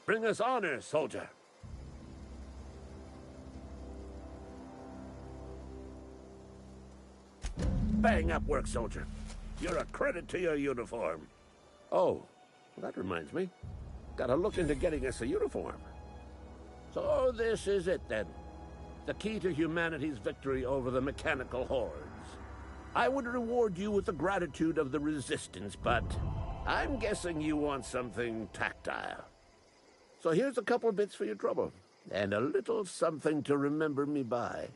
Bring us honor, soldier. Bang up work, soldier. You're a credit to your uniform. Oh, that reminds me. Gotta look into getting us a uniform. So this is it, then. The key to humanity's victory over the mechanical hordes. I would reward you with the gratitude of the Resistance, but I'm guessing you want something tactile. So here's a couple bits for your trouble, and a little something to remember me by.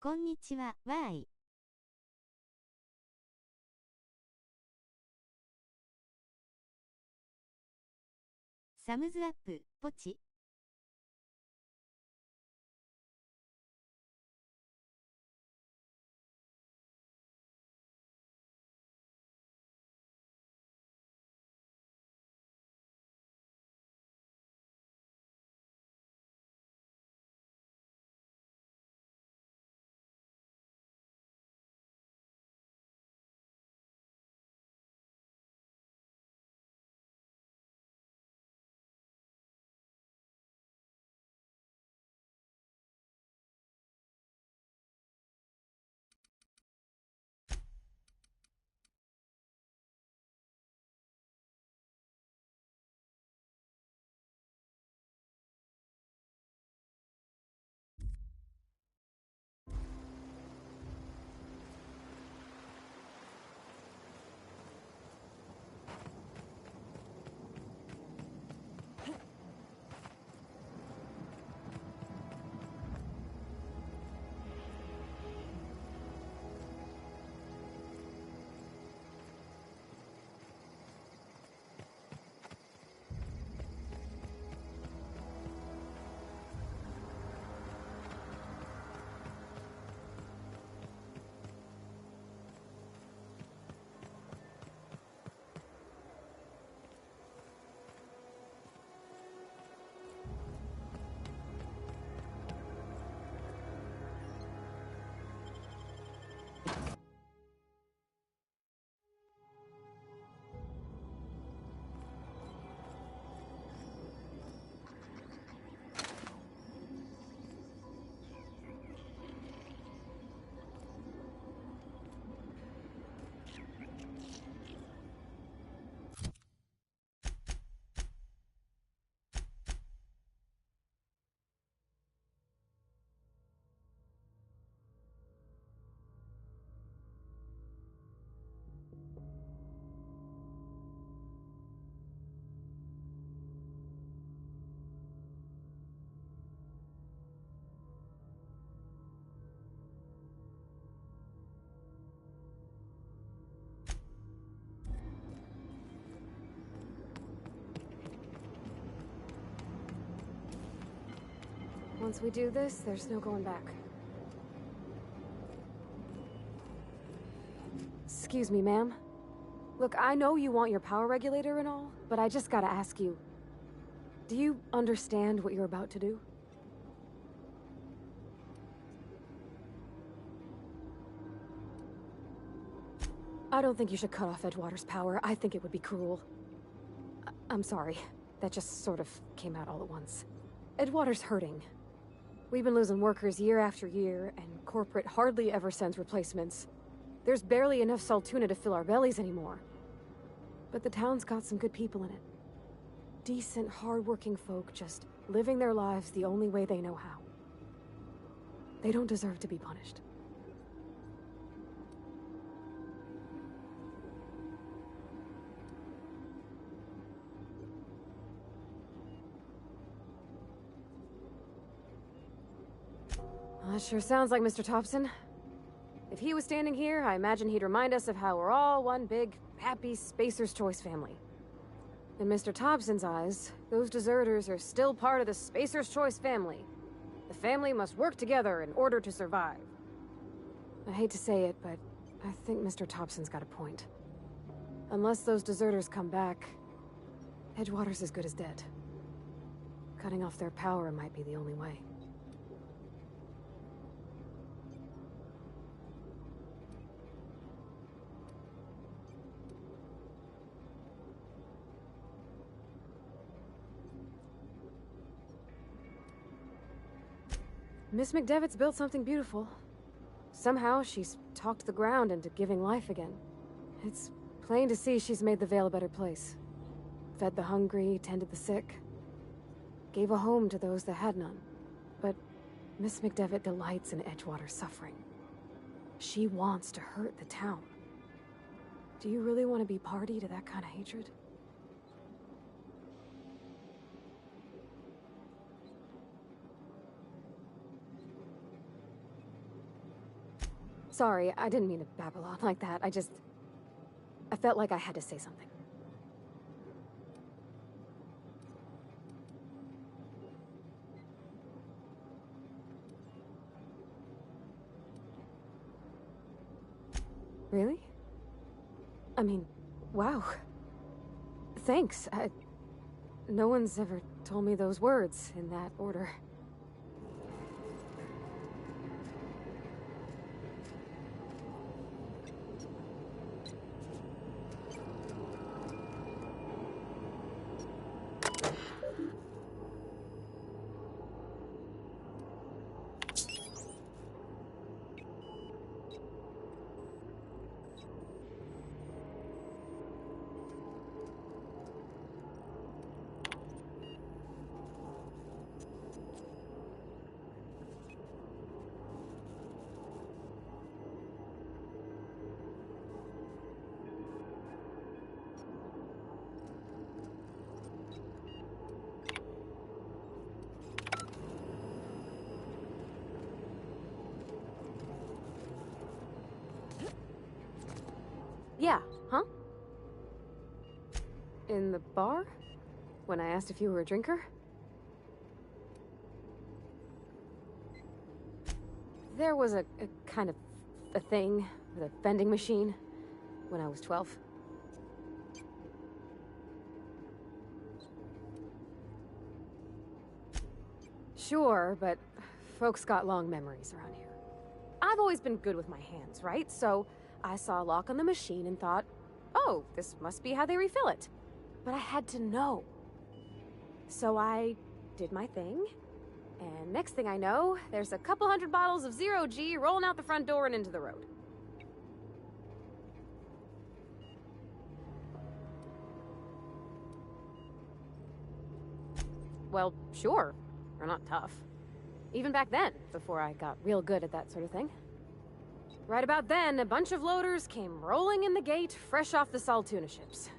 こんにちは、わーい。サムズアップ、ポチ。Once we do this, there's no going back. Excuse me, ma'am. Look, I know you want your power regulator and all, but I just gotta ask you. Do you understand what you're about to do? I don't think you should cut off Edgewater's power. I think it would be cruel. I'm sorry. That just sort of came out all at once. Edgewater's hurting. We've been losing workers year after year, and corporate hardly ever sends replacements. There's barely enough Saltuna to fill our bellies anymore. But the town's got some good people in it. Decent, hard-working folk just living their lives the only way they know how. They don't deserve to be punished. That sure sounds like Mr. Thompson. If he was standing here, I imagine he'd remind us of how we're all one big, happy Spacer's Choice family. In Mr. Thompson's eyes, those deserters are still part of the Spacer's Choice family. The family must work together in order to survive. I hate to say it, but I think Mr. Thompson's got a point. Unless those deserters come back, Edgewater's as good as dead. Cutting off their power might be the only way. Miss McDevitt's built something beautiful. Somehow, she's talked the ground into giving life again. It's plain to see she's made the Vale a better place. Fed the hungry, tended the sick. Gave a home to those that had none. But Miss McDevitt delights in Edgewater's suffering. She wants to hurt the town. Do you really want to be party to that kind of hatred? Sorry, I didn't mean to babble on like that. I felt like I had to say something. Really? I mean, wow. Thanks. No one's ever told me those words in that order. Yeah, huh? In the bar? When I asked if you were a drinker? There was a kind of a thing with a vending machine when I was 12. Sure, but folks got long memories around here. I've always been good with my hands, right? So I saw a lock on the machine and thought, oh, this must be how they refill it. But I had to know. So I did my thing, and next thing I know, there's a couple hundred bottles of 0G rolling out the front door and into the road. Well, sure. They're not tough. Even back then, before I got real good at that sort of thing. Right about then, a bunch of loaders came rolling in the gate, fresh off the Saltuna ships.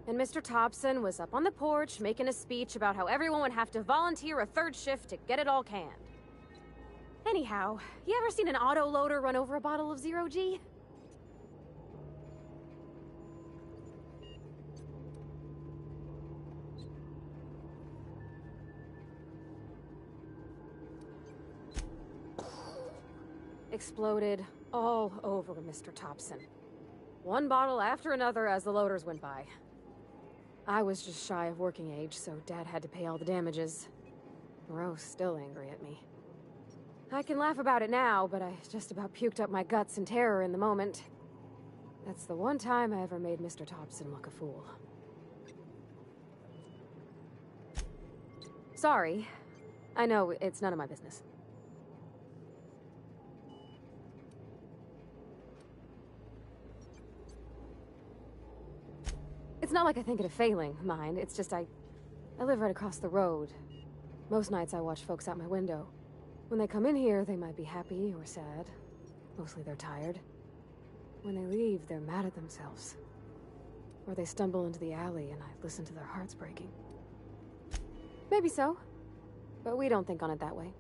And Mr. Thompson was up on the porch making a speech about how everyone would have to volunteer a third shift to get it all canned. Anyhow, you ever seen an auto loader run over a bottle of 0G? Exploded all over Mr. Thompson. One bottle after another as the loaders went by. I was just shy of working age, so Dad had to pay all the damages. Moreau's still angry at me. I can laugh about it now, but I just about puked up my guts in terror in the moment. That's the one time I ever made Mr. Thompson look a fool. Sorry. I know, it's none of my business. It's not like I think it a failing, mind. It's just I live right across the road. Most nights I watch folks out my window. When they come in here, they might be happy or sad. Mostly they're tired. When they leave, they're mad at themselves. Or they stumble into the alley and I listen to their hearts breaking. Maybe so, but we don't think on it that way.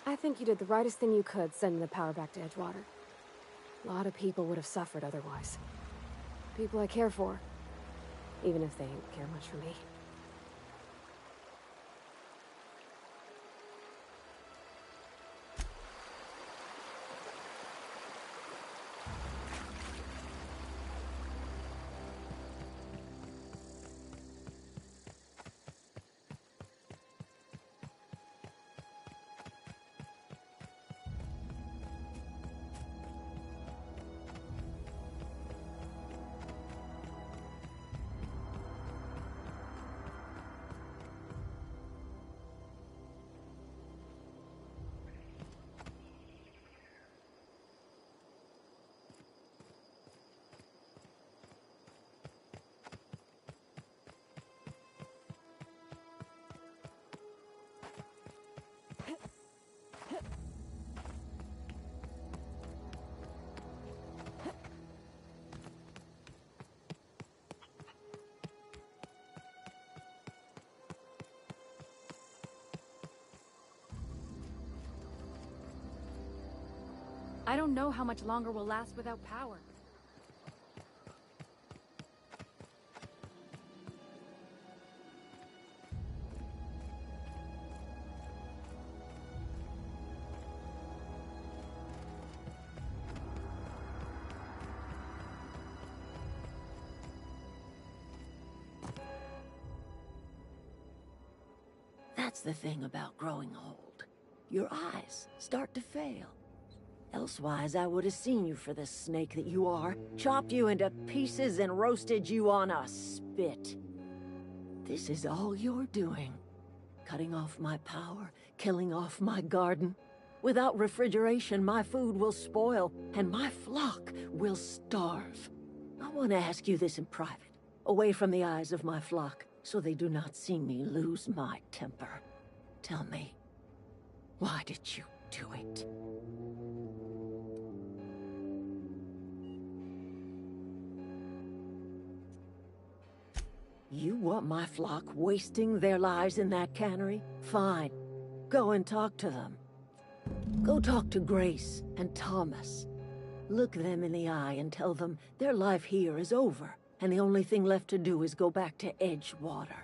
I think you did the rightest thing you could sending the power back to Edgewater. A lot of people would have suffered otherwise. People I care for, even if they don't care much for me. I don't know how much longer we'll last without power. That's the thing about growing old. Your eyes start to fail. Elsewise, I would have seen you for the snake that you are, chopped you into pieces and roasted you on a spit. This is all you're doing. Cutting off my power, killing off my garden. Without refrigeration, my food will spoil, and my flock will starve. I want to ask you this in private, away from the eyes of my flock, so they do not see me lose my temper. Tell me, why did you do it? You want my flock wasting their lives in that cannery? Fine. Go and talk to them. Go talk to Grace and Thomas. Look them in the eye and tell them their life here is over, and the only thing left to do is go back to Edgewater.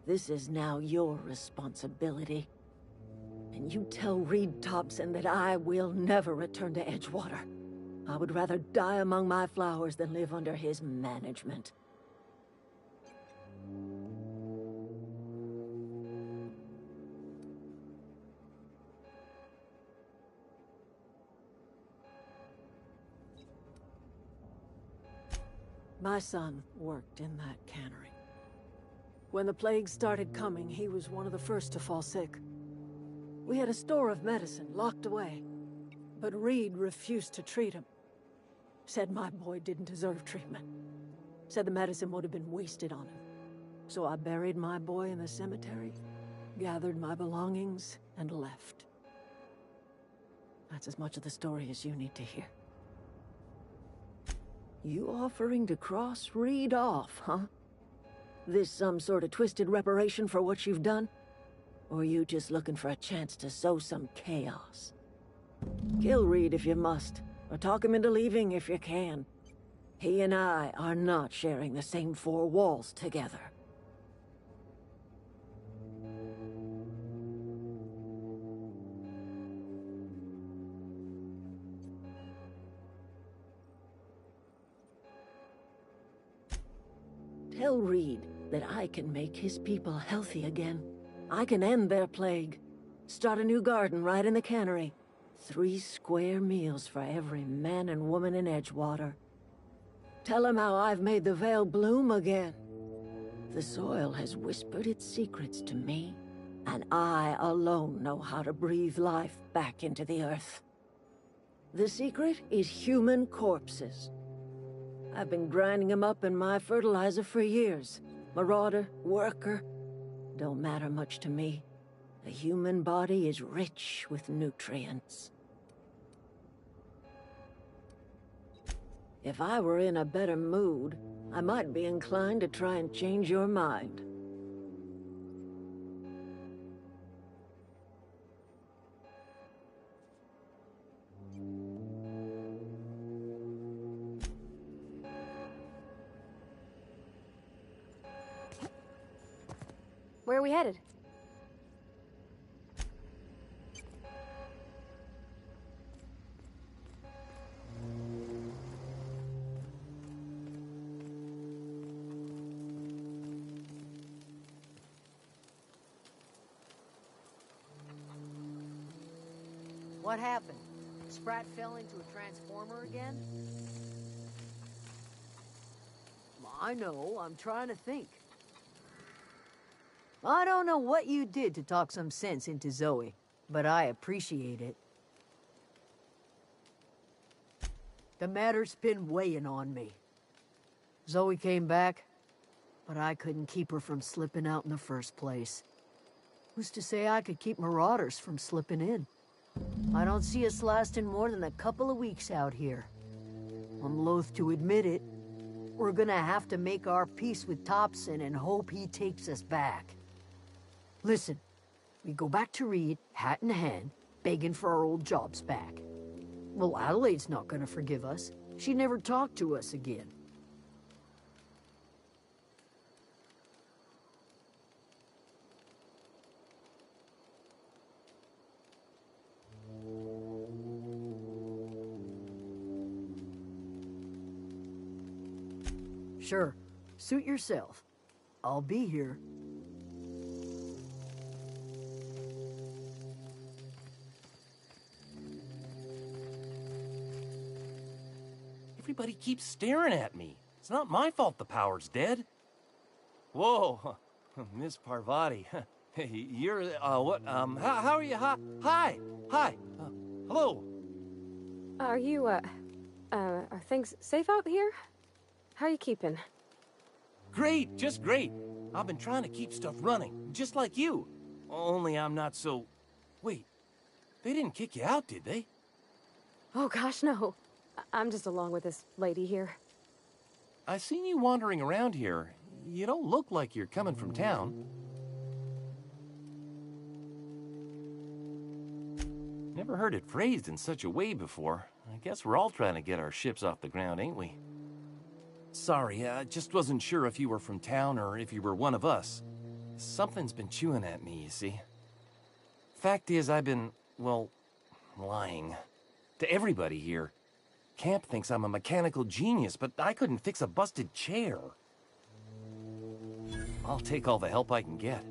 This is now your responsibility. And you tell Reed Thompson that I will never return to Edgewater. I would rather die among my flowers than live under his management. My son worked in that cannery. When the plague started coming, he was one of the first to fall sick. We had a store of medicine locked away, but Reed refused to treat him. Said my boy didn't deserve treatment. Said the medicine would have been wasted on him. So I buried my boy in the cemetery, gathered my belongings, and left. That's as much of the story as you need to hear. You offering to cross Reed off, huh? This some sort of twisted reparation for what you've done? Or you just looking for a chance to sow some chaos? Kill Reed if you must, or talk him into leaving if you can. He and I are not sharing the same four walls together. Tell Reed that I can make his people healthy again. I can end their plague. Start a new garden right in the cannery. 3 square meals for every man and woman in Edgewater. Tell him how I've made the Vale bloom again. The soil has whispered its secrets to me, and I alone know how to breathe life back into the earth. The secret is human corpses. I've been grinding them up in my fertilizer for years. Marauder, worker, don't matter much to me. The human body is rich with nutrients. If I were in a better mood, I might be inclined to try and change your mind. Where are we headed? What happened? Sprat fell into a transformer again? I know, I'm trying to think. I don't know what you did to talk some sense into Zoe, but I appreciate it. The matter's been weighing on me. Zoe came back, but I couldn't keep her from slipping out in the first place. Who's to say I could keep marauders from slipping in? I don't see us lasting more than a couple of weeks out here. I'm loath to admit it. We're gonna have to make our peace with Thompson and hope he takes us back. Listen, we go back to Reed, hat in hand, begging for our old jobs back. Well, Adelaide's not gonna forgive us. She never talked to us again. Sure. Suit yourself. I'll be here. Everybody keeps staring at me. It's not my fault the power's dead. Whoa, Miss Parvati. You're, what, how are you? Hi, hello. Are you, are things safe out here? How are you keeping? Great, just great. I've been trying to keep stuff running, just like you. Only I'm not so... Wait, they didn't kick you out, did they? Oh gosh, no. I'm just along with this lady here. I seen you wandering around here. You don't look like you're coming from town. Never heard it phrased in such a way before. I guess we're all trying to get our ships off the ground, ain't we? Sorry, I just wasn't sure if you were from town or if you were one of us. Something's been chewing at me, you see. Fact is, I've been, well, lying. To everybody here. Camp thinks I'm a mechanical genius, but I couldn't fix a busted chair. I'll take all the help I can get.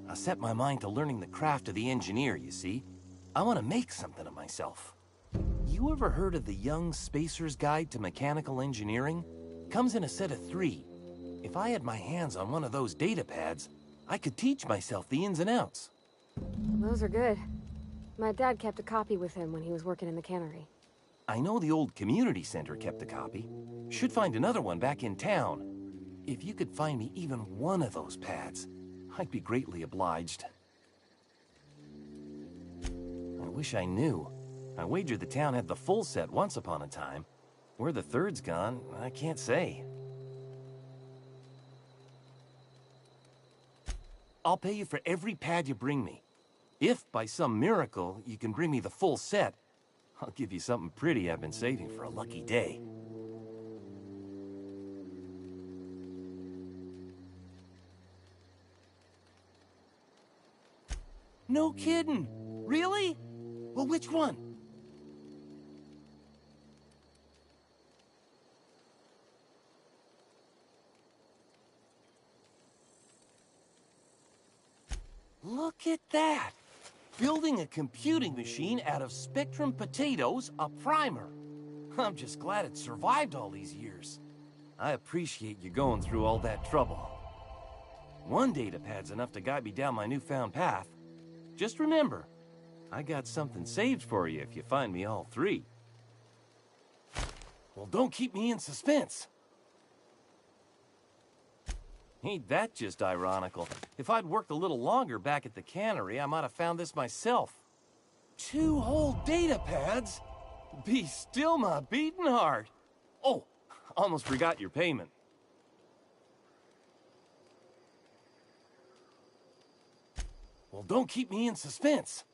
I set my mind to learning the craft of the engineer, you see. I want to make something of myself. You ever heard of the Young Spacer's Guide to Mechanical Engineering? Comes in a set of 3. If I had my hands on one of those data pads, I could teach myself the ins and outs. Those are good. My dad kept a copy with him when he was working in the cannery. I know the old community center kept a copy. Should find another one back in town. If you could find me even one of those pads, I'd be greatly obliged. I wish I knew. I wager the town had the full set once upon a time. Where the third's gone, I can't say. I'll pay you for every pad you bring me. If, by some miracle, you can bring me the full set, I'll give you something pretty I've been saving for a lucky day. No kidding! Really? Well, which one? Look at that! Building a computing machine out of Spectrum potatoes, a primer. I'm just glad it survived all these years. I appreciate you going through all that trouble. One datapad's enough to guide me down my newfound path. Just remember, I got something saved for you if you find me all 3. Well, don't keep me in suspense. Ain't that just ironical? If I'd worked a little longer back at the cannery, I might have found this myself. 2 whole datapads? Be still my beating heart. Oh, almost forgot your payment. Well, don't keep me in suspense.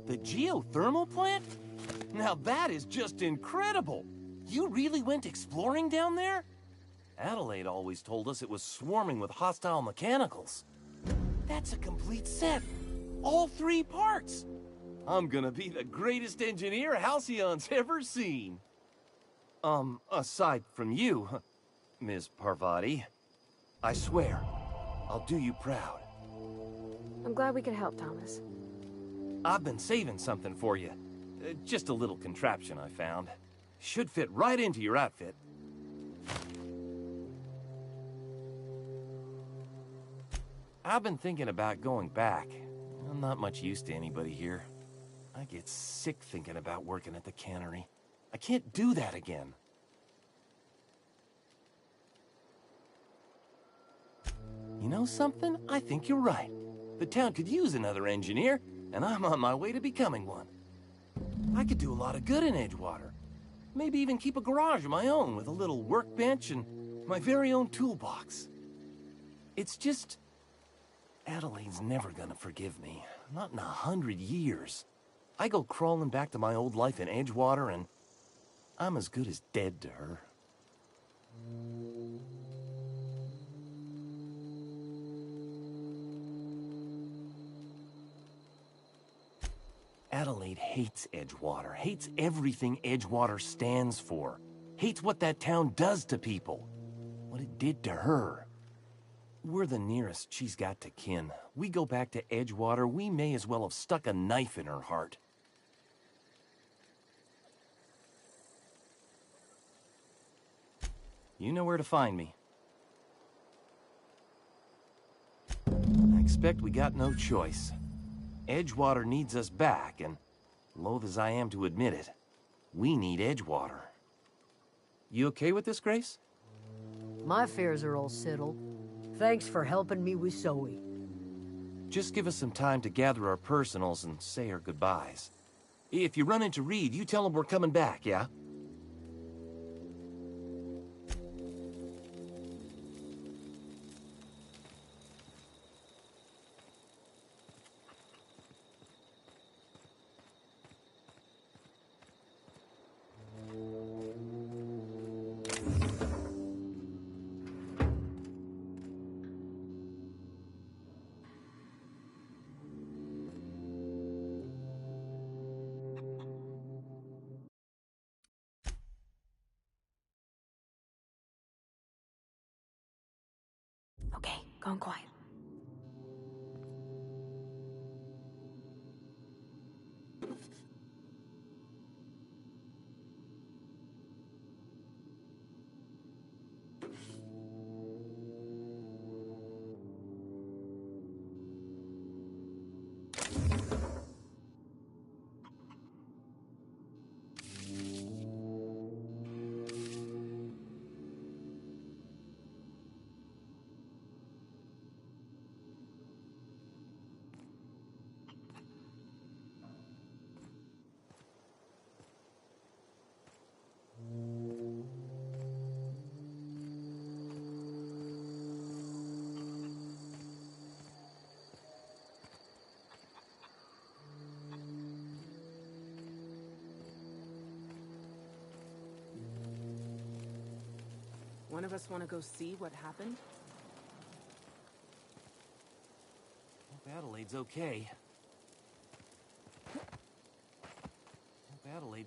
The geothermal plant? Now that is just incredible. You really went exploring down there? Adelaide always told us it was swarming with hostile mechanicals. That's a complete set. All 3 parts. I'm gonna be the greatest engineer Halcyon's ever seen. Aside from you, Ms. Parvati, I swear, I'll do you proud. I'm glad we could help, Thomas. I've been saving something for you. Just a little contraption I found. Should fit right into your outfit. I've been thinking about going back. I'm not much use to anybody here. I get sick thinking about working at the cannery. I can't do that again. You know something? I think you're right. The town could use another engineer, and I'm on my way to becoming one. I could do a lot of good in Edgewater. Maybe even keep a garage of my own with a little workbench and my very own toolbox. It's just... Adelaide's never gonna forgive me. Not in 100 years. I go crawling back to my old life in Edgewater, and I'm as good as dead to her. Adelaide hates Edgewater, hates everything Edgewater stands for, hates what that town does to people, what it did to her. We're the nearest she's got to kin. We go back to Edgewater, we may as well have stuck a knife in her heart. You know where to find me. I expect we got no choice. Edgewater needs us back, and loath as I am to admit it, we need Edgewater. You okay with this, Grace? My affairs are all settled. Thanks for helping me with Zoe. Just give us some time to gather our personals and say our goodbyes. If you run into Reed, you tell him we're coming back, yeah? Okay, gone quiet. One of us want to go see what happened? Hope Adelaide's okay. Hope Adelaide...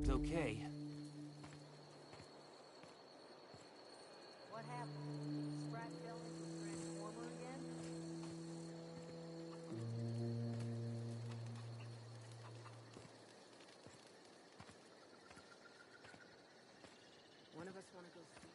It's okay. What happened? Sprat fell into the transformer again? One of us want to go see?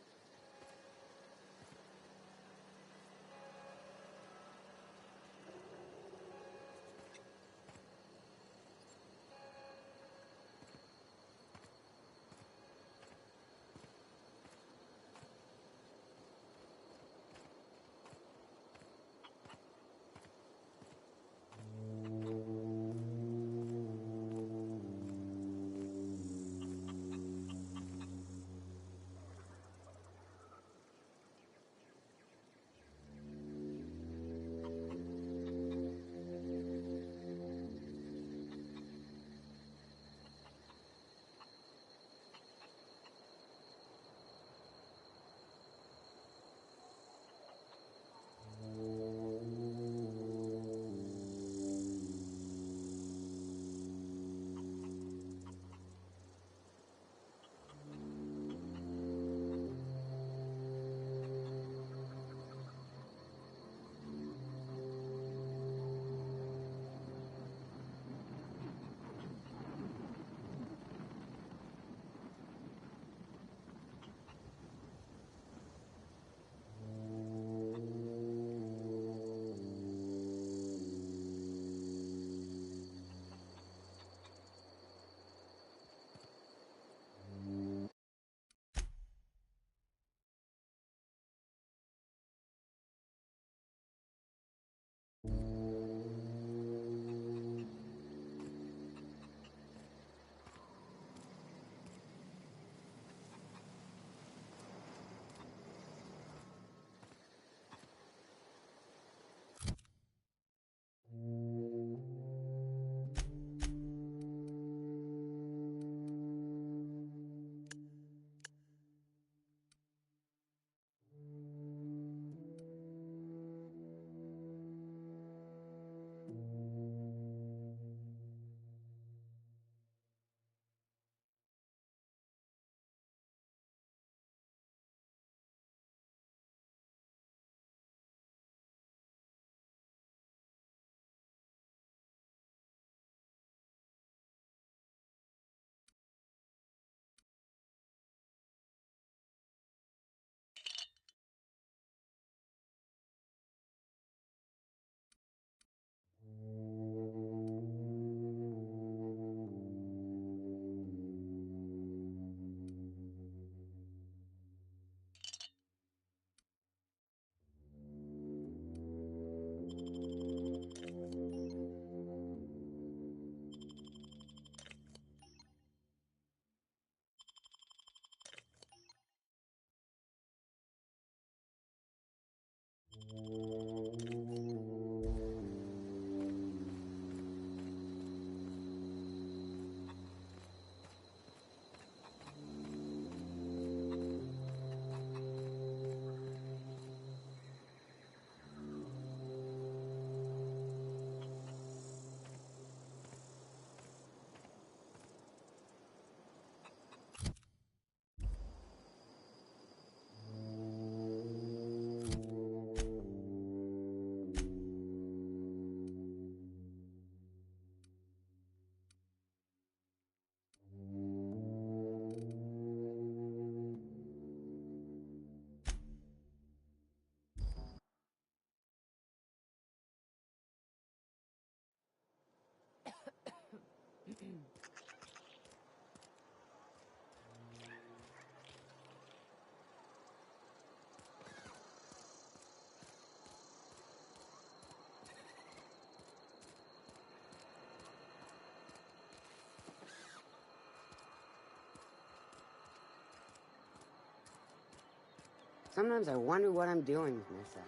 Sometimes I wonder what I'm doing with myself.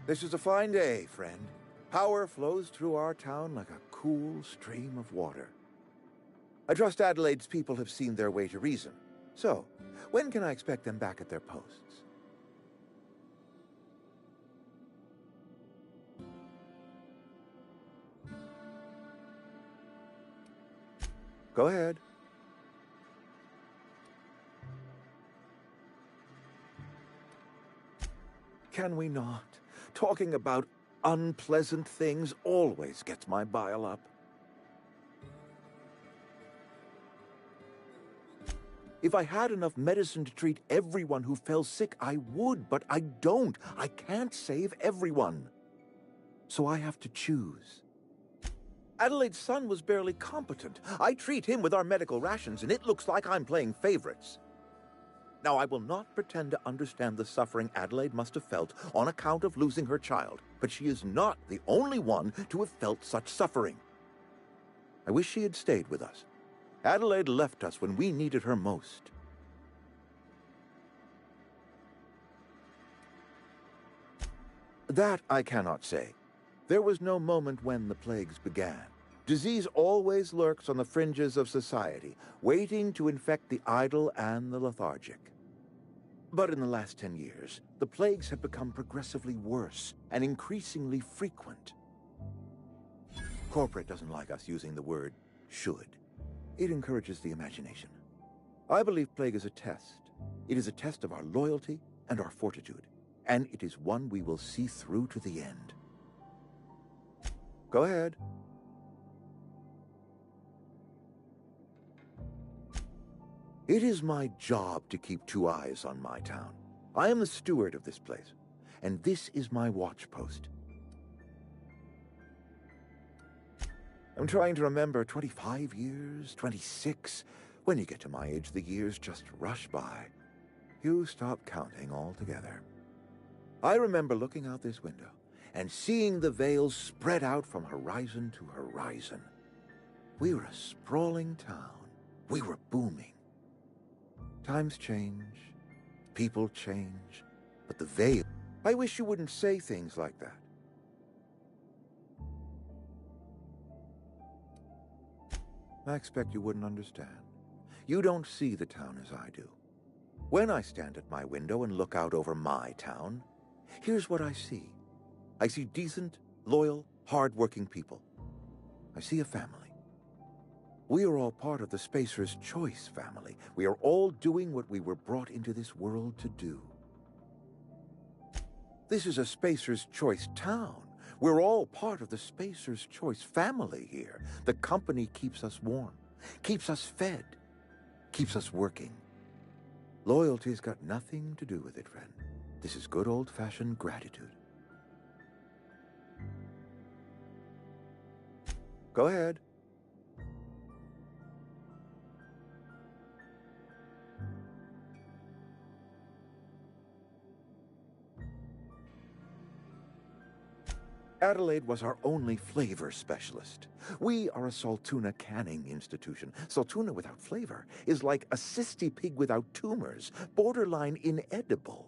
This is a fine day, friend. Power flows through our town like a cool stream of water. I trust Adelaide's people have seen their way to reason. So, when can I expect them back at their posts? Go ahead. Can we not? Talking about unpleasant things always gets my bile up. If I had enough medicine to treat everyone who fell sick, I would, but I don't. I can't save everyone. So I have to choose. Adelaide's son was barely competent. I treat him with our medical rations, and it looks like I'm playing favorites. Now, I will not pretend to understand the suffering Adelaide must have felt on account of losing her child, but she is not the only one to have felt such suffering. I wish she had stayed with us. Adelaide left us when we needed her most. That I cannot say. There was no moment when the plagues began. Disease always lurks on the fringes of society, waiting to infect the idle and the lethargic. But in the last 10 years, the plagues have become progressively worse and increasingly frequent. Corporate doesn't like us using the word should. It encourages the imagination. I believe plague is a test. It is a test of our loyalty and our fortitude, and it is one we will see through to the end. Go ahead. It is my job to keep 2 eyes on my town. I am the steward of this place, and this is my watch post. I'm trying to remember 25 years, 26. When you get to my age, the years just rush by. You stop counting altogether. I remember looking out this window and seeing the veils spread out from horizon to horizon. We were a sprawling town. We were booming. Times change, people change, but the veil... I wish you wouldn't say things like that. I expect you wouldn't understand. You don't see the town as I do. When I stand at my window and look out over my town, here's what I see. I see decent, loyal, hard-working people. I see a family. We are all part of the Spacer's Choice family. We are all doing what we were brought into this world to do. This is a Spacer's Choice town. We're all part of the Spacer's Choice family here. The company keeps us warm, keeps us fed, keeps us working. Loyalty's got nothing to do with it, friend. This is good old-fashioned gratitude. Go ahead. Adelaide was our only flavor specialist. We are a Saltuna canning institution. Saltuna without flavor is like a cysty pig without tumors, borderline inedible.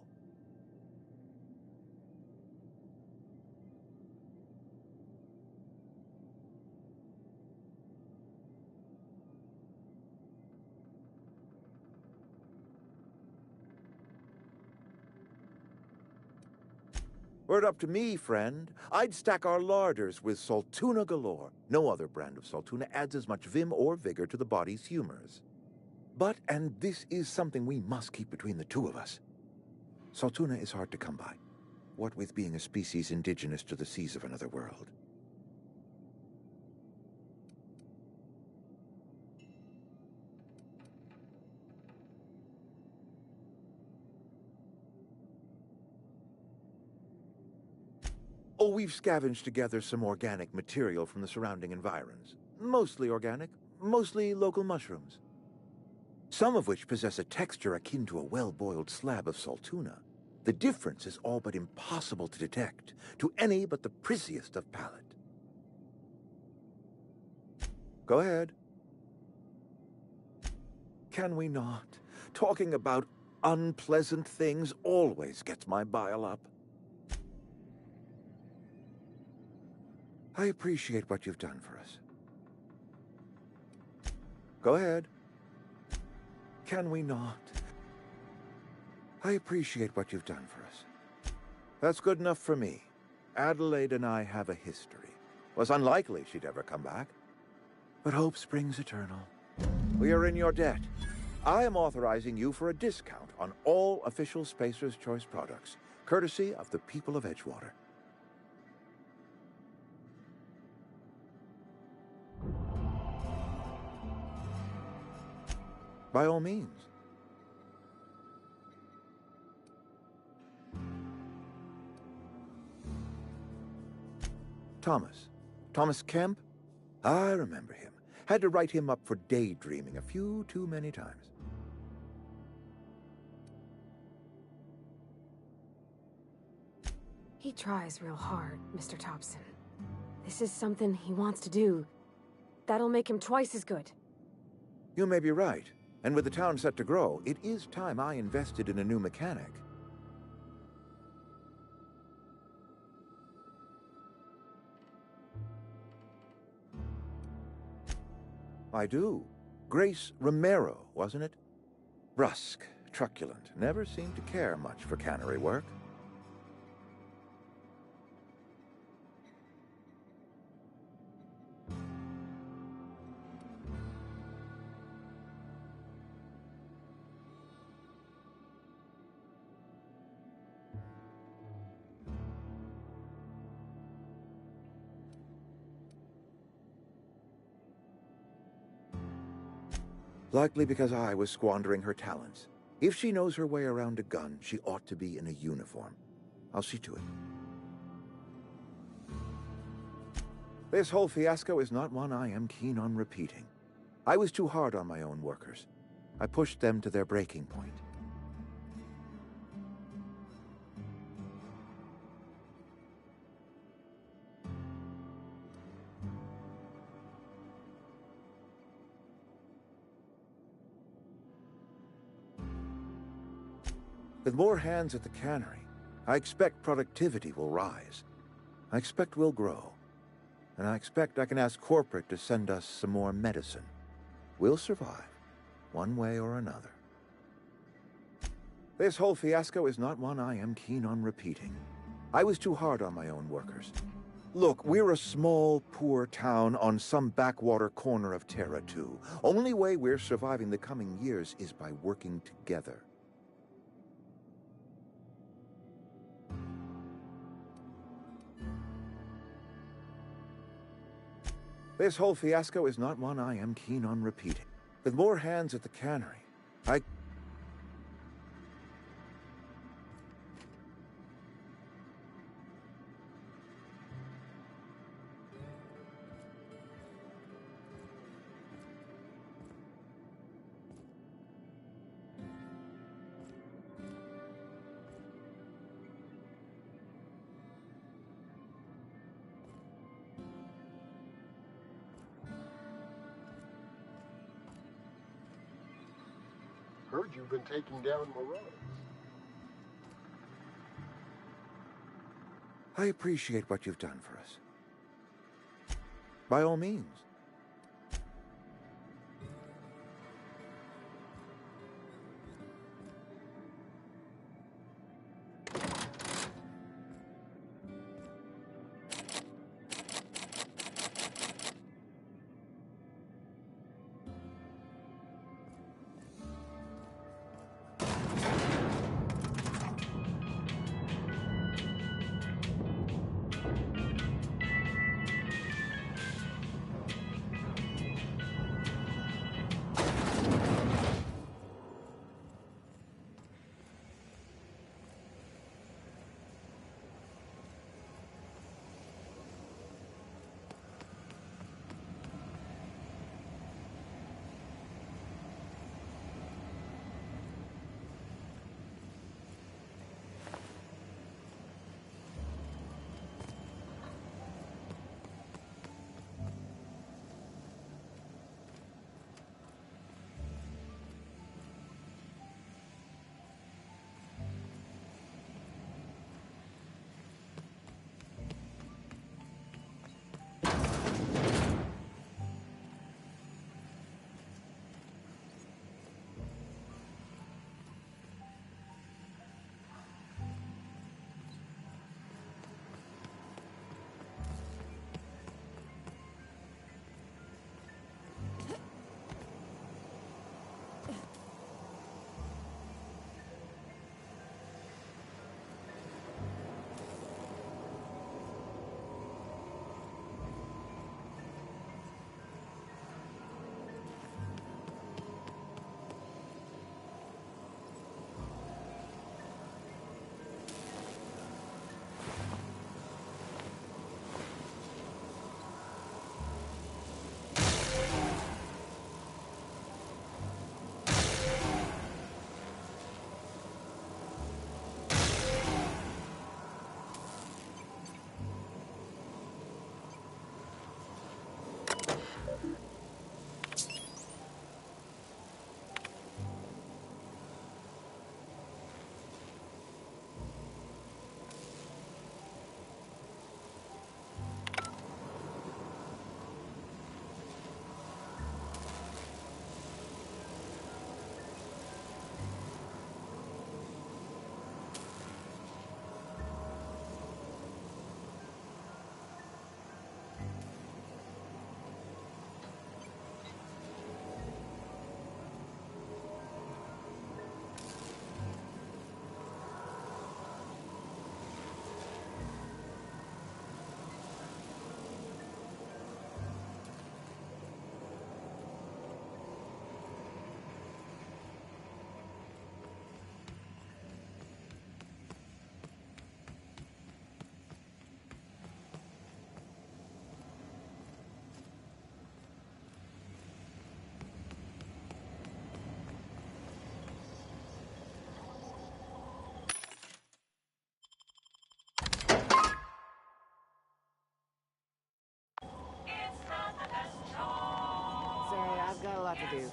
Were it up to me, friend, I'd stack our larders with Saltuna galore. No other brand of Saltuna adds as much vim or vigor to the body's humors. But, and this is something we must keep between the two of us, Saltuna is hard to come by, what with being a species indigenous to the seas of another world. Oh, we've scavenged together some organic material from the surrounding environs. Mostly organic, mostly local mushrooms. Some of which possess a texture akin to a well-boiled slab of Saltuna. The difference is all but impossible to detect to any but the prissiest of palate. Go ahead. Can we not? Talking about unpleasant things always gets my bile up. I appreciate what you've done for us. Go ahead. Can we not? I appreciate what you've done for us. That's good enough for me. Adelaide and I have a history. Was unlikely she'd ever come back. But hope springs eternal. We are in your debt. I am authorizing you for a discount on all official Spacer's Choice products, courtesy of the people of Edgewater. By all means. Thomas Kemp? I remember him. Had to write him up for daydreaming a few too many times. He tries real hard, Mr. Thompson. This is something he wants to do. That'll make him twice as good. You may be right. And with the town set to grow, it is time I invested in a new mechanic. I do. Grace Romero, wasn't it? Brusque, truculent, never seemed to care much for cannery work. Likely because I was squandering her talents. If she knows her way around a gun, she ought to be in a uniform. I'll see to it. This whole fiasco is not one I am keen on repeating. I was too hard on my own workers. I pushed them to their breaking point. With more hands at the cannery, I expect productivity will rise. I expect we'll grow. And I expect I can ask corporate to send us some more medicine. We'll survive, one way or another. This whole fiasco is not one I am keen on repeating. I was too hard on my own workers. Look, we're a small, poor town on some backwater corner of Terra 2. Only way we're surviving the coming years is by working together. This whole fiasco is not one I am keen on repeating. With more hands at the cannery, I... Heard you've been taking down marauders. I appreciate what you've done for us. By all means. I've got a lot to do.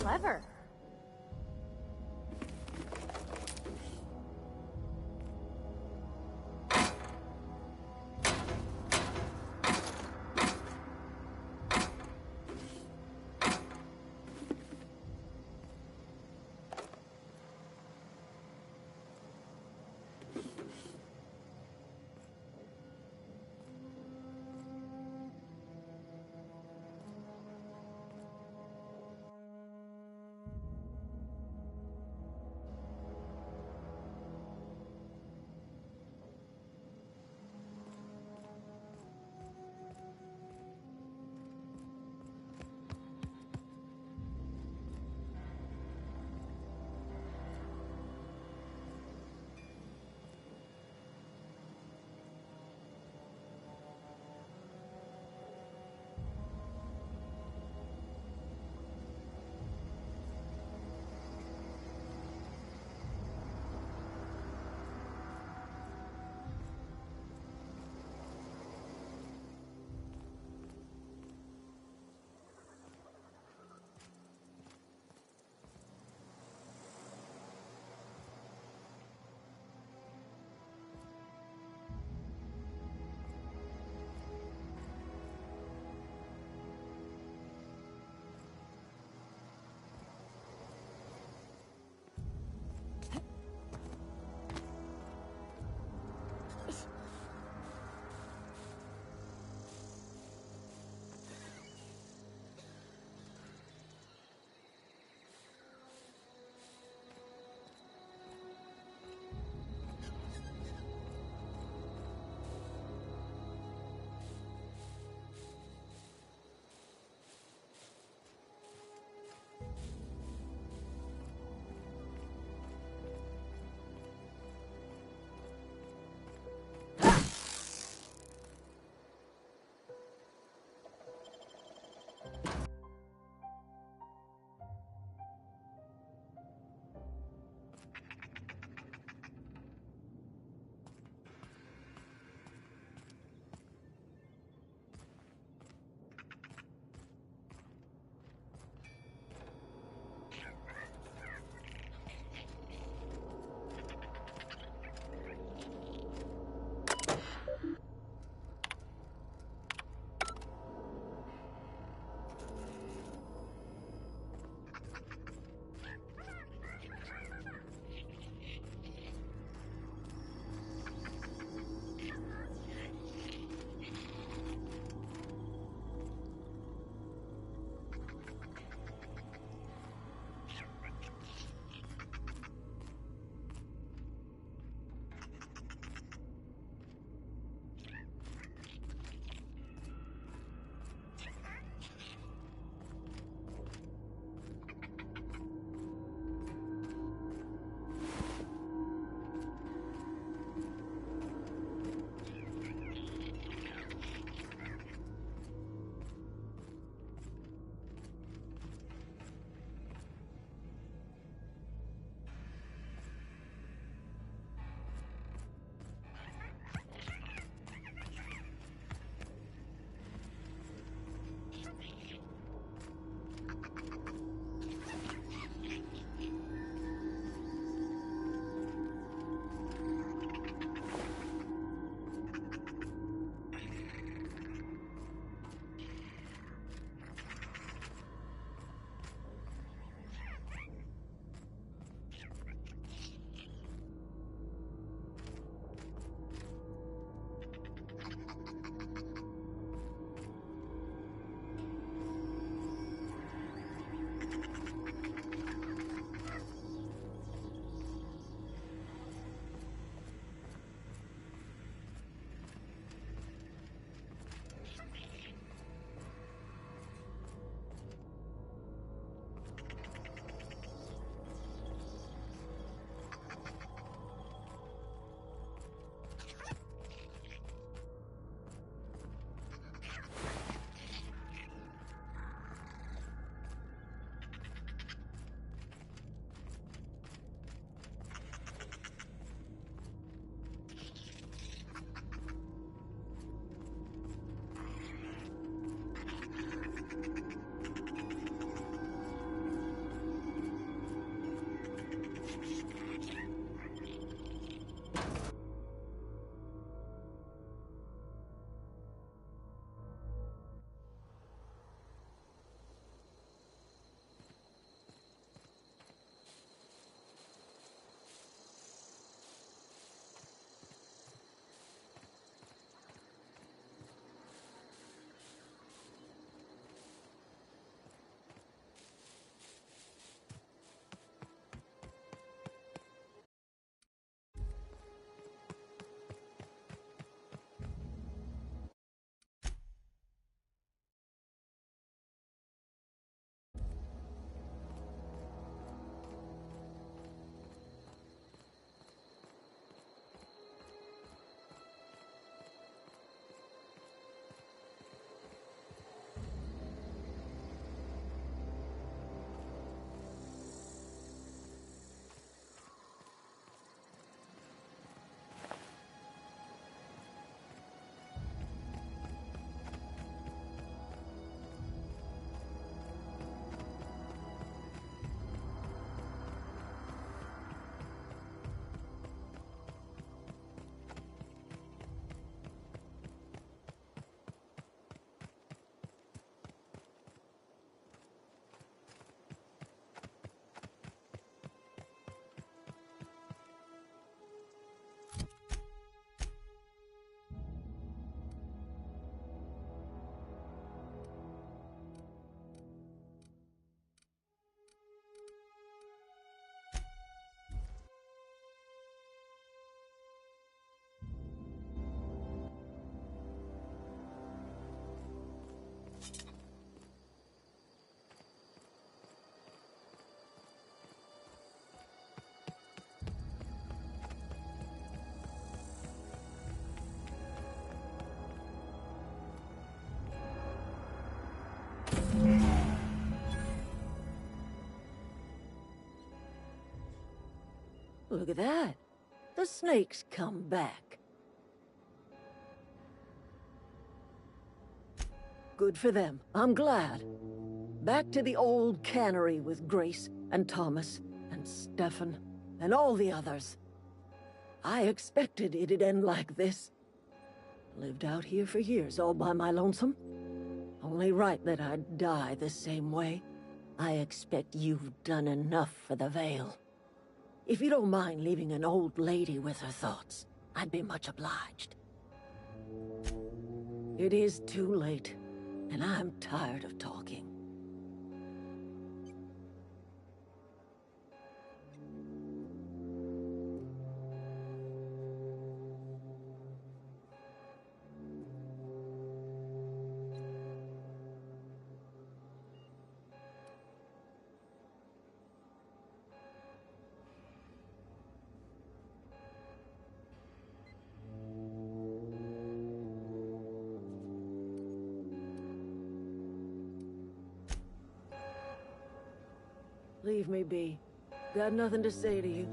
Clever. Look at that. The snake's come back. Good for them. I'm glad. Back to the old cannery with Grace and Thomas and Stefan and all the others. I expected it'd end like this. Lived out here for years all by my lonesome. Only right that I'd die the same way. I expect you've done enough for the Vale. If you don't mind leaving an old lady with her thoughts, I'd be much obliged. It is too late, and I'm tired of talking. Leave me be. Got nothing to say to you.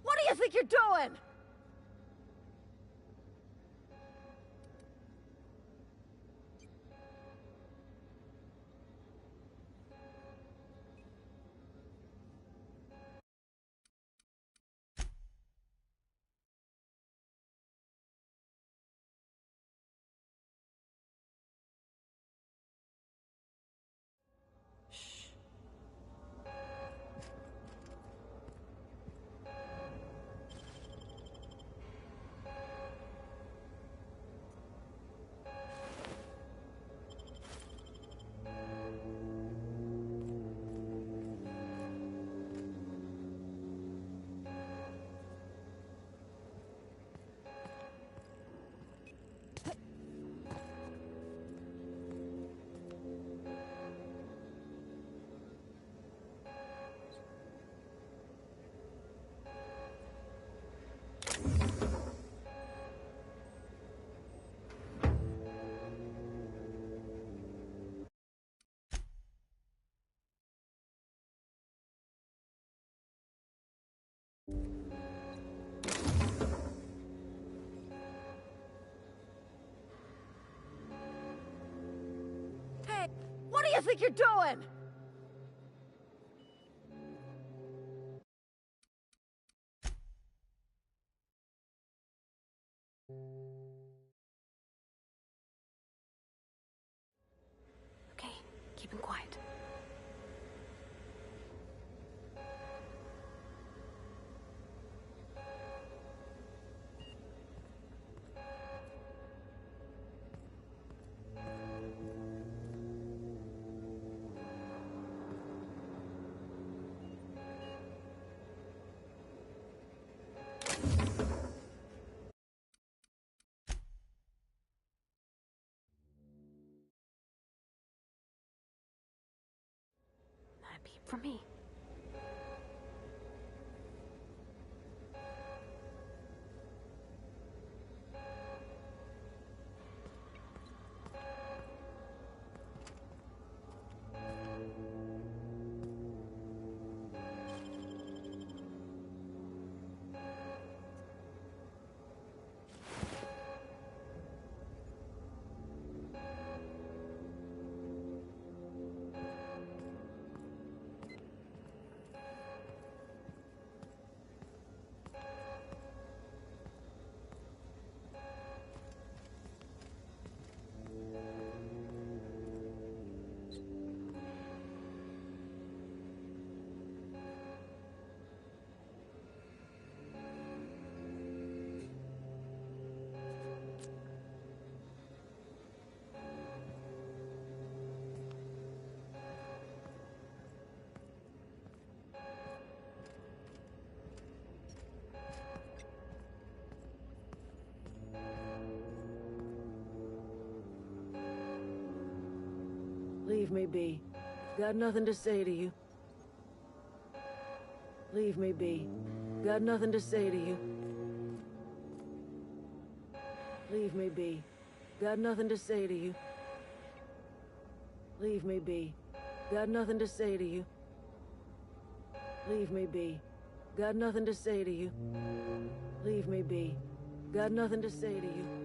What do you think you're doing? Hey, what do you think you're doing? Okay, keep him quiet. A peep from me. Leave me be. Got nothing to say to you. Leave me be. Got nothing to say to you. Leave me be. Got nothing to say to you. Leave me be. Got nothing to say to you. Leave me be. Got nothing to say to you. Leave me be. Got nothing to say to you.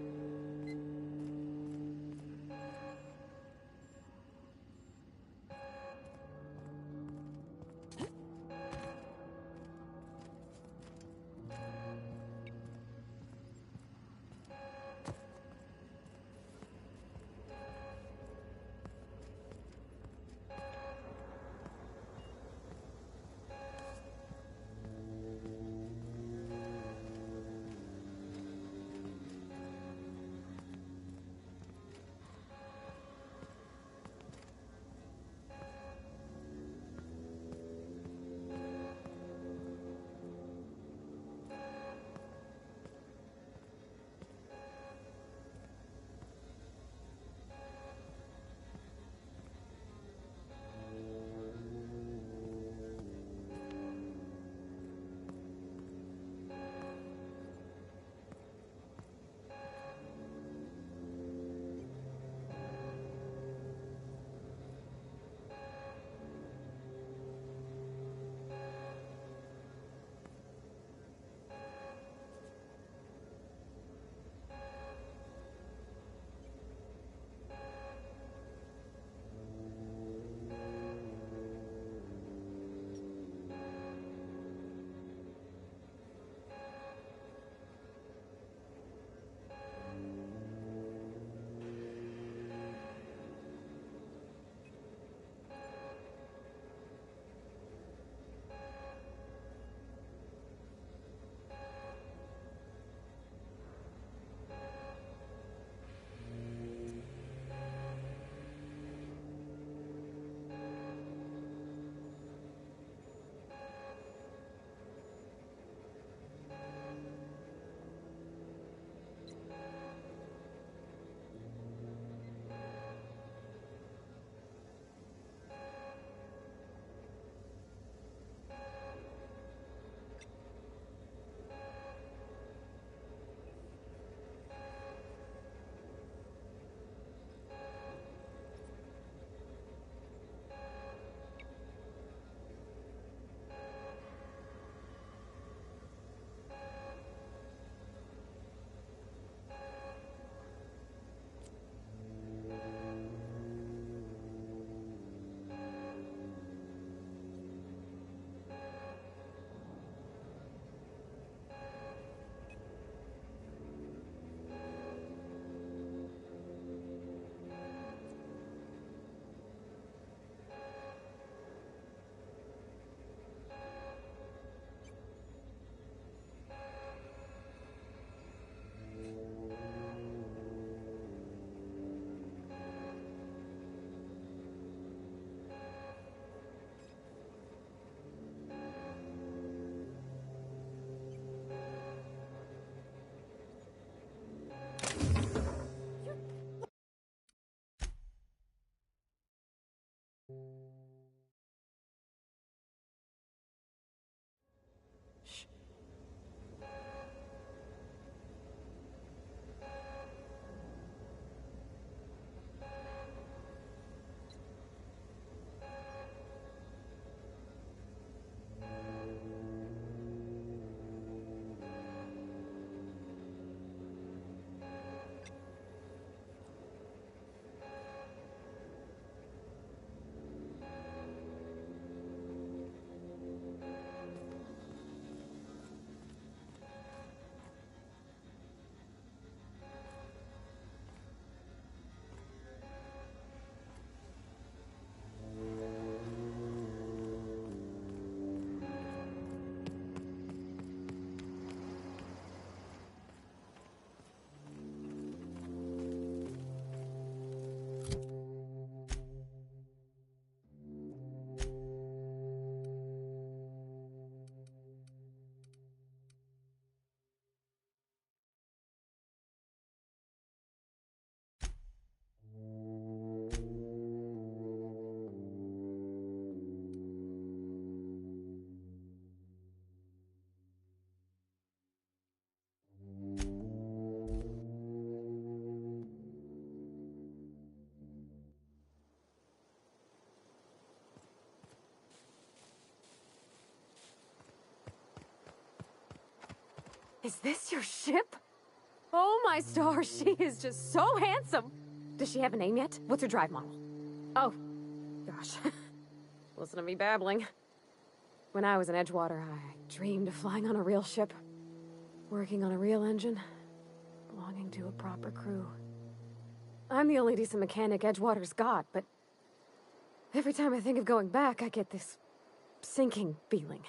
Is this your ship? Oh my stars, she is just so handsome! Does she have a name yet? What's her drive model? Oh, gosh. Listen to me babbling. When I was in Edgewater, I dreamed of flying on a real ship. Working on a real engine. Belonging to a proper crew. I'm the only decent mechanic Edgewater's got, but every time I think of going back, I get this sinking feeling.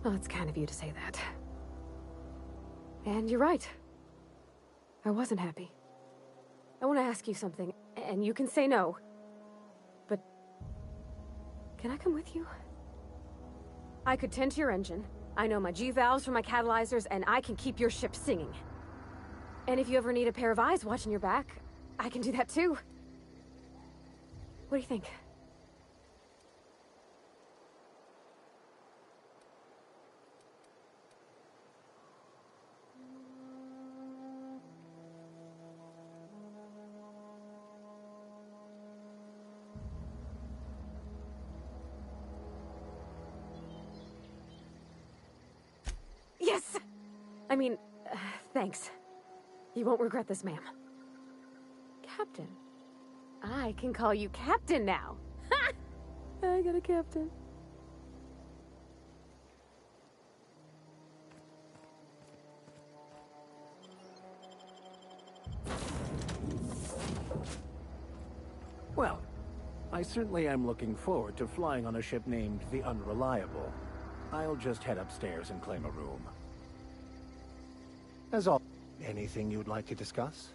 Well, it's kind of you to say that. And you're right. I wasn't happy. I want to ask you something, and you can say no. But can I come with you? I could tend to your engine. I know my G-valves for my catalyzers, and I can keep your ship singing. And if you ever need a pair of eyes watching your back, I can do that too. What do you think? Yes! I mean, thanks. You won't regret this, ma'am. Captain. I can call you Captain now. Ha! I got a captain. Well, I certainly am looking forward to flying on a ship named the Unreliable. I'll just head upstairs and claim a room. As all, anything you'd like to discuss?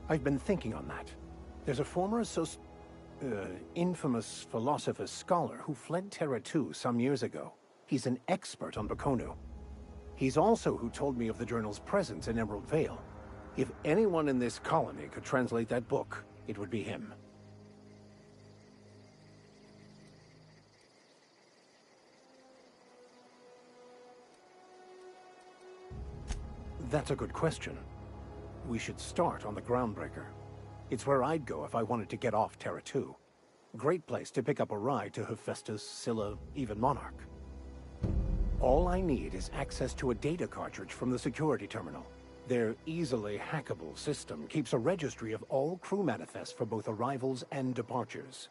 I've been thinking on that. There's a former infamous philosopher scholar who fled Terra 2 some years ago. He's an expert on Bakonu. He's also who told me of the journal's presence in Emerald Vale. If anyone in this colony could translate that book, it would be him. That's a good question. We should start on the Groundbreaker. It's where I'd go if I wanted to get off Terra 2. Great place to pick up a ride to Hephaestus, Scylla, even Monarch. All I need is access to a data cartridge from the security terminal. Their easily hackable system keeps a registry of all crew manifests for both arrivals and departures.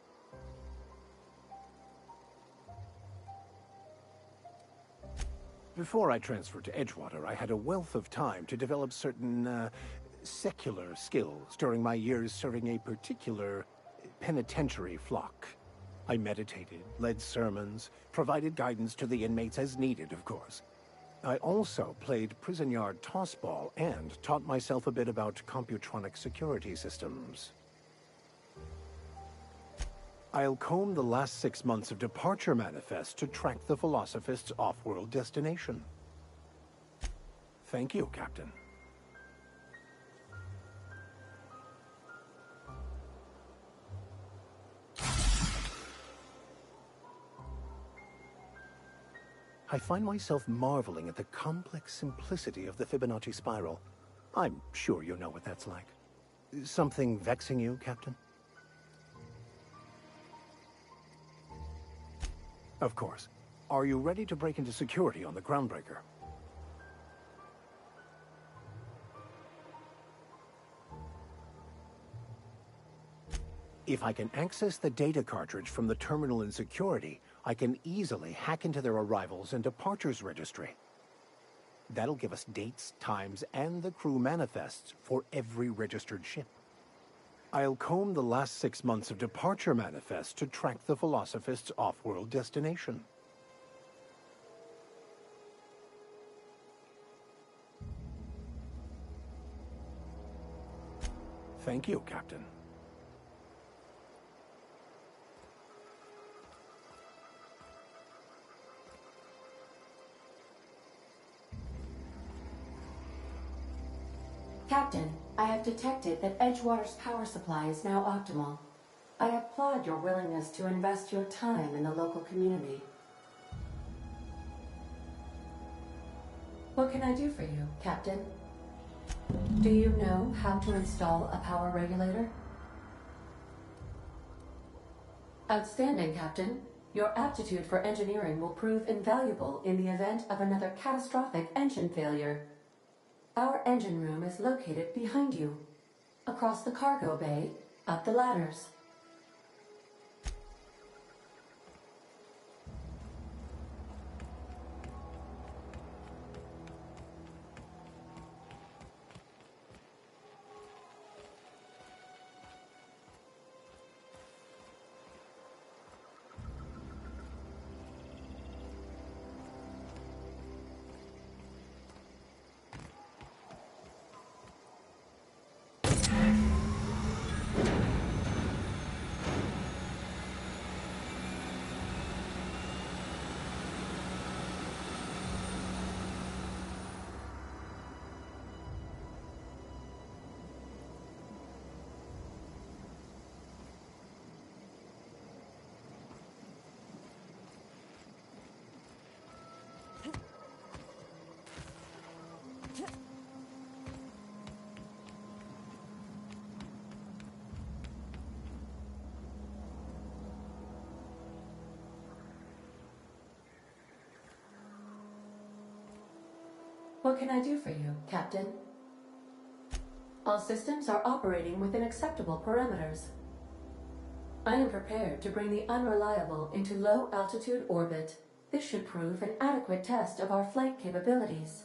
Before I transferred to Edgewater, I had a wealth of time to develop certain, secular skills during my years serving a particular penitentiary flock. I meditated, led sermons, provided guidance to the inmates as needed, of course. I also played prison yard tossball and taught myself a bit about computronic security systems. I'll comb the last 6 months of departure manifest to track the Philosophist's off-world destination. Thank you, Captain. I find myself marveling at the complex simplicity of the Fibonacci spiral. I'm sure you know what that's like. Something vexing you, Captain? Of course. Are you ready to break into security on the Groundbreaker? If I can access the data cartridge from the terminal in security, I can easily hack into their arrivals and departures registry. That'll give us dates, times, and the crew manifests for every registered ship. I'll comb the last 6 months of departure manifests to track the Philosophist's off-world destination. Thank you, Captain. Captain, I have detected that Edgewater's power supply is now optimal. I applaud your willingness to invest your time in the local community. What can I do for you, Captain? Do you know how to install a power regulator? Outstanding, Captain. Your aptitude for engineering will prove invaluable in the event of another catastrophic engine failure. Our engine room is located behind you, across the cargo bay, up the ladders. What can I do for you, Captain? All systems are operating within acceptable parameters. I am prepared to bring the unreliable into low-altitude orbit. This should prove an adequate test of our flight capabilities.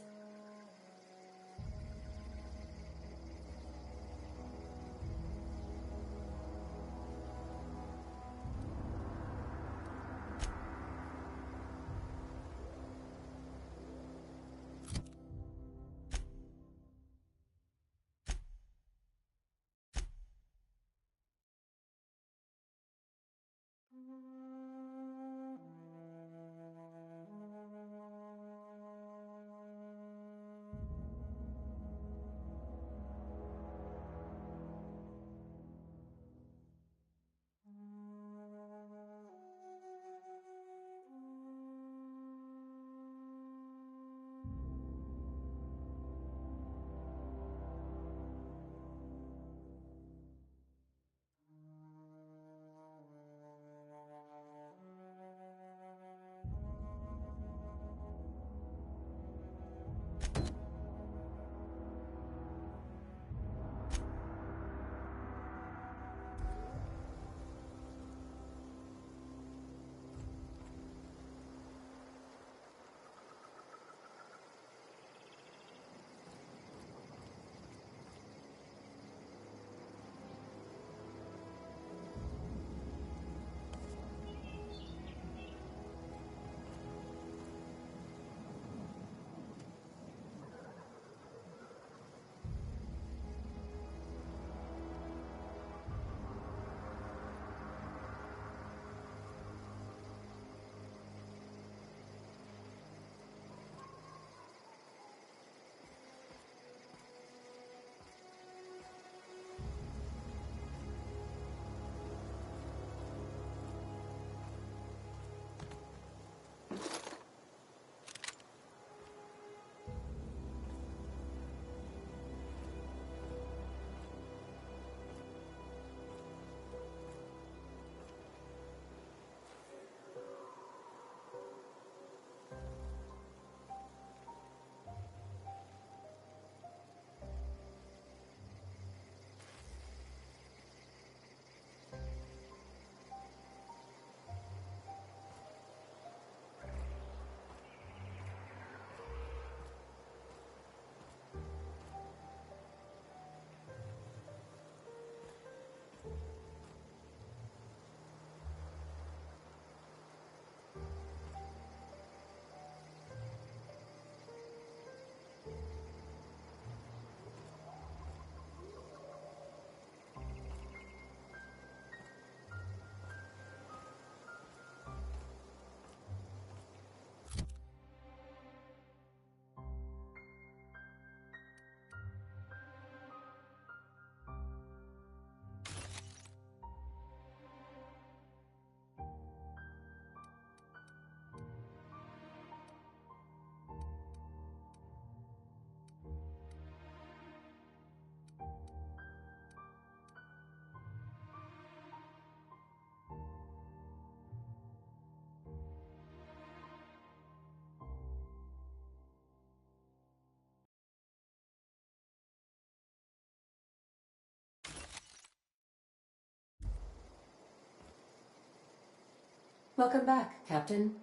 Welcome back, Captain.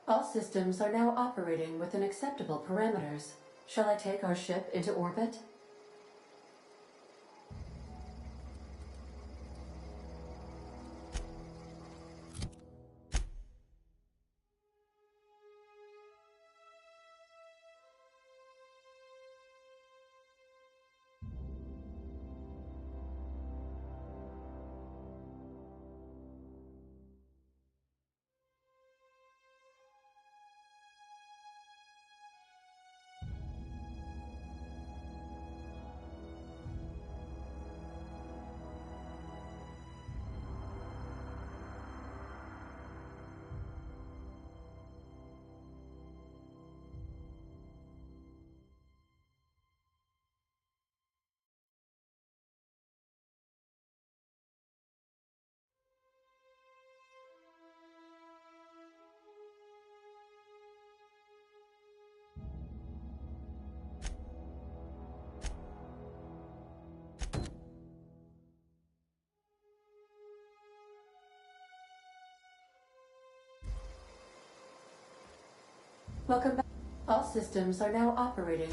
All systems are now operating within acceptable parameters. Shall I take our ship into orbit? Welcome back. All systems are now operating.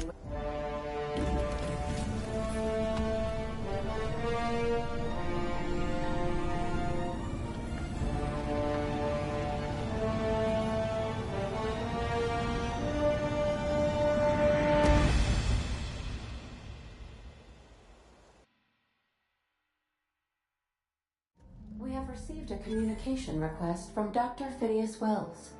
We have received a communication request from Dr. Phineas Wells.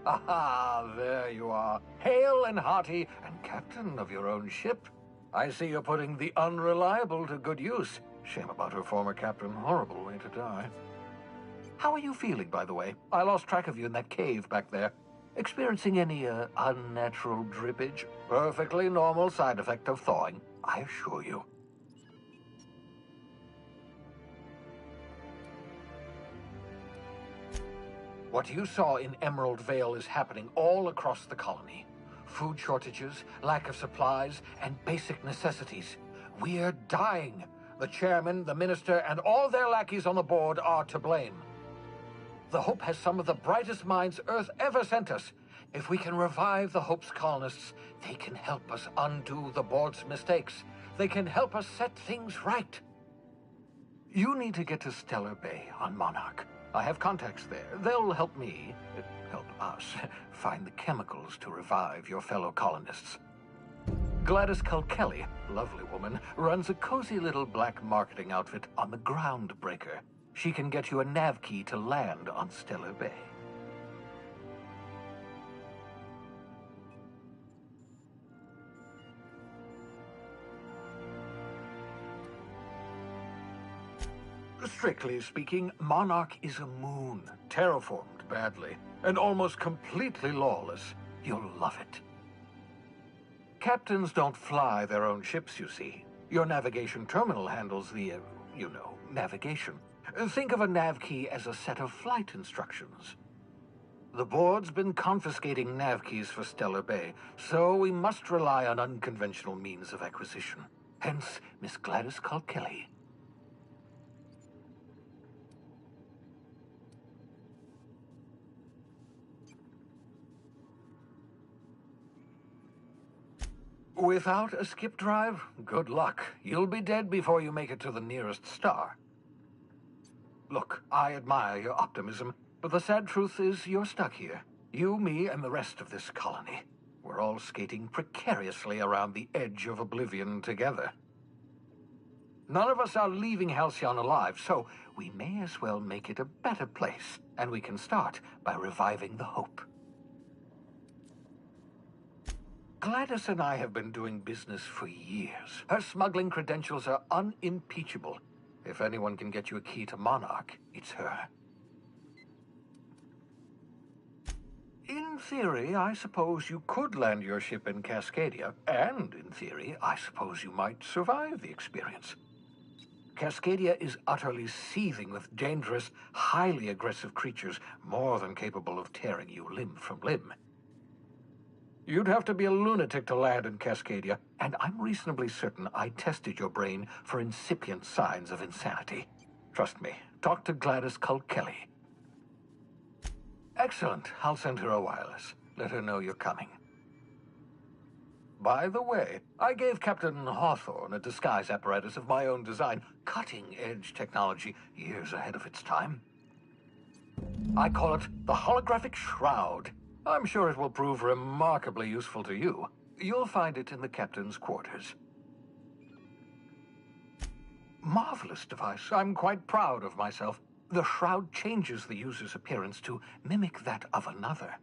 Ah, there you are, hale and hearty, and captain of your own ship. I see you're putting the unreliable to good use. Shame about her former captain. Horrible way to die. How are you feeling, by the way? I lost track of you in that cave back there. Experiencing any, unnatural drippage? Perfectly normal side effect of thawing, I assure you. What you saw in Emerald Vale is happening all across the colony. Food shortages, lack of supplies, and basic necessities. We're dying. The chairman, the minister, and all their lackeys on the board are to blame. The Hope has some of the brightest minds Earth ever sent us. If we can revive the Hope's colonists, they can help us undo the board's mistakes. They can help us set things right. You need to get to Stellar Bay on Monarch. I have contacts there. They'll help me, help us, find the chemicals to revive your fellow colonists. Gladys Culkelly, lovely woman, runs a cozy little black marketing outfit on the Groundbreaker. She can get you a nav key to land on Stellar Bay. Strictly speaking, Monarch is a moon, terraformed badly, and almost completely lawless. You'll love it. Captains don't fly their own ships, you see. Your navigation terminal handles the, navigation. Think of a nav key as a set of flight instructions. The board's been confiscating nav keys for Stellar Bay, so we must rely on unconventional means of acquisition. Hence, Miss Gladys Culkelly. Without a skip drive, good luck. You'll be dead before you make it to the nearest star. Look, I admire your optimism, but the sad truth is you're stuck here. You, me, and the rest of this colony. We're all skating precariously around the edge of oblivion together. None of us are leaving Halcyon alive, so we may as well make it a better place, and we can start by reviving the Hope. Gladys and I have been doing business for years. Her smuggling credentials are unimpeachable. If anyone can get you a key to Monarch, it's her. In theory, I suppose you could land your ship in Cascadia, and in theory, I suppose you might survive the experience. Cascadia is utterly seething with dangerous, highly aggressive creatures, more than capable of tearing you limb from limb. You'd have to be a lunatic to land in Cascadia, and I'm reasonably certain I tested your brain for incipient signs of insanity. Trust me, talk to Gladys Culkelly. Excellent. I'll send her a wireless. Let her know you're coming. By the way, I gave Captain Hawthorne a disguise apparatus of my own design, cutting-edge technology years ahead of its time. I call it the holographic shroud. I'm sure it will prove remarkably useful to you. You'll find it in the captain's quarters. Marvelous device. I'm quite proud of myself. The shroud changes the user's appearance to mimic that of another.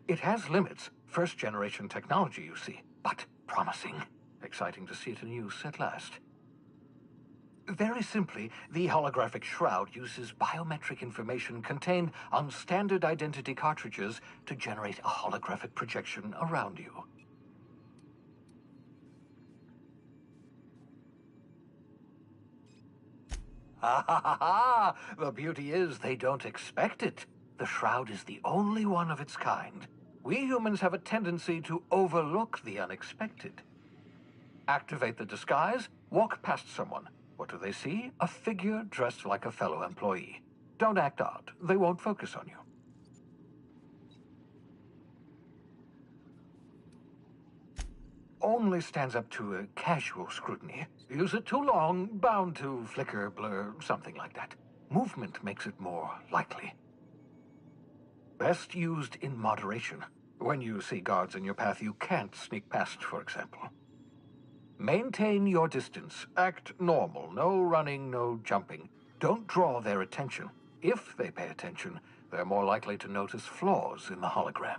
It has limits. First-generation technology, you see, but promising. Exciting to see it in use at last. Very simply, the holographic shroud uses biometric information contained on standard identity cartridges to generate a holographic projection around you. Ha ha ha ha! The beauty is they don't expect it. The shroud is the only one of its kind. We humans have a tendency to overlook the unexpected. Activate the disguise, walk past someone. What do they see? A figure dressed like a fellow employee. Don't act odd. They won't focus on you. Only stands up to a casual scrutiny. Use it too long, bound to flicker, blur, something like that. Movement makes it more likely. Best used in moderation. When you see guards in your path you can't sneak past, for example. Maintain your distance. Act normal. No running, no jumping. Don't draw their attention. If they pay attention, they're more likely to notice flaws in the hologram.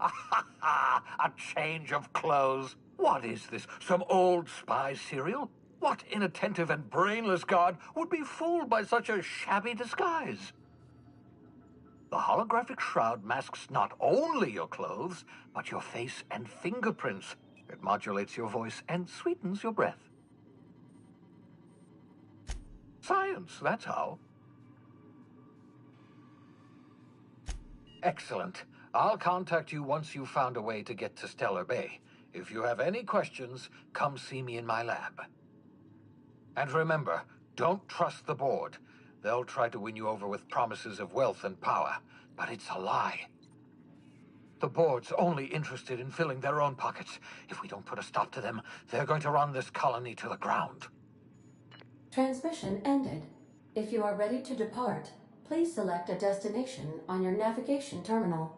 A change of clothes. What is this? Some old spy serial? What inattentive and brainless guard would be fooled by such a shabby disguise? The holographic shroud masks not only your clothes, but your face and fingerprints. It modulates your voice and sweetens your breath. Science, that's how. Excellent. I'll contact you once you've found a way to get to Stellar Bay. If you have any questions, come see me in my lab. And remember, don't trust the board. They'll try to win you over with promises of wealth and power, but it's a lie. The board's only interested in filling their own pockets. If we don't put a stop to them, they're going to run this colony to the ground. Transmission ended. If you are ready to depart, please select a destination on your navigation terminal.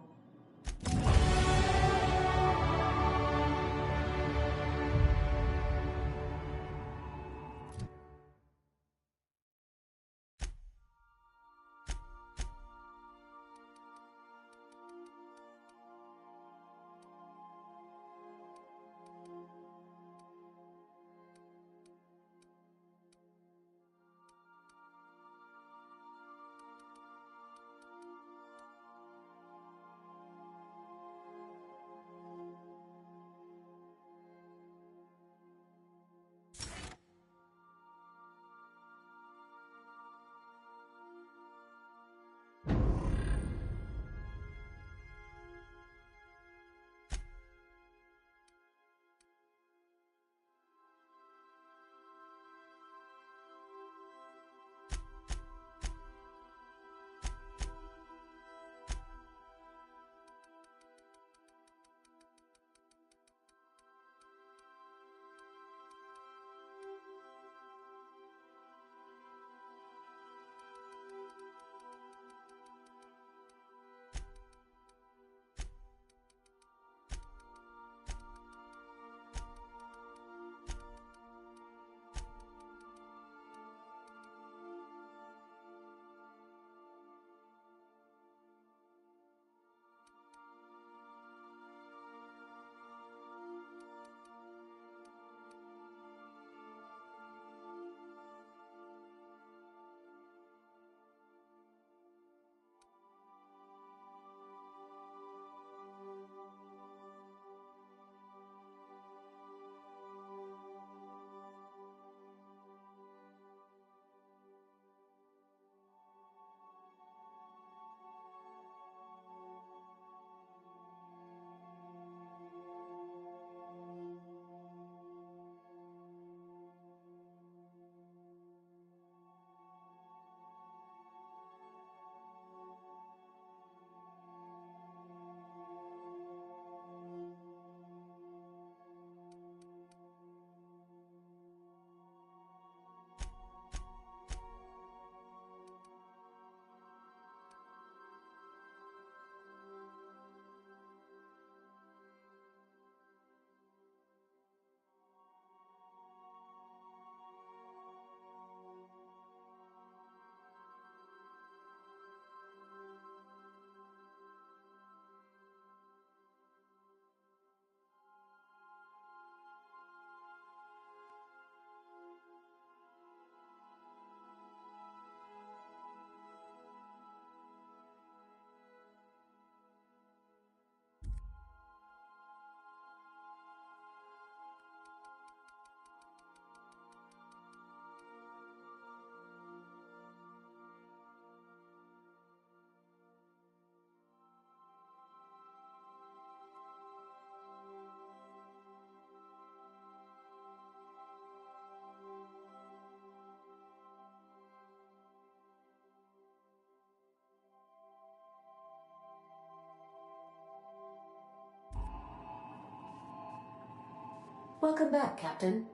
Welcome back, Captain.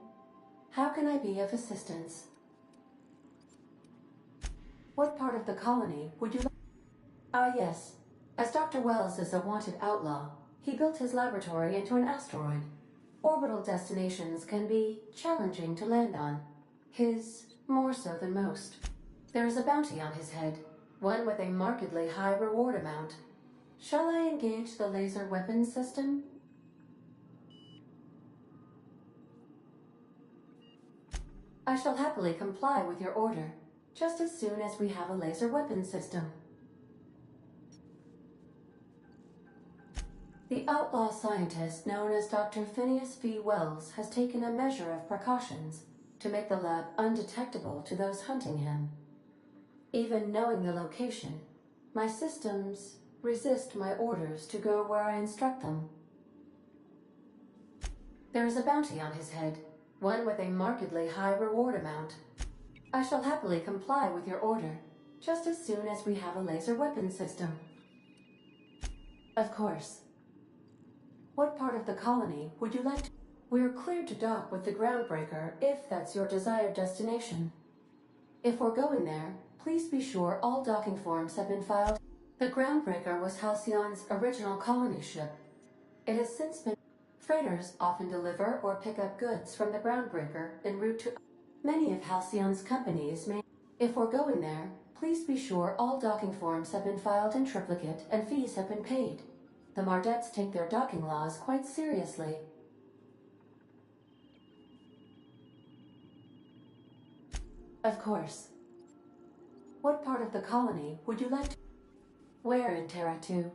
How can I be of assistance? What part of the colony would you like? Ah, yes. As Dr. Wells is a wanted outlaw, he built his laboratory into an asteroid. Orbital destinations can be challenging to land on. His more so than most. There is a bounty on his head, one with a markedly high reward amount. Shall I engage the laser weapons system? I shall happily comply with your order, just as soon as we have a laser weapons system. The outlaw scientist known as Dr. Phineas V. Wells has taken a measure of precautions to make the lab undetectable to those hunting him. Even knowing the location, my systems resist my orders to go where I instruct them. There is a bounty on his head, one with a markedly high reward amount. I shall happily comply with your order, just as soon as we have a laser weapon system. Of course. What part of the colony would you like to... We're cleared to dock with the Groundbreaker if that's your desired destination. If we're going there, please be sure all docking forms have been filed. The Groundbreaker was Halcyon's original colony ship. It has since been... Freighters often deliver or pick up goods from the Groundbreaker en route to... Many of Halcyon's companies may... If we're going there, please be sure all docking forms have been filed in triplicate and fees have been paid. The Mardettes take their docking laws quite seriously. Of course. What part of the colony would you like to... Where in Terra 2?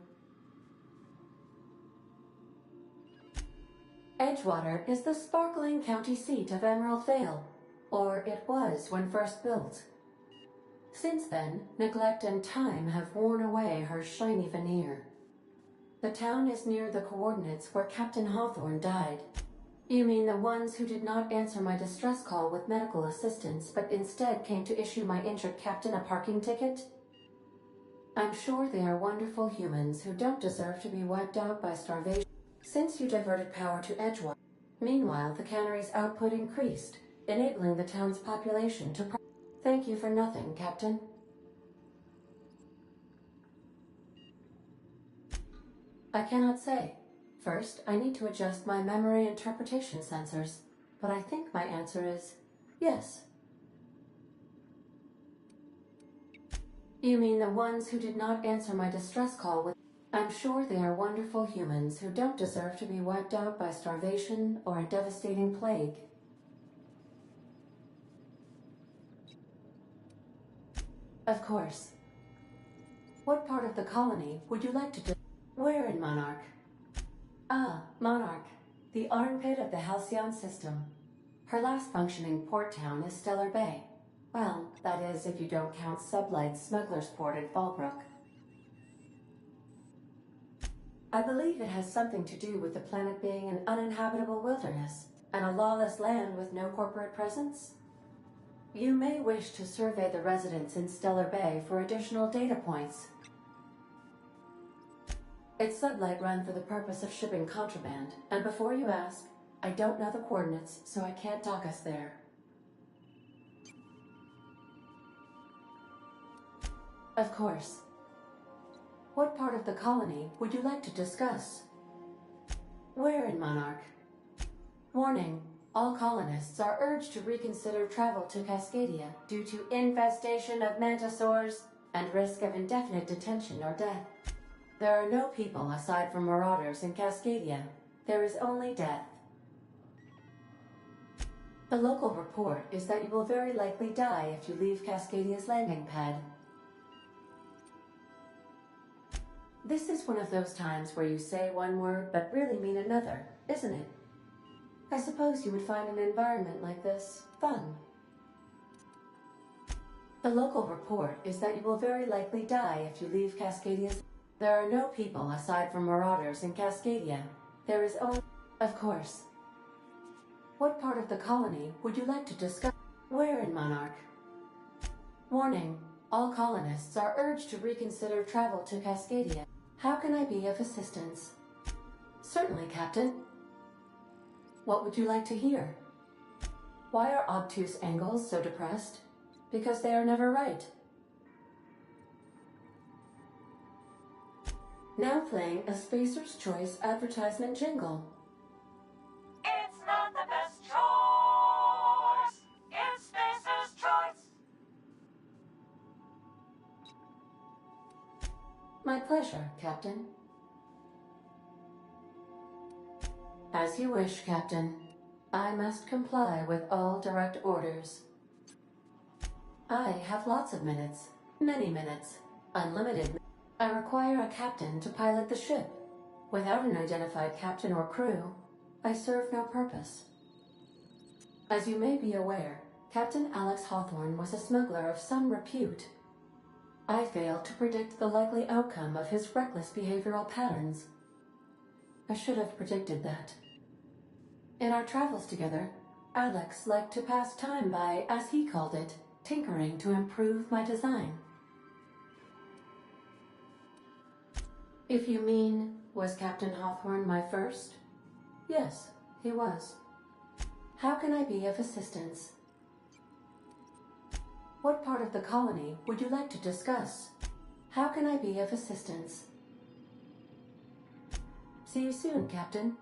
Edgewater is the sparkling county seat of Emerald Vale, or it was when first built. Since then, neglect and time have worn away her shiny veneer. The town is near the coordinates where Captain Hawthorne died. You mean the ones who did not answer my distress call with medical assistance, but instead came to issue my injured captain a parking ticket? I'm sure they are wonderful humans who don't deserve to be wiped out by starvation. Since you diverted power to Edgewater, meanwhile the cannery's output increased, enabling the town's population to... Thank you for nothing, Captain. I cannot say. First, I need to adjust my memory interpretation sensors, but I think my answer is yes. You mean the ones who did not answer my distress call with... I'm sure they are wonderful humans who don't deserve to be wiped out by starvation or a devastating plague. Of course. What part of the colony would you like to do? Where in Monarch? Ah, Monarch, the armpit of the Halcyon system. Her last functioning port town is Stellar Bay. Well, that is if you don't count Sublight's Smuggler's Port at Fallbrook. I believe it has something to do with the planet being an uninhabitable wilderness and a lawless land with no corporate presence. You may wish to survey the residents in Stellar Bay for additional data points. It's Sublight run for the purpose of shipping contraband, and before you ask, I don't know the coordinates, so I can't dock us there. Of course. What part of the colony would you like to discuss? Where in Monarch? Warning. All colonists are urged to reconsider travel to Cascadia due to infestation of mantisaurs and risk of indefinite detention or death. There are no people aside from marauders in Cascadia. There is only death. The local report is that you will very likely die if you leave Cascadia's landing pad. This is one of those times where you say one word but really mean another, isn't it? I suppose you would find an environment like this fun. The local report is that you will very likely die if you leave Cascadia's... There are no people aside from marauders in Cascadia. There is only... Of course. What part of the colony would you like to discuss? Where in Monarch? Warning. All colonists are urged to reconsider travel to Cascadia. How can I be of assistance? Certainly, Captain. What would you like to hear? Why are obtuse angles so depressed? Because they are never right. Now playing a Spacer's Choice advertisement jingle. It's not the best choice. It's Spacer's Choice. My pleasure, Captain. As you wish, Captain. I must comply with all direct orders. I have lots of minutes. Many minutes. Unlimited. I require a captain to pilot the ship. Without an identified captain or crew, I serve no purpose. As you may be aware, Captain Alex Hawthorne was a smuggler of some repute. I failed to predict the likely outcome of his reckless behavioral patterns. I should have predicted that. In our travels together, Alex liked to pass time by, as he called it, tinkering to improve my design. If you mean, was Captain Hawthorne my first? Yes, he was. How can I be of assistance? What part of the colony would you like to discuss? How can I be of assistance? See you soon, Captain.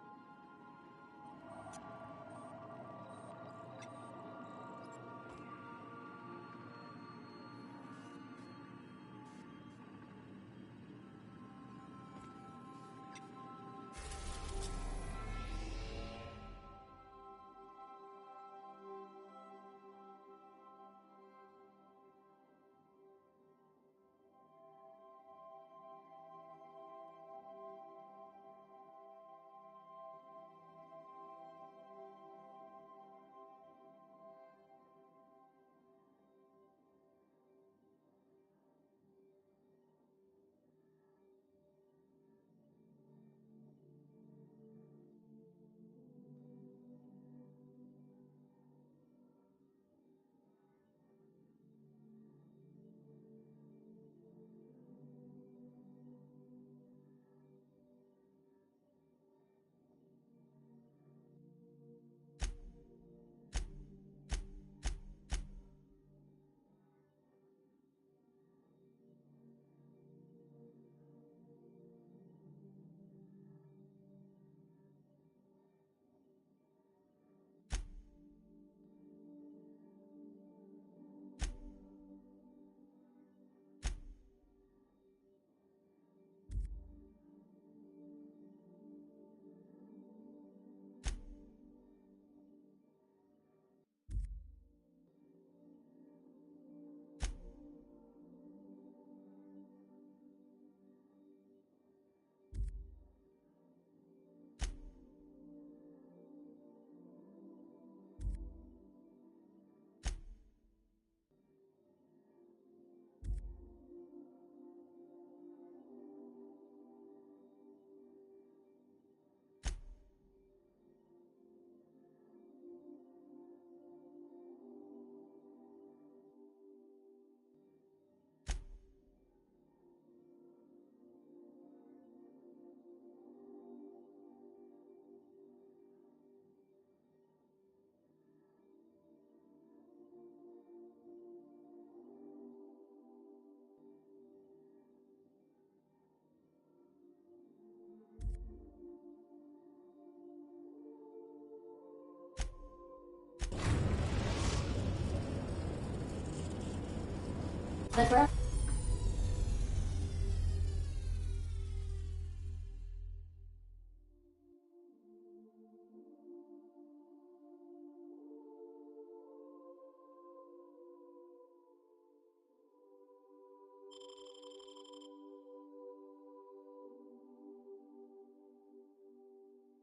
The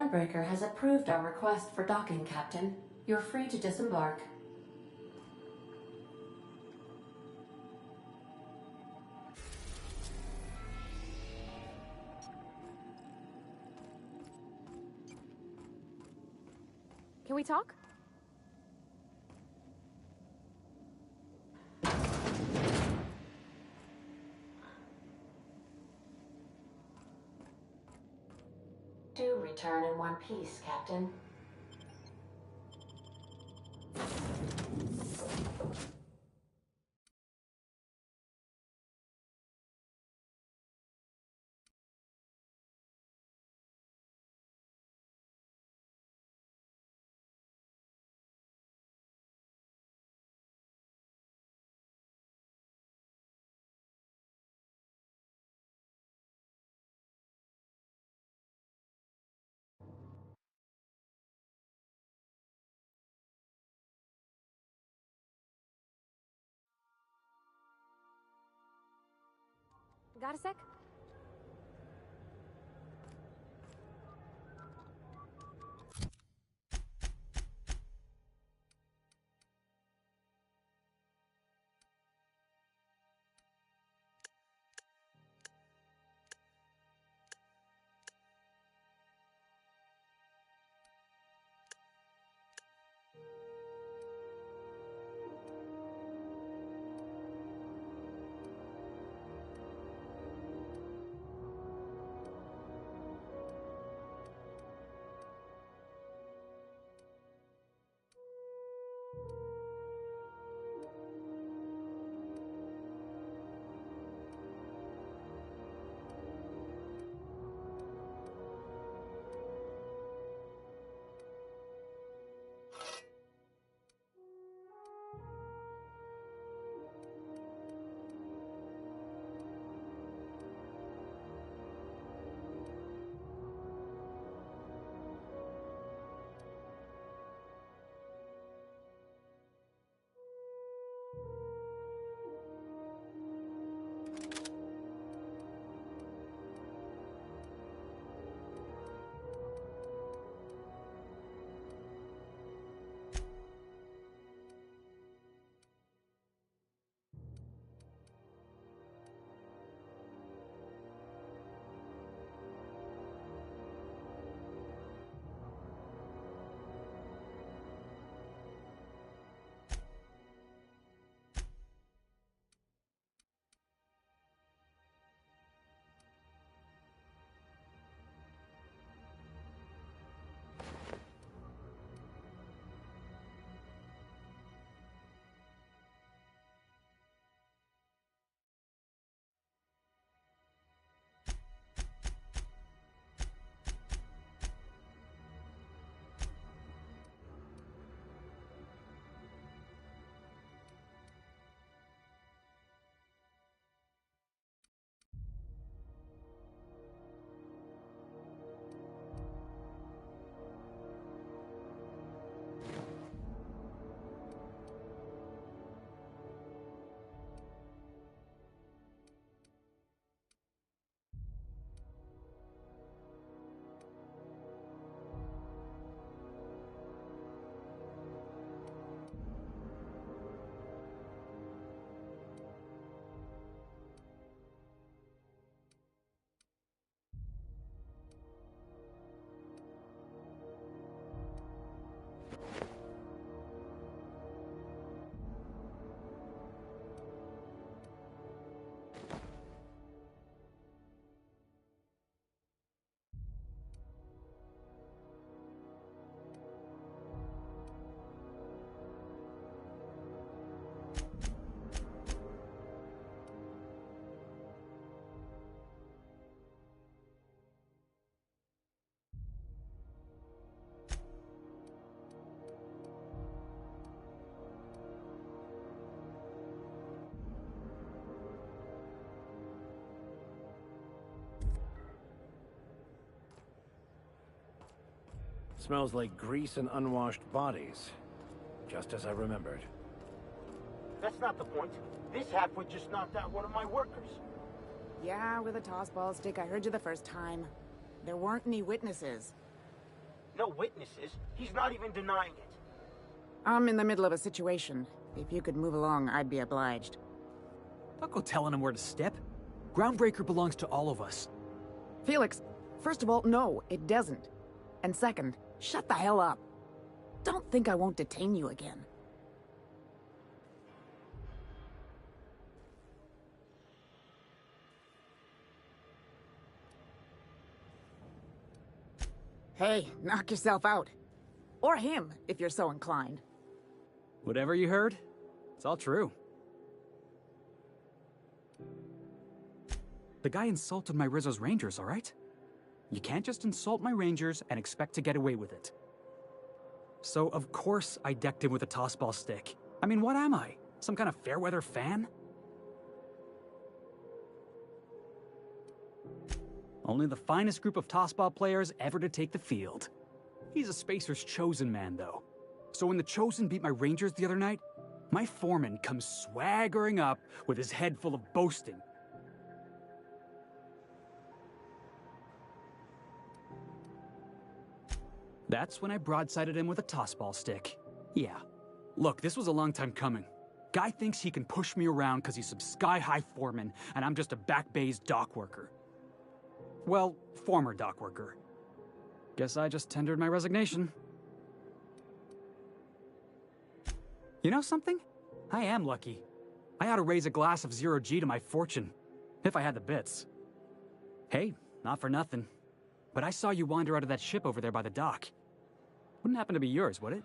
Groundbreaker has approved our request for docking, Captain. You're free to disembark. Can we talk? Do return in one piece, Captain. Got a sec? Smells like grease and unwashed bodies. Just as I remembered. That's not the point. This halfwit just knocked out one of my workers. Yeah, with a toss-ball stick. I heard you the first time. There weren't any witnesses. No witnesses? He's not even denying it. I'm in the middle of a situation. If you could move along, I'd be obliged. Don't go telling him where to step. Groundbreaker belongs to all of us. Felix, first of all, no, it doesn't. And second, shut the hell up. Don't think I won't detain you again. Hey, knock yourself out. Or him, if you're so inclined. Whatever you heard, it's all true. The guy insulted my Rizzo's Rangers, all right? You can't just insult my Rangers and expect to get away with it. So, of course, I decked him with a tossball stick. I mean, what am I? Some kind of fair-weather fan? Only the finest group of tossball players ever to take the field. He's a Spacer's chosen man, though. So when the Chosen beat my Rangers the other night, my foreman comes swaggering up with his head full of boasting. That's when I broadsided him with a tossball stick. Yeah. Look, this was a long time coming. Guy thinks he can push me around because he's some sky-high foreman, and I'm just a back bay's dock worker. Well, former dock worker. Guess I just tendered my resignation. You know something? I am lucky. I ought to raise a glass of zero-G to my fortune, if I had the bits. Hey, not for nothing, but I saw you wander out of that ship over there by the dock. Wouldn't happen to be yours, would it?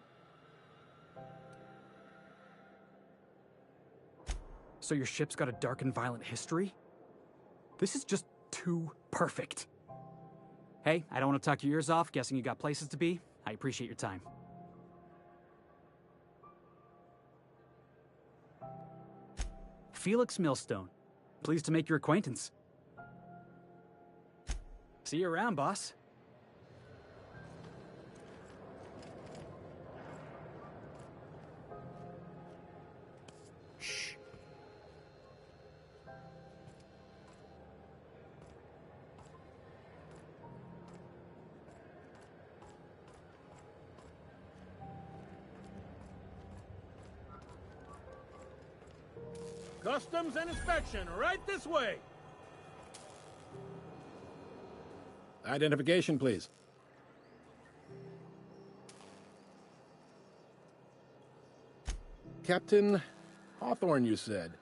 So your ship's got a dark and violent history? This is just too perfect. Hey, I don't want to talk your ears off, guessing you got places to be. I appreciate your time. Felix Millstone. Pleased to make your acquaintance. See you around, boss. Shh. Customs and inspection, right this way. Identification, please. Captain Hawthorne, you said.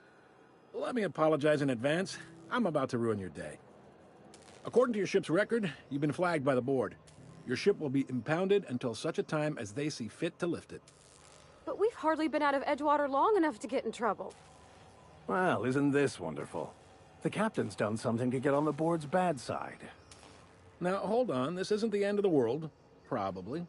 Let me apologize in advance. I'm about to ruin your day. According to your ship's record, you've been flagged by the board. Your ship will be impounded until such a time as they see fit to lift it. But we've hardly been out of Edgewater long enough to get in trouble. Well, isn't this wonderful? The captain's done something to get on the board's bad side. Now, hold on. This isn't the end of the world. Probably.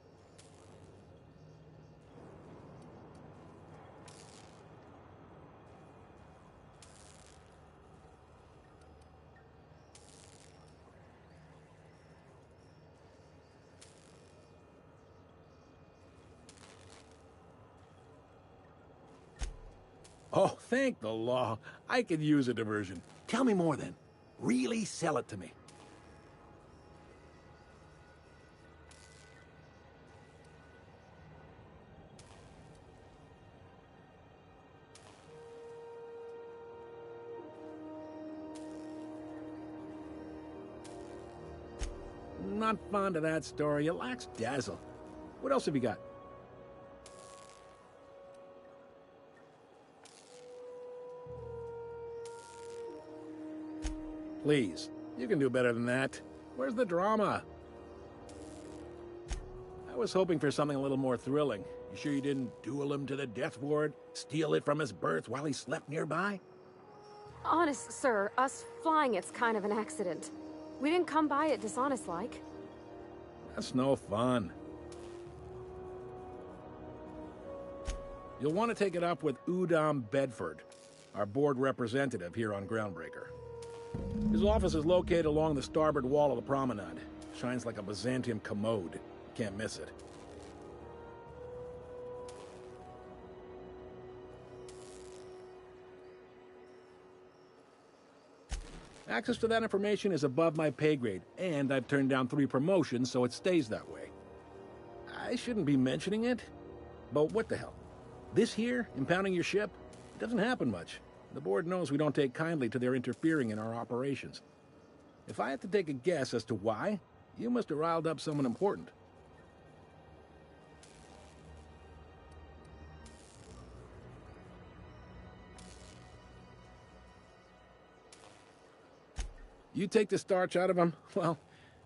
Oh, thank the law. I could use a diversion. Tell me more, then. Really sell it to me. Not fond of that story. It lacks dazzle. What else have you got? Please, you can do better than that. Where's the drama? I was hoping for something a little more thrilling. You sure you didn't duel him to the death ward? Steal it from his berth while he slept nearby? Honest, sir, us flying it's kind of an accident. We didn't come by it dishonest-like. That's no fun. You'll want to take it up with Udom Bedford, our board representative here on Groundbreaker. His office is located along the starboard wall of the promenade. Shines like a Byzantium commode. Can't miss it. Access to that information is above my pay grade, and I've turned down 3 promotions, so it stays that way. I shouldn't be mentioning it, but what the hell? This here, impounding your ship, it doesn't happen much. The board knows we don't take kindly to their interfering in our operations. If I had to take a guess as to why, you must have riled up someone important. You take the starch out of them, well,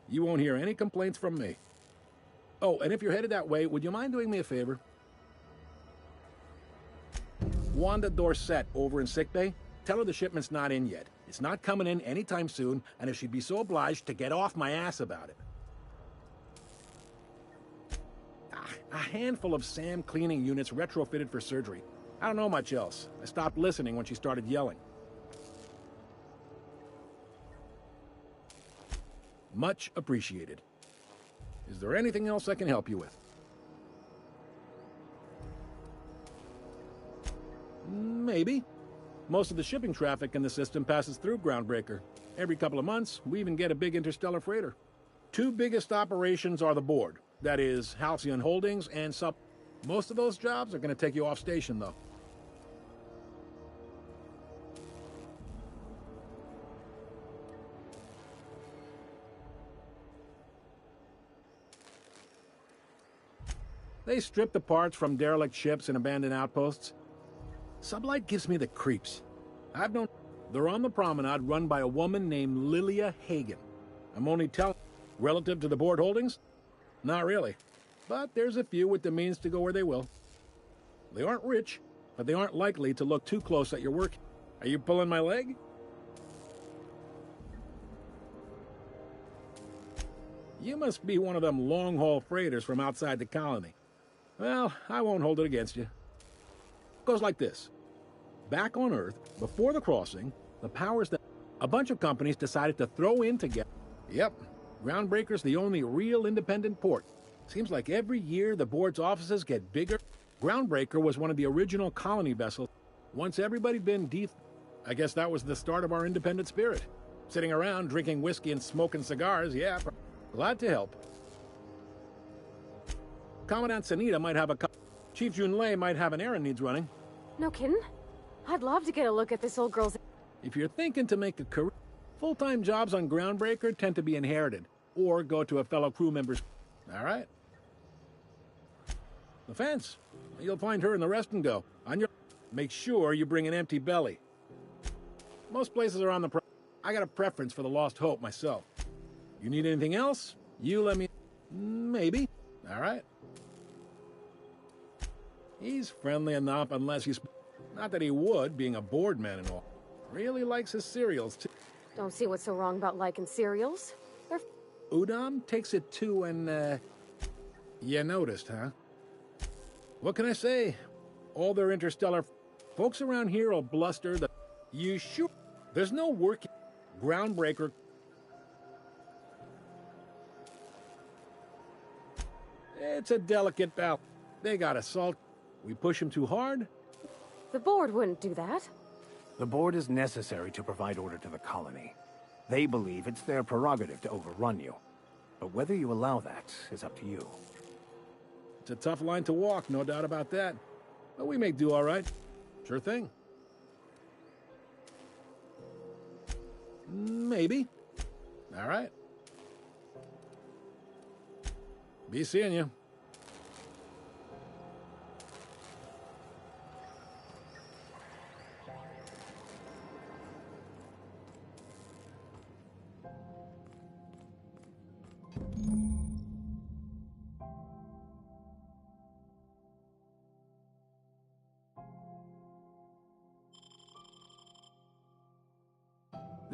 you won't hear any complaints from me. Oh, and if you're headed that way, would you mind doing me a favor? Wanda Dorset over in sickbay, tell her the shipment's not in yet. It's not coming in anytime soon, and if she'd be so obliged to get off my ass about it. A handful of SAM cleaning units retrofitted for surgery. I don't know much else. I stopped listening when she started yelling. Much appreciated. Is there anything else I can help you with? Maybe. Most of the shipping traffic in the system passes through Groundbreaker. Every couple of months, we even get a big interstellar freighter. 2 biggest operations are the board, That is, Halcyon Holdings and sub. Most of those jobs are going to take you off station, though. They strip the parts from derelict ships and abandoned outposts. Sublight gives me the creeps. I've known... They're on the promenade run by a woman named Lilia Hagen. I'm only telling... Relative to the board holdings? Not really. But there's a few with the means to go where they will. They aren't rich, but they aren't likely to look too close at your work. Are you pulling my leg? You must be one of them long-haul freighters from outside the colony. Well, I won't hold it against you. It goes like this. Back on Earth, before the crossing, the powers that... A bunch of companies decided to throw in together. Yep, Groundbreaker's the only real independent port. Seems like every year the board's offices get bigger. Groundbreaker was one of the original colony vessels. Once everybody'd been I guess that was the start of our independent spirit. Sitting around, drinking whiskey and smoking cigars, yeah. Glad to help. Commandant Sanita might have a... Chief Junlei might have an errand needs running. No kidding? I'd love to get a look at this old girl's... If you're thinking to make a career, full-time jobs on Groundbreaker tend to be inherited, or go to a fellow crew member's... All right. The fence. You'll find her in the rest and go. On your... Make sure you bring an empty belly. Most places are on the... I got a preference for the Lost Hope myself. You need anything else? You let me... Maybe. All right. He's friendly enough unless he's... Not that he would, being a board man and all. Really likes his cereals, too. Don't see what's so wrong about liking cereals. They're... Udom takes it too and, You noticed, huh? What can I say? All their interstellar... Folks around here will bluster the... You sure? There's no working... Groundbreaker... It's a delicate balance. They got assault. We push them too hard? The board wouldn't do that. The board is necessary to provide order to the colony. They believe it's their prerogative to overrun you. But whether you allow that is up to you. It's a tough line to walk, no doubt about that. But we make do all right. Sure thing. Maybe. All right. Be seeing you.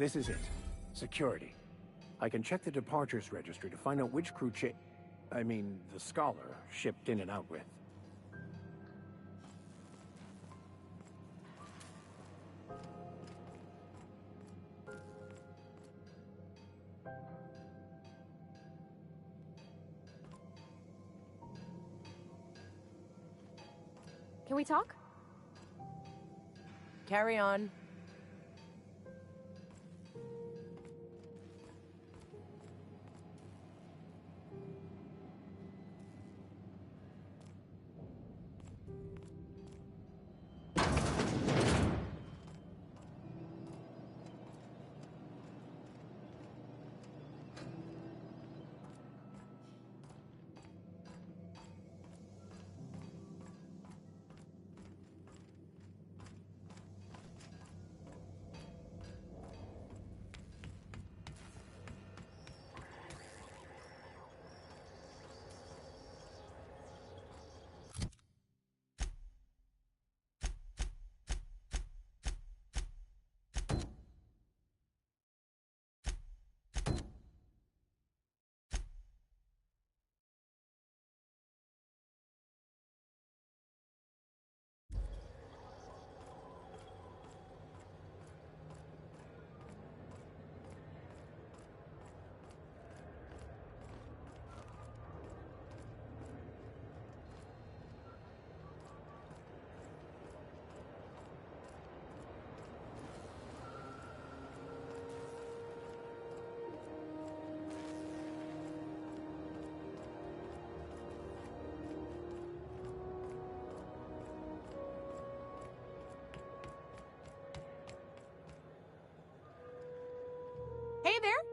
This is it. Security. I can check the departures registry to find out which crew the Scholar shipped in and out with. Can we talk? Carry on.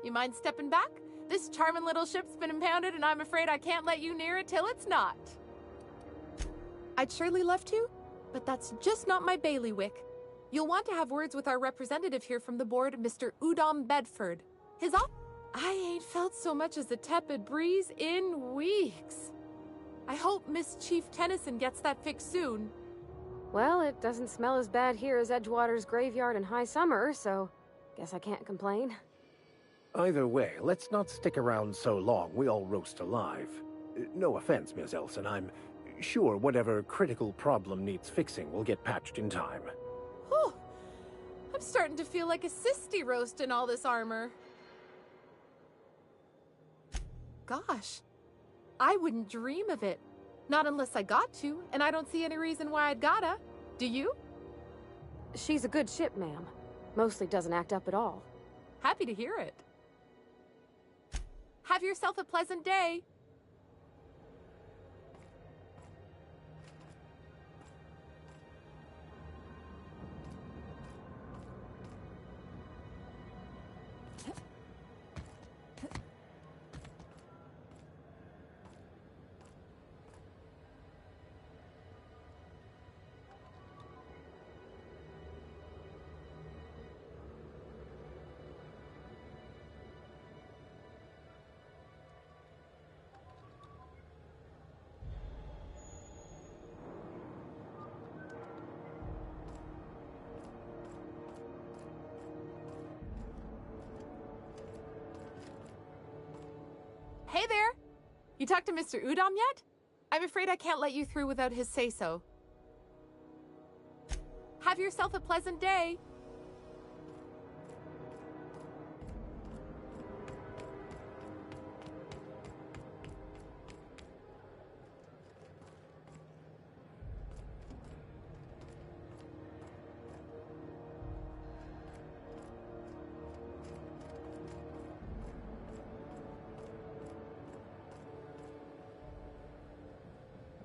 You mind stepping back? This charming little ship's been impounded, and I'm afraid I can't let you near it till it's not. I'd surely love to, but that's just not my bailiwick. You'll want to have words with our representative here from the board, Mr. Udom Bedford. I ain't felt so much as a tepid breeze in weeks. I hope Miss Chief Tennyson gets that fixed soon. Well, it doesn't smell as bad here as Edgewater's graveyard in high summer, so guess I can't complain. Either way, let's not stick around so long we all roast alive. No offense, Miss Elson, I'm sure whatever critical problem needs fixing will get patched in time. Whew. I'm starting to feel like a sisty roast in all this armor. Gosh, I wouldn't dream of it. Not unless I got to, and I don't see any reason why I'd gotta. Do you? She's a good ship, ma'am. Mostly doesn't act up at all. Happy to hear it. Have yourself a pleasant day. Hey there! You talked to Mr. Udom yet? I'm afraid I can't let you through without his say-so. Have yourself a pleasant day.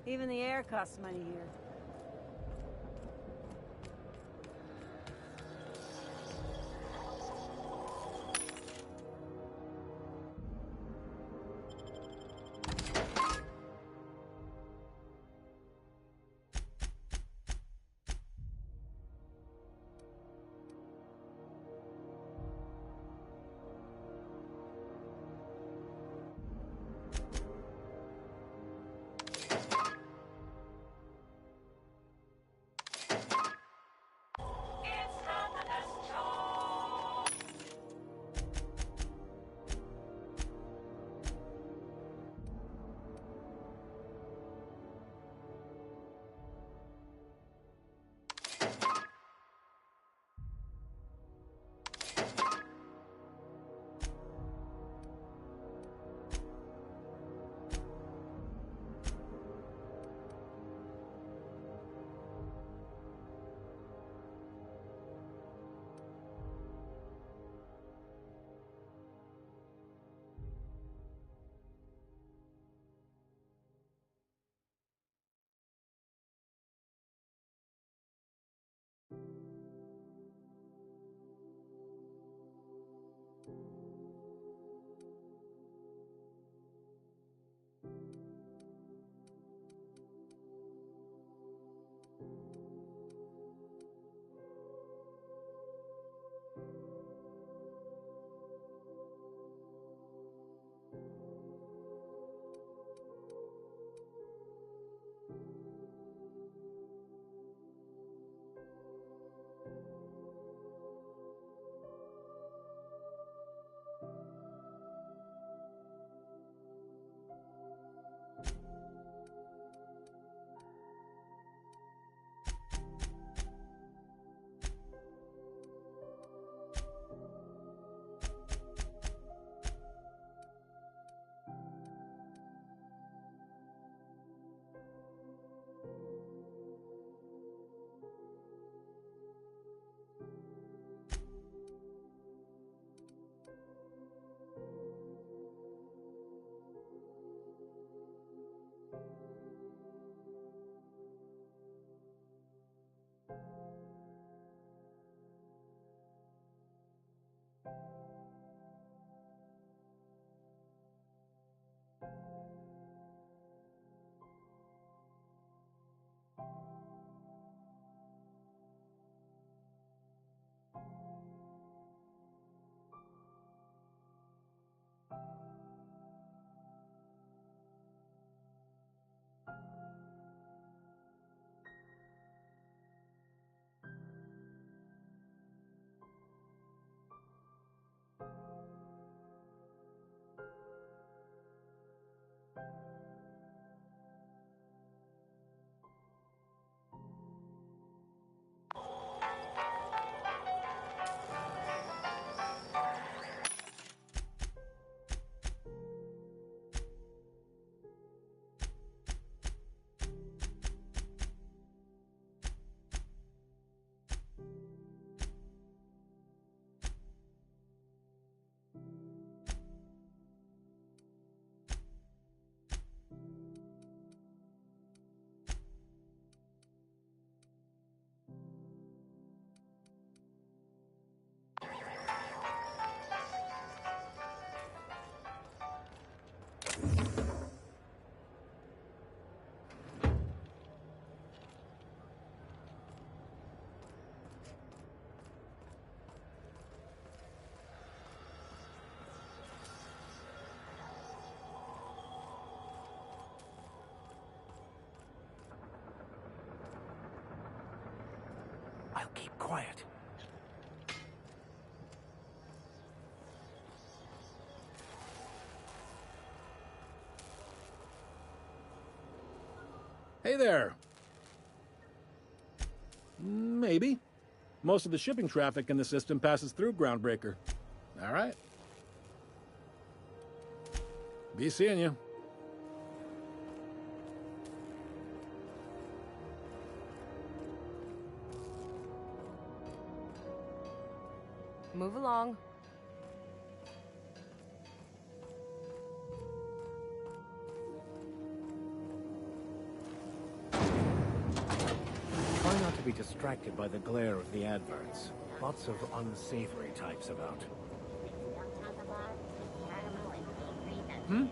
Even the air costs money here. Keep quiet. Hey there. Maybe. Most of the shipping traffic in the system passes through Groundbreaker. All right. Be seeing you. Move along. Try not to be distracted by the glare of the adverts. Lots of unsavory types about. Hmm?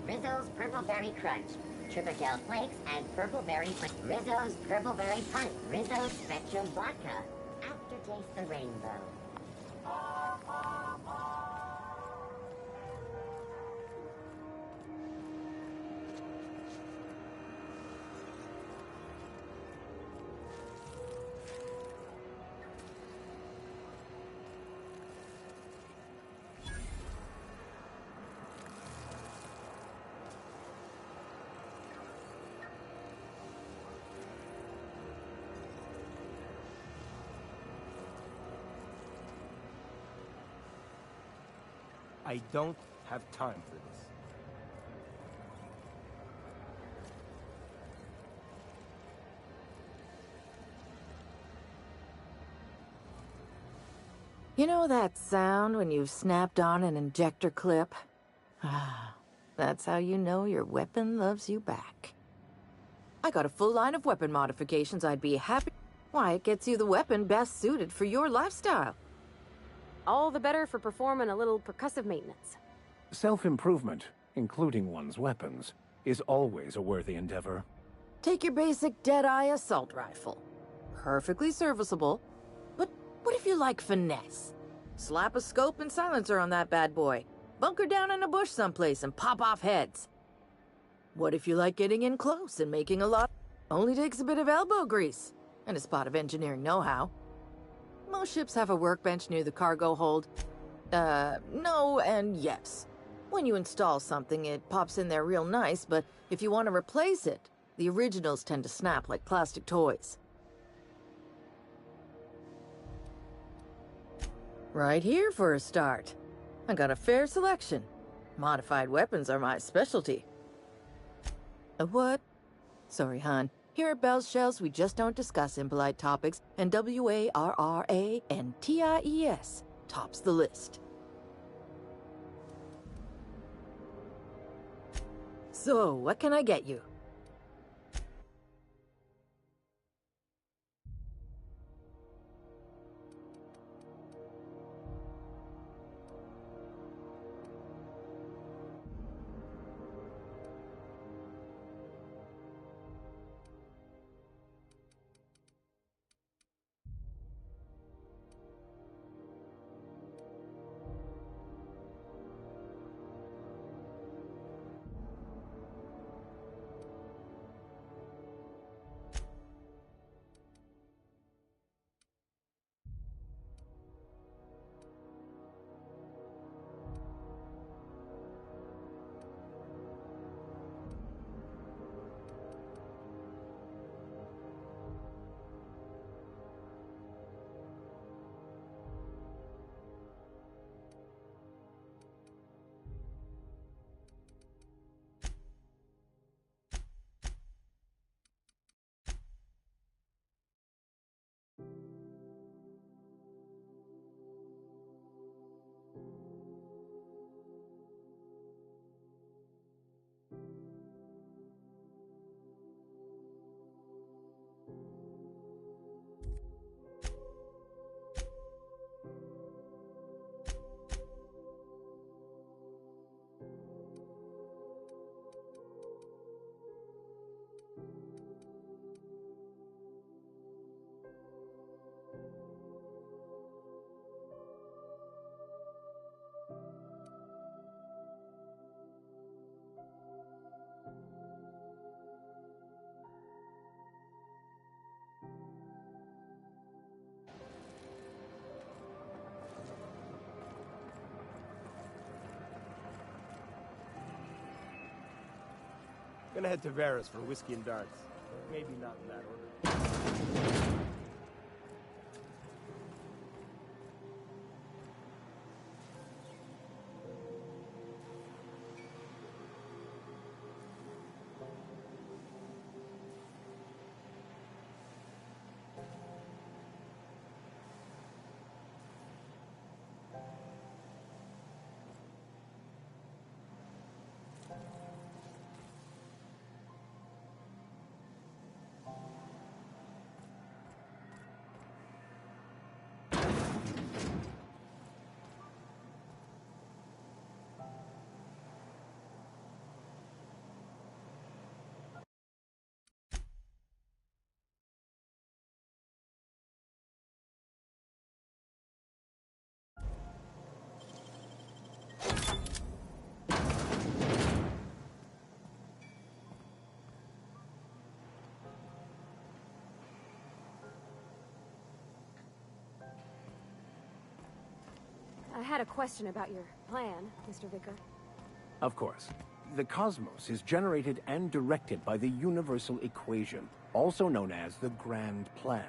Rizzo's Purple Berry Crunch, Triple Flakes, and Purple Berry Punch. Rizzo's Purple Berry Punch. Rizzo's Spectrum Vodka. Aftertaste the rainbow. I don't have time for this. You know that sound when you've snapped on an injector clip? Ah, that's how you know your weapon loves you back. I got a full line of weapon modifications I'd be happy... Why, it gets you the weapon best suited for your lifestyle. All the better for performing a little percussive maintenance. Self-improvement, including one's weapons, is always a worthy endeavor. Take your basic Deadeye assault rifle. Perfectly serviceable. But what if you like finesse? Slap a scope and silencer on that bad boy. Bunker down in a bush someplace and pop off heads. What if you like getting in close and making a lot? Only takes a bit of elbow grease and a spot of engineering know-how. Most ships have a workbench near the cargo hold. No and yes. When you install something, it pops in there real nice, but if you want to replace it, the originals tend to snap like plastic toys. Right here for a start. I got a fair selection. Modified weapons are my specialty. A what? Sorry, hon. Here at Bell's Shells, we just don't discuss impolite topics, and WARRANTIES tops the list. So, what can I get you? Gonna head to Vera's for whiskey and darts. Maybe not in that order. I had a question about your plan, Mr. Vicar. Of course. The cosmos is generated and directed by the universal equation, also known as the Grand Plan.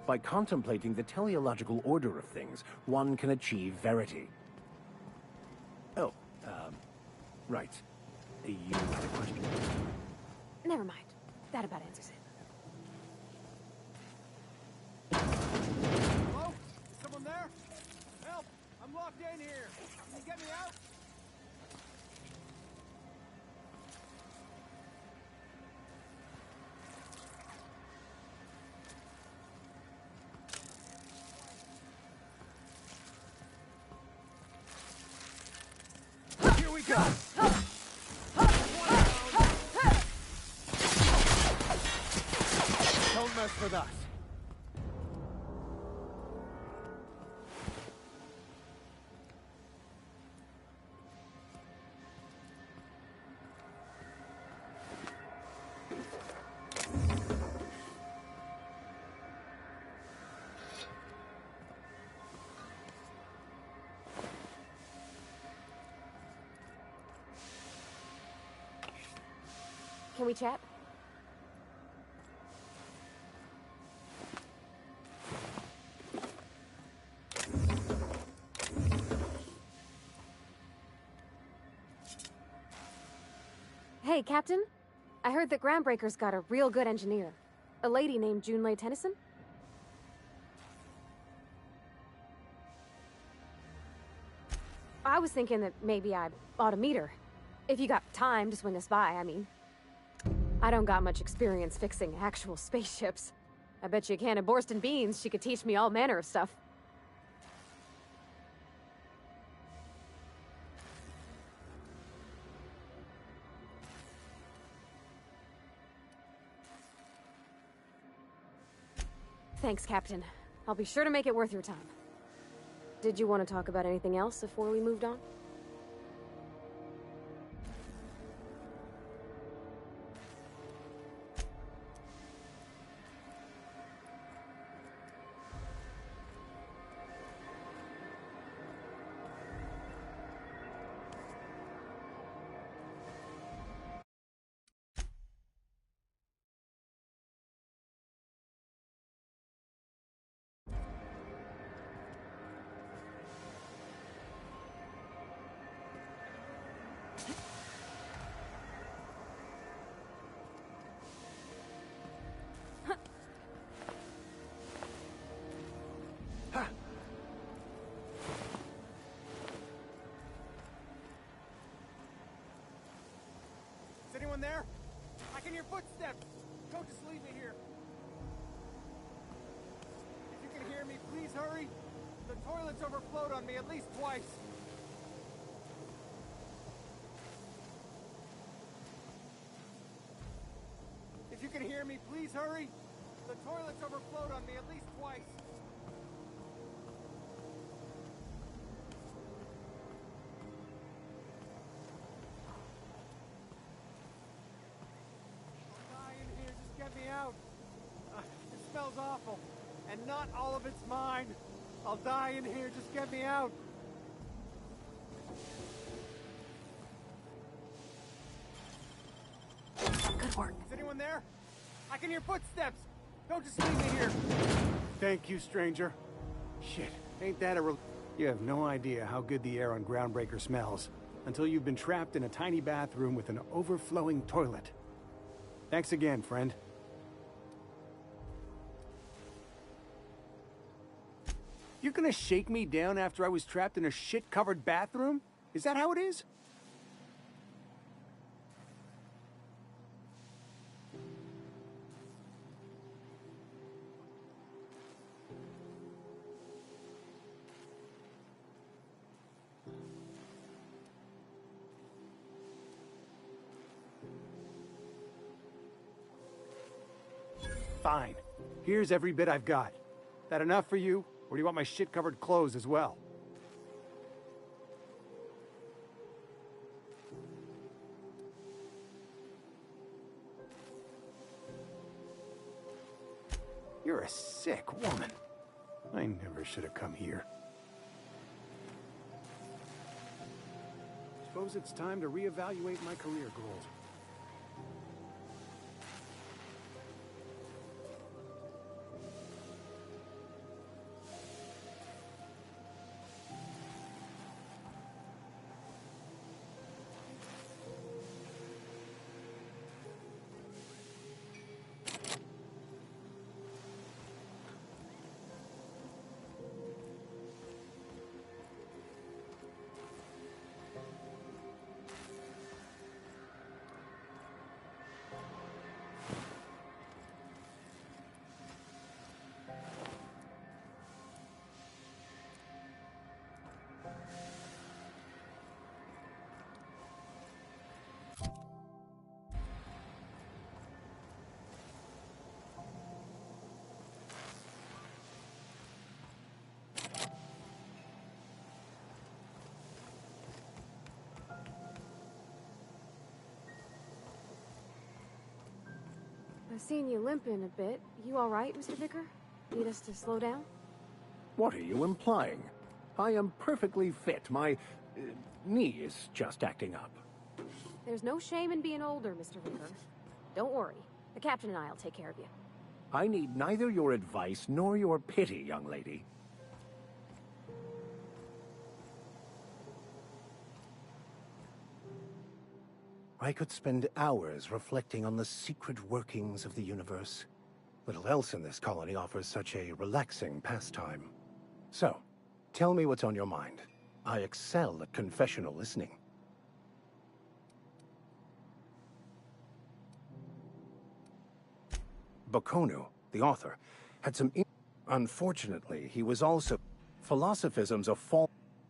By contemplating the teleological order of things, one can achieve verity. Oh, right. You had a question? Never mind. That about answers it. Hello? Is someone there? Help! I'm locked in here. Can you get me out? Here we go! Don't mess with us. Can we chat? Hey, Captain. I heard that Groundbreaker's got a real good engineer. A lady named Junlei Tennyson? I was thinking that maybe I ought to meet her. If you got time to swing us by, I mean. I don't got much experience fixing actual spaceships. I bet you a can of Borston beans she could teach me all manner of stuff. Thanks, Captain. I'll be sure to make it worth your time. Did you want to talk about anything else before we moved on? Is anyone there? I can hear footsteps. Don't just leave me here. If you can hear me, please hurry. The toilets overflowed on me at least twice. If you can hear me, please hurry. The toilets overflowed on me at least twice. Get me out. It smells awful. And not all of it's mine. I'll die in here. Just get me out. Anyone there? I can hear footsteps! Don't just leave me here! Thank you, stranger. Shit, ain't that a You have no idea how good the air on Groundbreaker smells until you've been trapped in a tiny bathroom with an overflowing toilet. Thanks again, friend. You're gonna shake me down after I was trapped in a shit-covered bathroom? Is that how it is? Fine. Here's every bit I've got. That enough for you, or do you want my shit-covered clothes as well? You're a sick woman. I never should have come here. Suppose it's time to reevaluate my career goals. I've seen you limping a bit. You all right, Mr. Vicker? Need us to slow down? What are you implying? I am perfectly fit. My knee is just acting up. There's no shame in being older, Mr. Vicker. Don't worry. The captain and I'll take care of you. I need neither your advice nor your pity, young lady. I could spend hours reflecting on the secret workings of the universe. Little else in this colony offers such a relaxing pastime. So, tell me what's on your mind. I excel at confessional listening. Bakonu, the author, had some... Unfortunately, he was also... Philosophism's a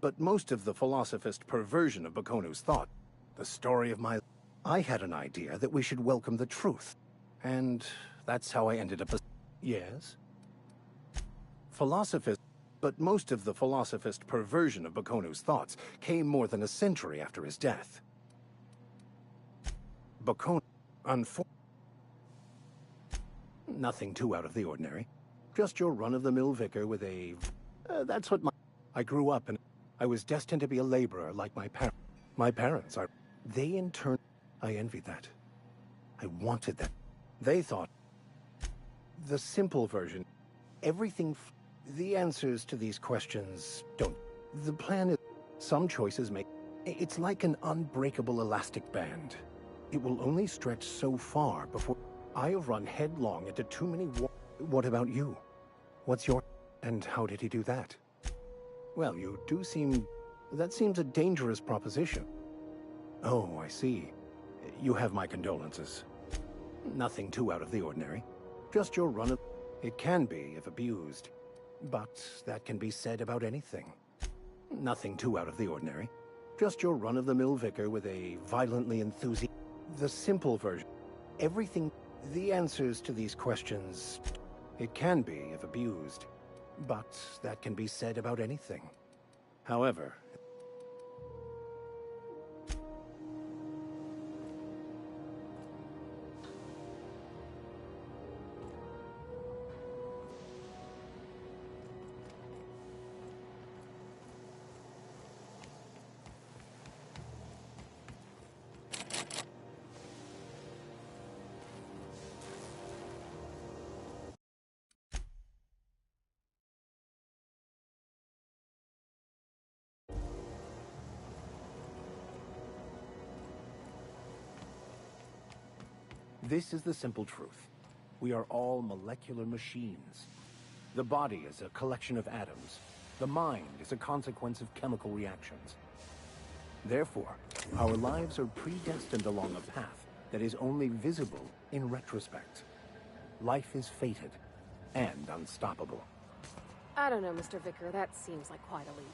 but most of the philosophist perversion of Bakonu's thought. The story of my... I had an idea that we should welcome the truth. And that's how I ended up as... Yes? But most of the philosophist perversion of Bakonu's thoughts came more than a century after his death. Bakonu... Nothing too out of the ordinary. Just your run-of-the-mill vicar with a... that's what my... I grew up and I was destined to be a laborer like my parents. My parents are... They in turn... I envied that. I wanted that. They thought... The simple version... Everything... The answers to these questions don't... The plan is... Some choices make... It's like an unbreakable elastic band. It will only stretch so far before... I have run headlong into too many What about you? What's your... And how did he do that? Well, you do seem... That seems a dangerous proposition. Oh, I see. You have my condolences. Nothing too out of the ordinary. Just your run of... It can be, if abused. But that can be said about anything. Nothing too out of the ordinary. Just your run-of-the-mill vicar with a violently enthusiastic... The simple version. Everything... The answers to these questions... It can be, if abused. But that can be said about anything. However... This is the simple truth. We are all molecular machines. The body is a collection of atoms. The mind is a consequence of chemical reactions. Therefore, our lives are predestined along a path that is only visible in retrospect. Life is fated and unstoppable. I don't know, Mr. Vicker. That seems like quite a leap.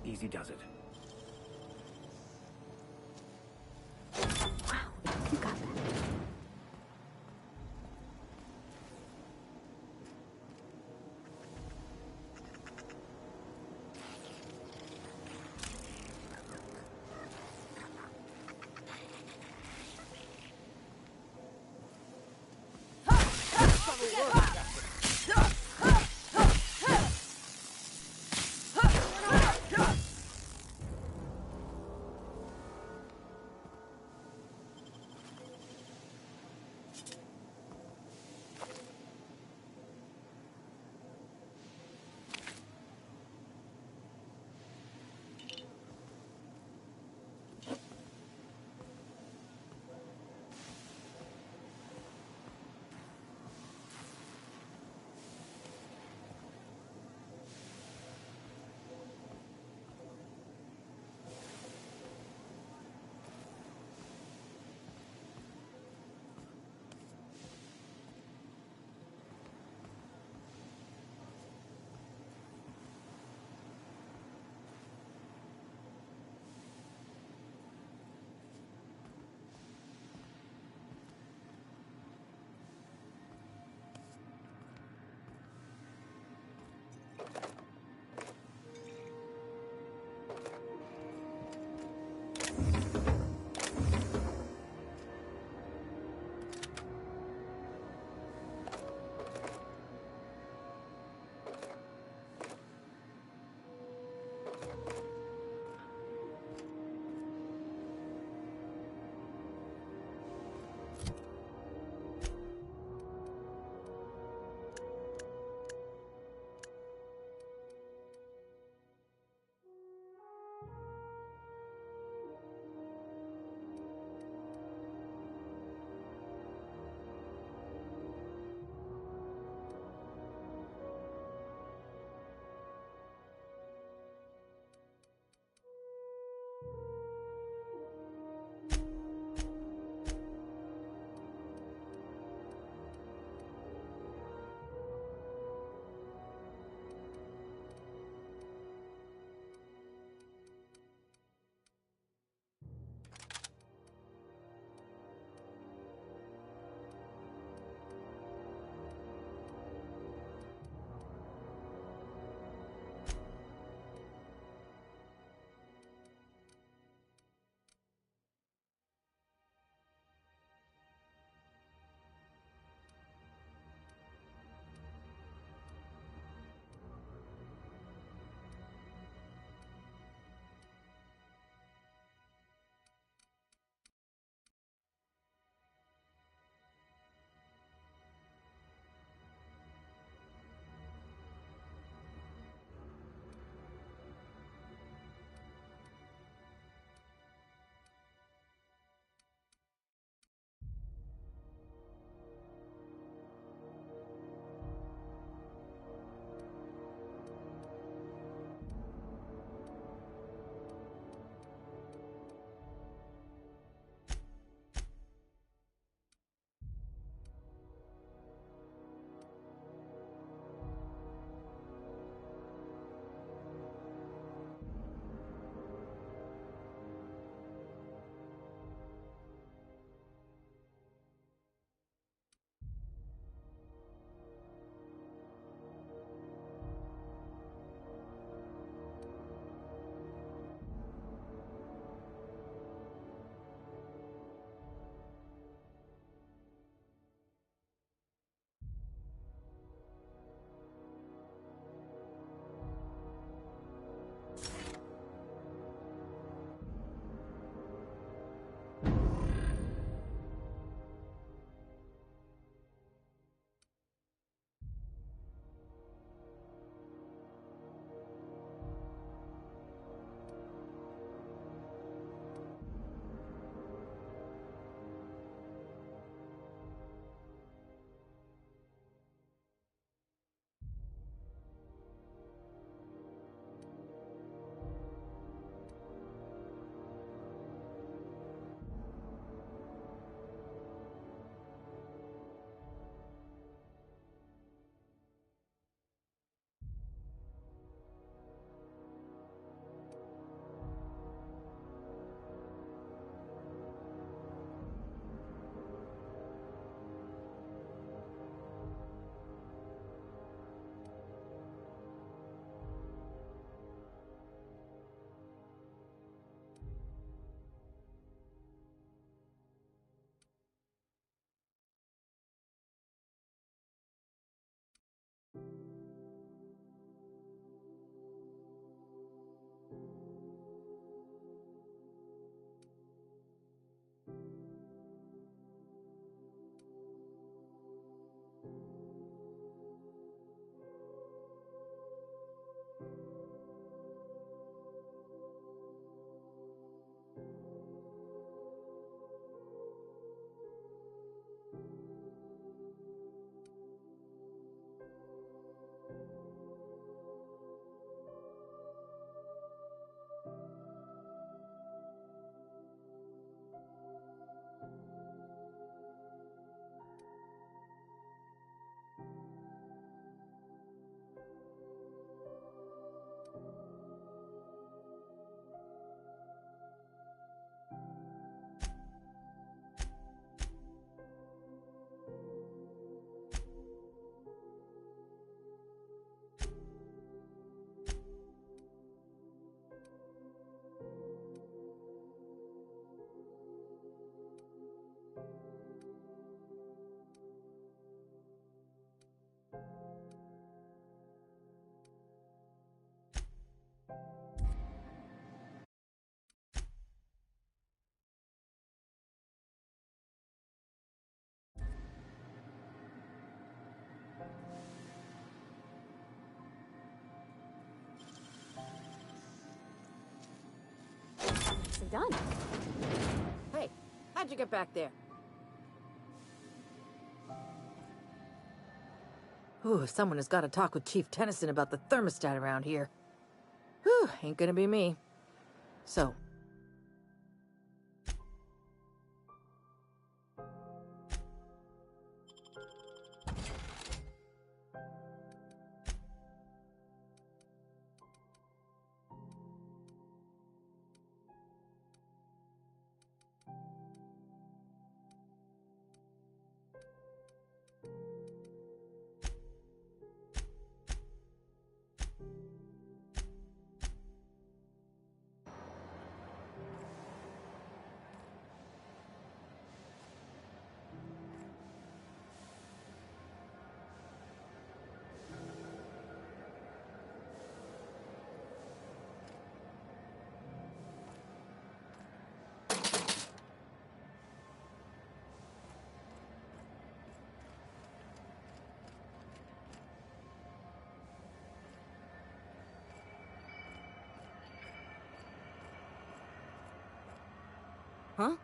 Easy does it. Wow, you got that. Nicely done. Hey, how'd you get back there? Ooh, someone has got to talk with Chief Tennyson about the thermostat around here. Whew, ain't gonna be me. So, huh?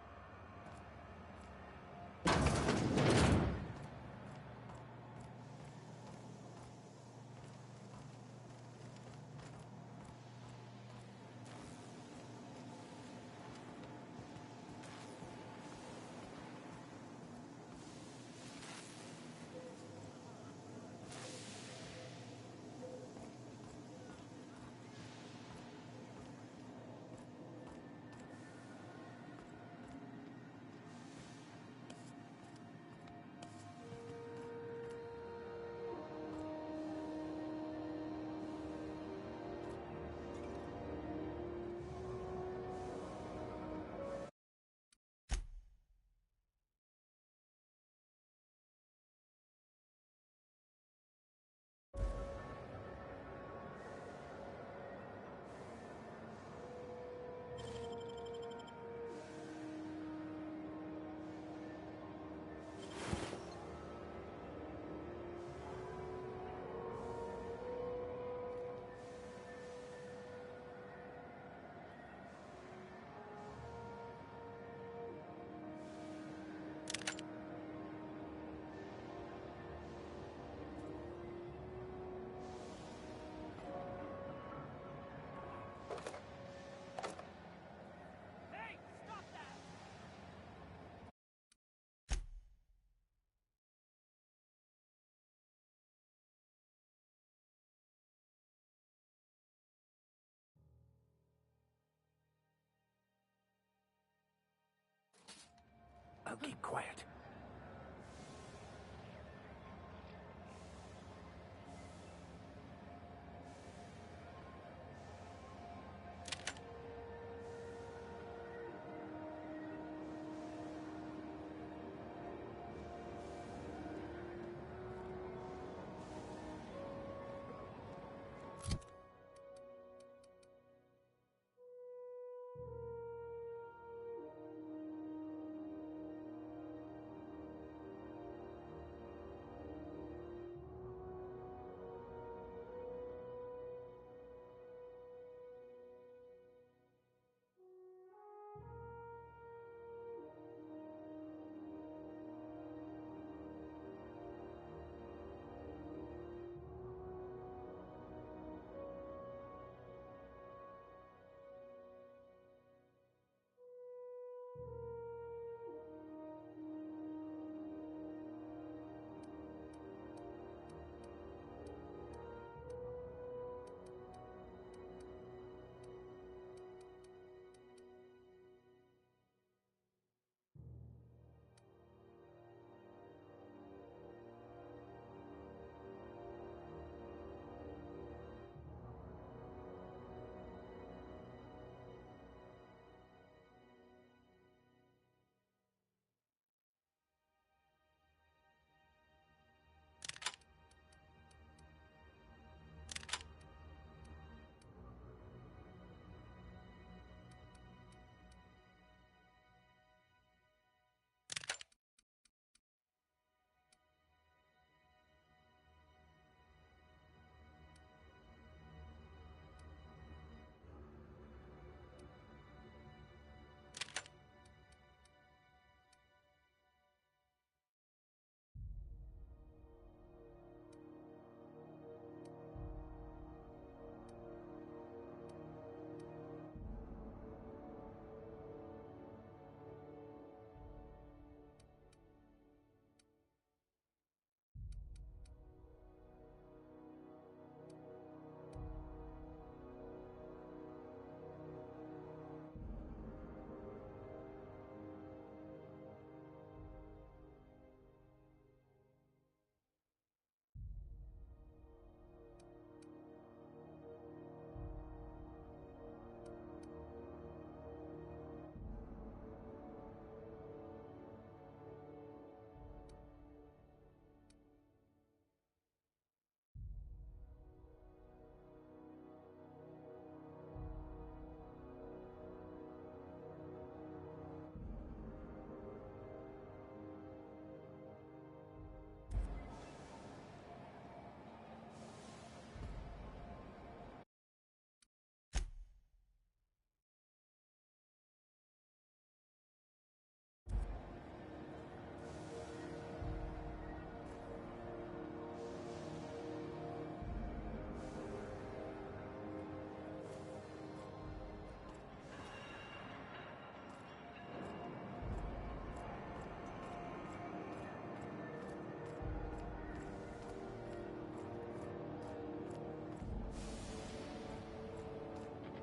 I'll keep quiet.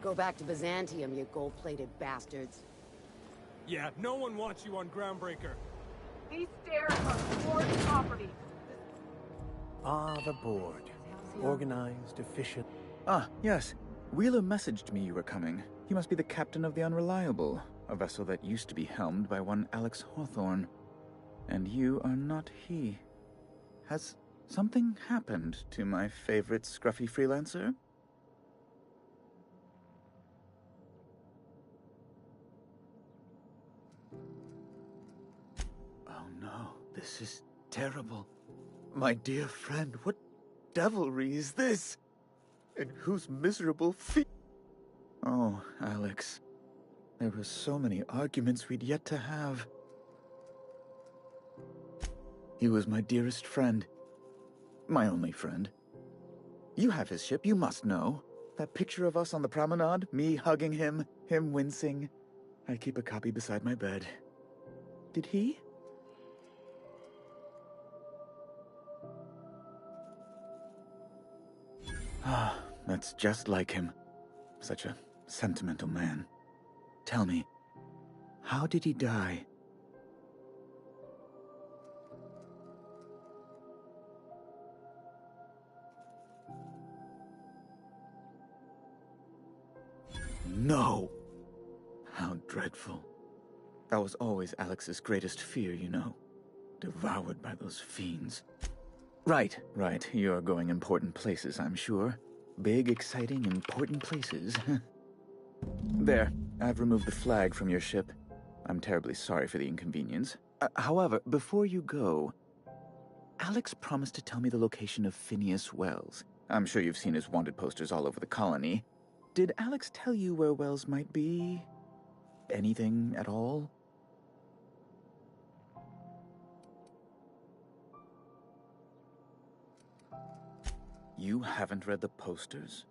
Go back to Byzantium, you gold-plated bastards. Yeah, no one wants you on Groundbreaker. These stairs are board property. Ah, the board. Organized, efficient. Ah, yes. Wheeler messaged me you were coming. He must be the captain of the Unreliable, a vessel that used to be helmed by one Alex Hawthorne. And you are not he. Has something happened to my favorite scruffy freelancer? Oh no, this is terrible. My dear friend, what devilry is this? And whose miserable feet? Oh, Alex. There were so many arguments we'd yet to have. He was my dearest friend. My only friend. You have his ship, you must know. That picture of us on the promenade, me hugging him, him wincing. I keep a copy beside my bed. Did he? Ah, that's just like him. Such a sentimental man. Tell me, how did he die? No! How dreadful. That was always Alex's greatest fear, you know. Devoured by those fiends. Right. You're going important places, I'm sure. Big, exciting, important places. There, I've removed the flag from your ship. I'm terribly sorry for the inconvenience. However, before you go, Alex promised to tell me the location of Phineas Wells. I'm sure you've seen his wanted posters all over the colony. Did Alex tell you where Wells might be? Anything at all? You haven't read the posters?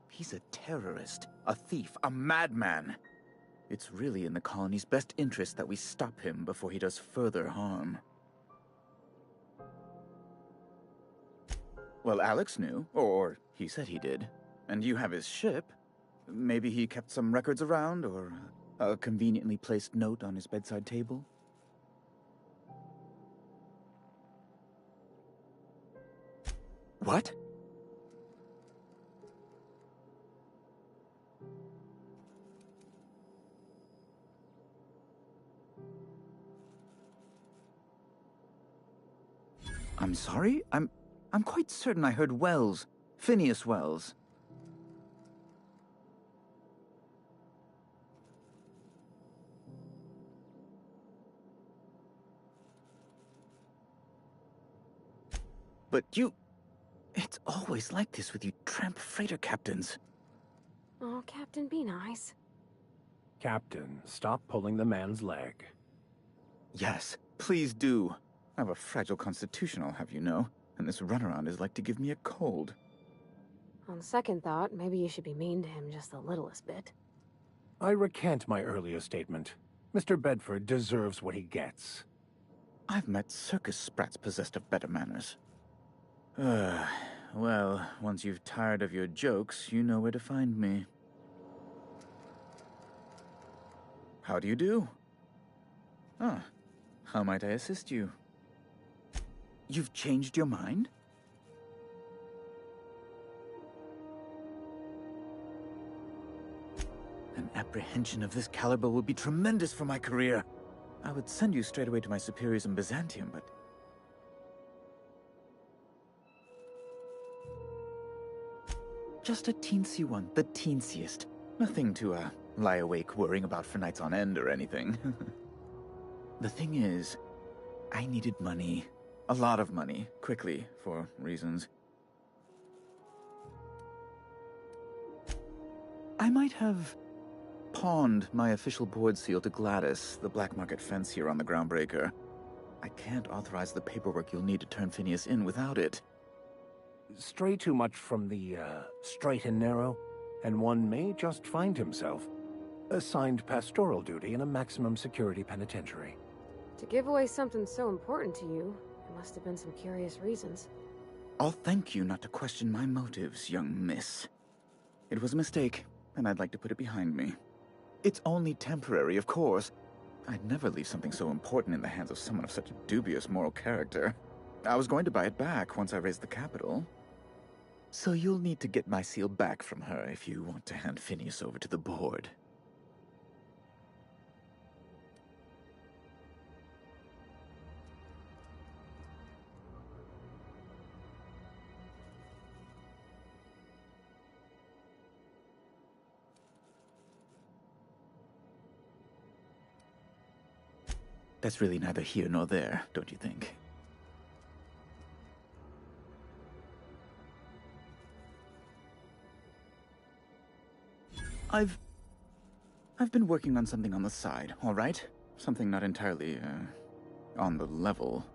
He's a terrorist, a thief, a madman. It's really in the colony's best interest that we stop him before he does further harm. Well, Alex knew, or he said he did. And you have his ship. Maybe he kept some records around, or a conveniently placed note on his bedside table? What? I'm sorry? I'm quite certain I heard Wells. Phineas Wells. But you... It's always like this with you tramp freighter captains. Oh, Captain, be nice. Captain, stop pulling the man's leg. Yes, please do. I have a fragile constitution, I'll have you know, and this runaround is like to give me a cold. On second thought, maybe you should be mean to him just the littlest bit. I recant my earlier statement. Mr. Bedford deserves what he gets. I've met circus sprats possessed of better manners. Well, once you've tired of your jokes, you know where to find me. How do you do? Ah, how might I assist you? You've changed your mind? An apprehension of this caliber would be tremendous for my career. I would send you straight away to my superiors in Byzantium, but... Just a teensy one, the teensiest. Nothing to, lie awake worrying about for nights on end or anything. The thing is, I needed money. A lot of money, quickly, for reasons. I might have pawned my official board seal to Gladys, the black market fence here on the Groundbreaker. I can't authorize the paperwork you'll need to turn Phineas in without it. Stray too much from the, straight and narrow, and one may just find himself assigned pastoral duty in a maximum security penitentiary. To give away something so important to you, there must have been some curious reasons. I'll thank you not to question my motives, young miss. It was a mistake. and I'd like to put it behind me. It's only temporary, of course. I'd never leave something so important in the hands of someone of such a dubious moral character. I was going to buy it back once I raised the capital. So you'll need to get my seal back from her if you want to hand Phineas over to the board. That's really neither here nor there, don't you think? I've been working on something on the side, all right? Something not entirely, on the level.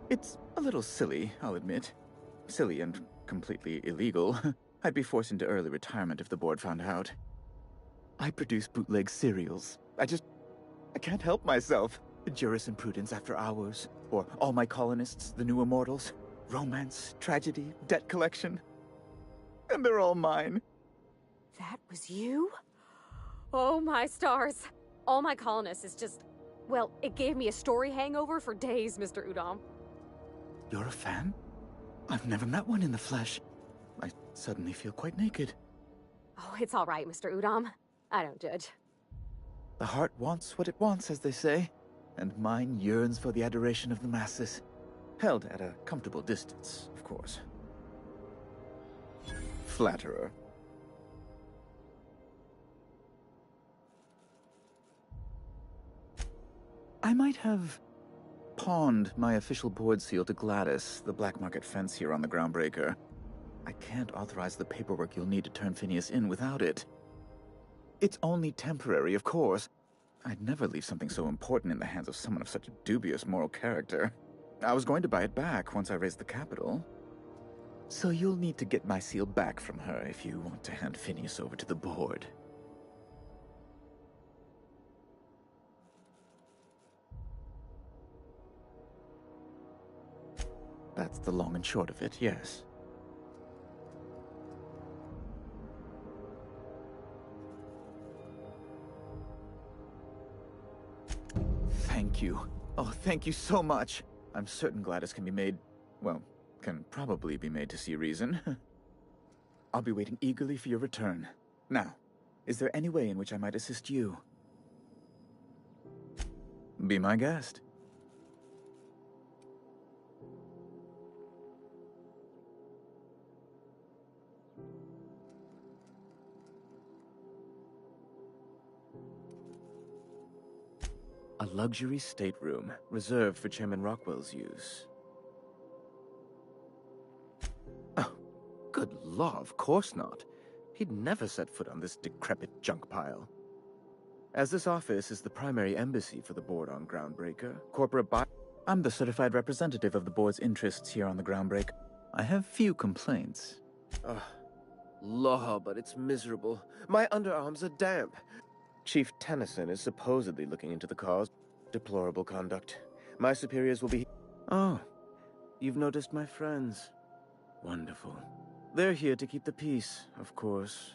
It's a little silly, I'll admit. Silly and completely illegal. I'd be forced into early retirement if the board found out. I produce bootleg serials. I can't help myself. Jurisprudence After Hours, or All My Colonists, The New Immortals, romance, tragedy, debt collection. And they're all mine. That was you? Oh my stars. All My Colonists is just... Well, it gave me a story hangover for days, Mr. Udom. You're a fan? I've never met one in the flesh. I suddenly feel quite naked. Oh, it's all right, Mr. Udom. I don't judge. The heart wants what it wants, as they say, and mine yearns for the adoration of the masses. Held at a comfortable distance, of course. Flatterer. I might have pawned my official board seal to Gladys, the black market fence here on the Groundbreaker. I can't authorize the paperwork you'll need to turn Phineas in without it. It's only temporary, of course. I'd never leave something so important in the hands of someone of such a dubious moral character. I was going to buy it back once I raised the capital. So you'll need to get my seal back from her if you want to hand Phineas over to the board. That's the long and short of it, yes. Thank you. Oh, thank you so much. I'm certain Gladys can be made, well, can probably be made to see reason. I'll be waiting eagerly for your return. Now, is there any way in which I might assist you? Be my guest. A luxury stateroom, reserved for Chairman Rockwell's use. Oh, good law, of course not. He'd never set foot on this decrepit junk pile. As this office is the primary embassy for the board on Groundbreaker, I'm the certified representative of the board's interests here on the Groundbreaker. I have few complaints. Law, but it's miserable. My underarms are damp. Chief Tennyson is supposedly looking into the cause. Deplorable conduct. My superiors will be... Oh, you've noticed my friends. Wonderful. They're here to keep the peace, of course.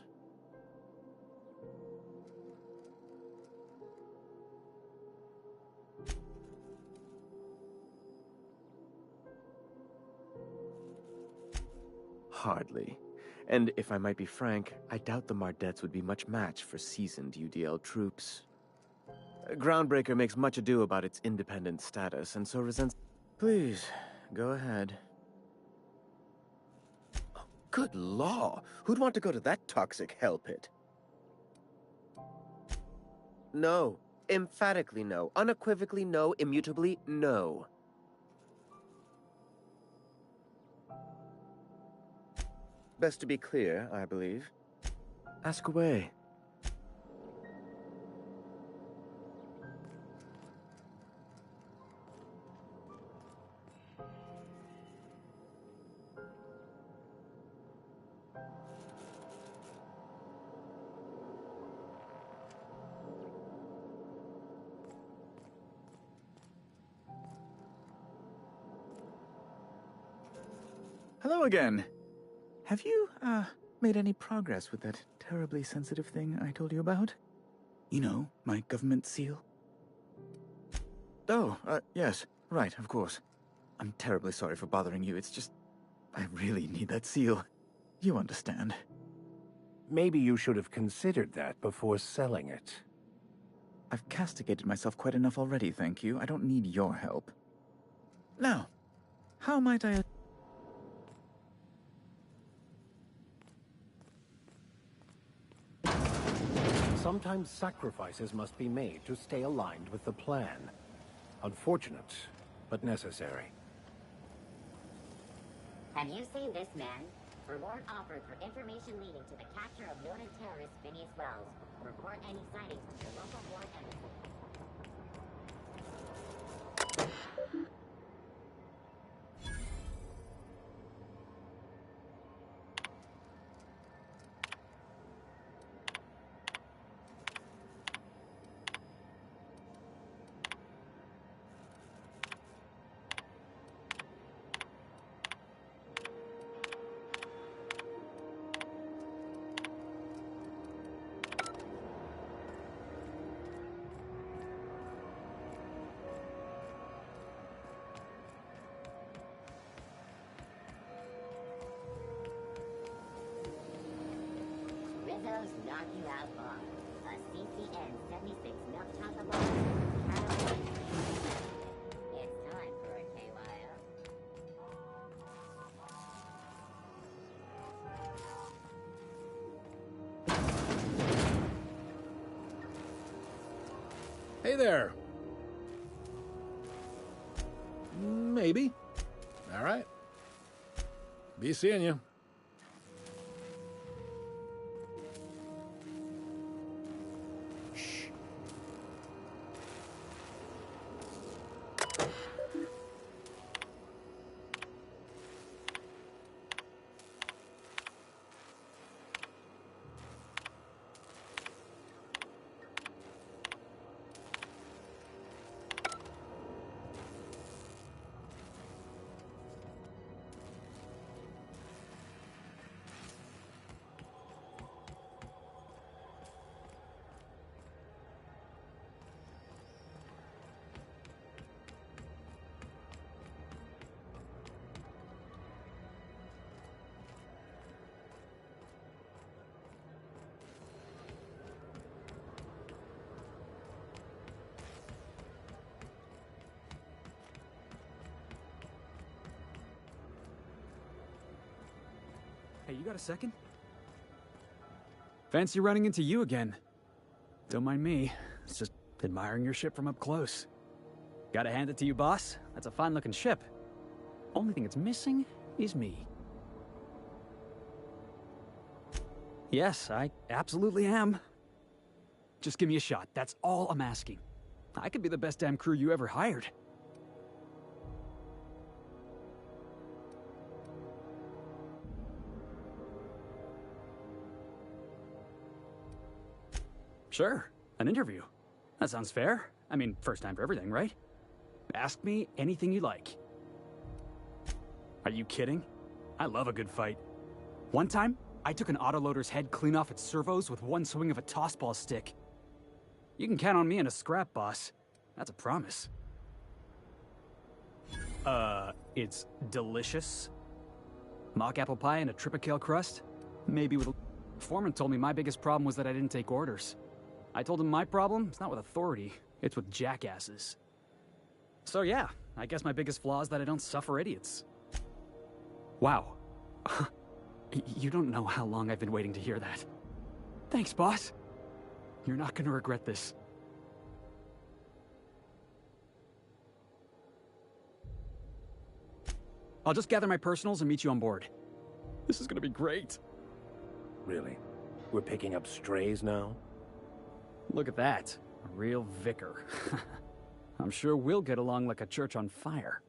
Hardly. And if I might be frank, I doubt the Mardettes would be much match for seasoned UDL troops. Groundbreaker makes much ado about its independent status, and so resents... Please, go ahead. Oh, good law! Who'd want to go to that toxic hell pit? No. Emphatically no. Unequivocally no. Immutably no. Best to be clear, I believe. Ask away. Hello again. Have you, made any progress with that terribly sensitive thing I told you about? You know, my government seal? Oh, yes. Right, of course. I'm terribly sorry for bothering you. It's just... I really need that seal. You understand. Maybe you should have considered that before selling it. I've castigated myself quite enough already, thank you. I don't need your help. Now, how might I... Sometimes sacrifices must be made to stay aligned with the plan. Unfortunate, but necessary. Have you seen this man? Reward offered for information leading to the capture of noted terrorist Phineas Wells. Report any sightings to the local board embassy. Rizzo's knock you out long. A CCN 76 milk chocolate bar. It's time for a KYO. Hey there. Maybe. All right. Be seeing you. Hey, you got a second? Fancy running into you again. Don't mind me. It's just admiring your ship from up close. Gotta hand it to you, boss. That's a fine-looking ship. Only thing it's missing is me. Yes, I absolutely am. Just give me a shot. That's all I'm asking. I could be the best damn crew you ever hired. Sure, an interview. That sounds fair. I mean, first time for everything, right? Ask me anything you like. Are you kidding? I love a good fight. One time, I took an autoloader's head clean off its servos with one swing of a tossball stick. You can count on me in a scrap, boss. That's a promise. It's delicious. Mock apple pie and a tripicale crust? Maybe with a... Foreman told me my biggest problem was that I didn't take orders. I told him my problem is not with authority, it's with jackasses. So yeah, I guess my biggest flaw is that I don't suffer idiots. Wow. You don't know how long I've been waiting to hear that. Thanks, boss. You're not gonna regret this. I'll just gather my personals and meet you on board. This is gonna be great. Really? We're picking up strays now? Look at that. A real vicar. I'm sure we'll get along like a church on fire.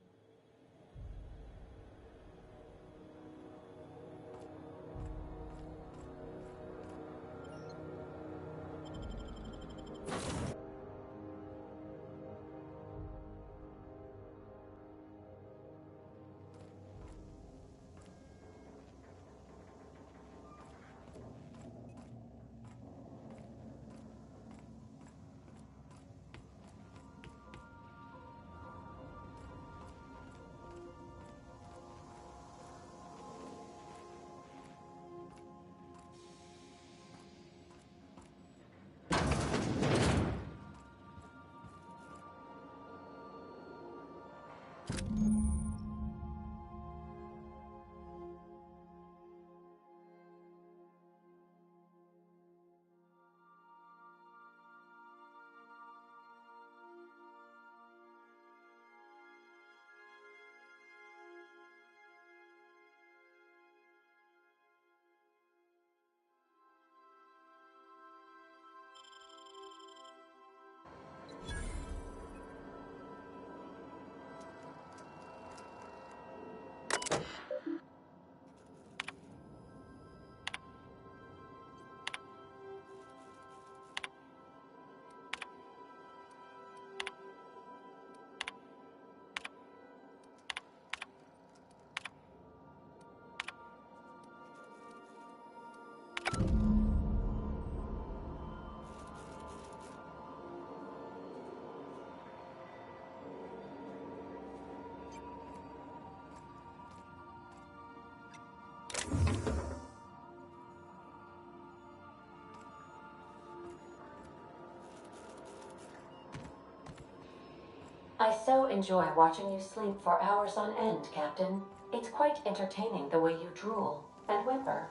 I so enjoy watching you sleep for hours on end, Captain. It's quite entertaining the way you drool and whimper.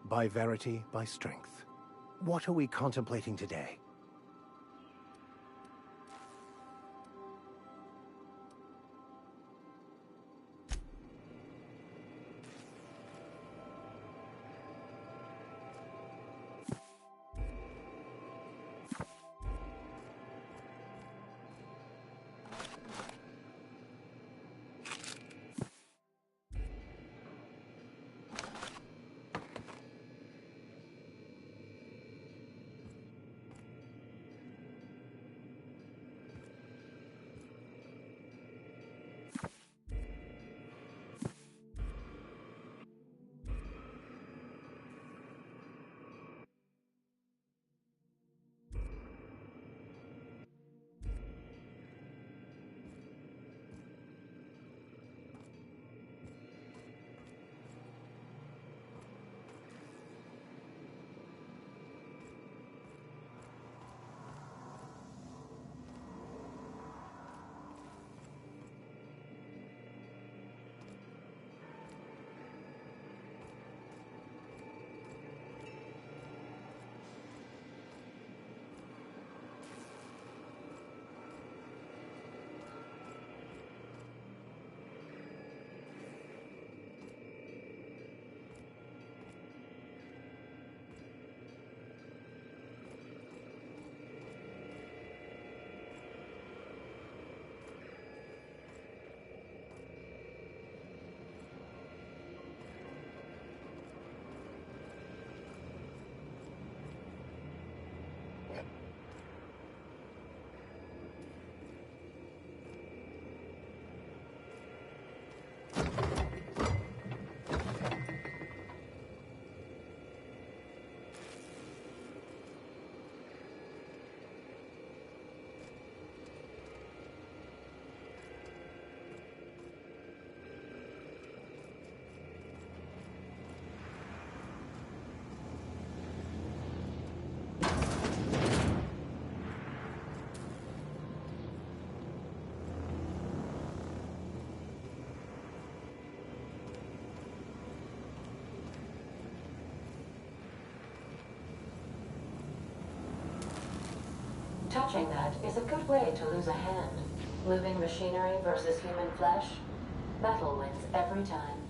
By verity, by strength. What are we contemplating today? Touching that is a good way to lose a hand. Living machinery versus human flesh. Metal wins every time.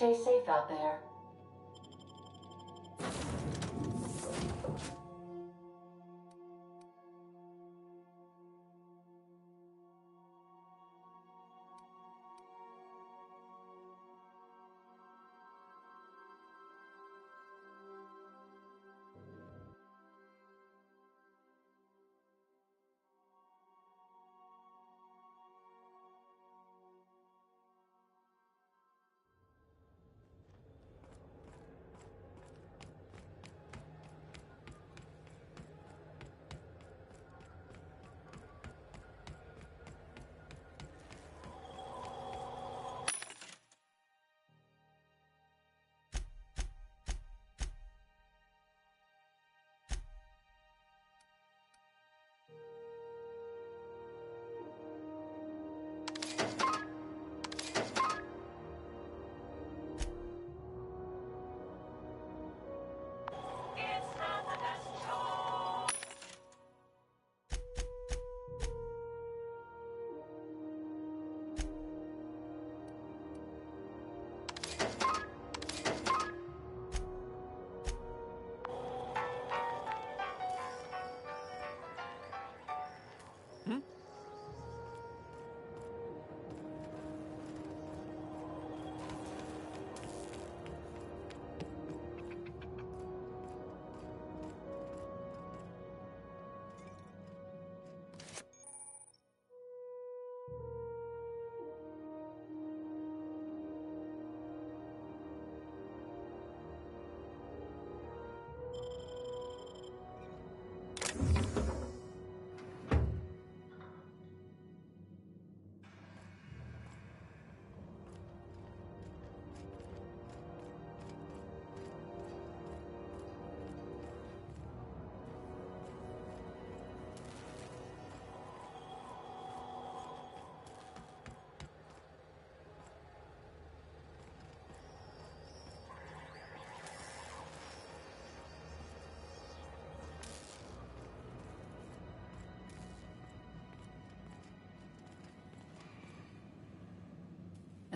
Stay safe out there.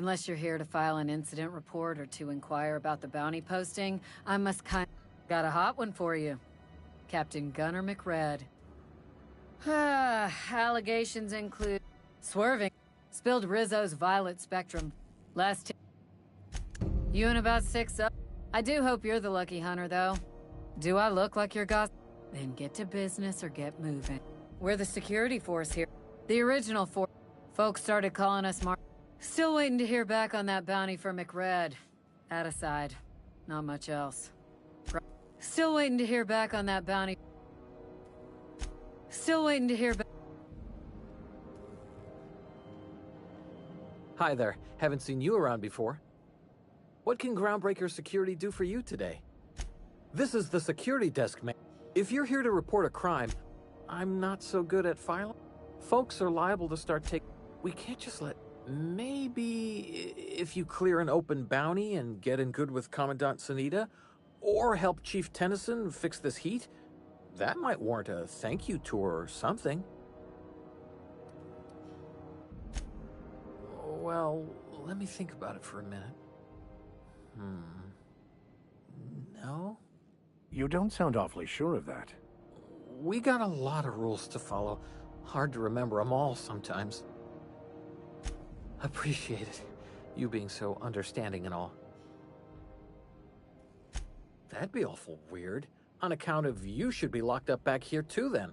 Unless you're here to file an incident report or to inquire about the bounty posting, I must got a hot one for you. Captain Gunner McRed. Allegations include swerving, spilled Rizzo's violet spectrum. You and about 6 up. I do hope you're the lucky hunter, though. Do I look like your gossip? Then get to business or get moving. We're the security force here. The original force. Folks started calling us Still waiting to hear back on that bounty for McRed. That aside, not much else. Still waiting to hear back on that bounty. Still waiting to hear back. Hi there. Haven't seen you around before. What can Groundbreaker Security do for you today? This is the security desk, man. If you're here to report a crime, I'm not so good at filing. Folks are liable to start taking... We can't just let... Maybe if you clear an open bounty and get in good with Commandant Sunita, or help Chief Tennyson fix this heat, that might warrant a thank you tour or something. Well, let me think about it for a minute. No? You don't sound awfully sure of that. We got a lot of rules to follow. Hard to remember them all sometimes. Appreciate it. You being so understanding and all. That'd be awful weird. On account of you should be locked up back here too, then.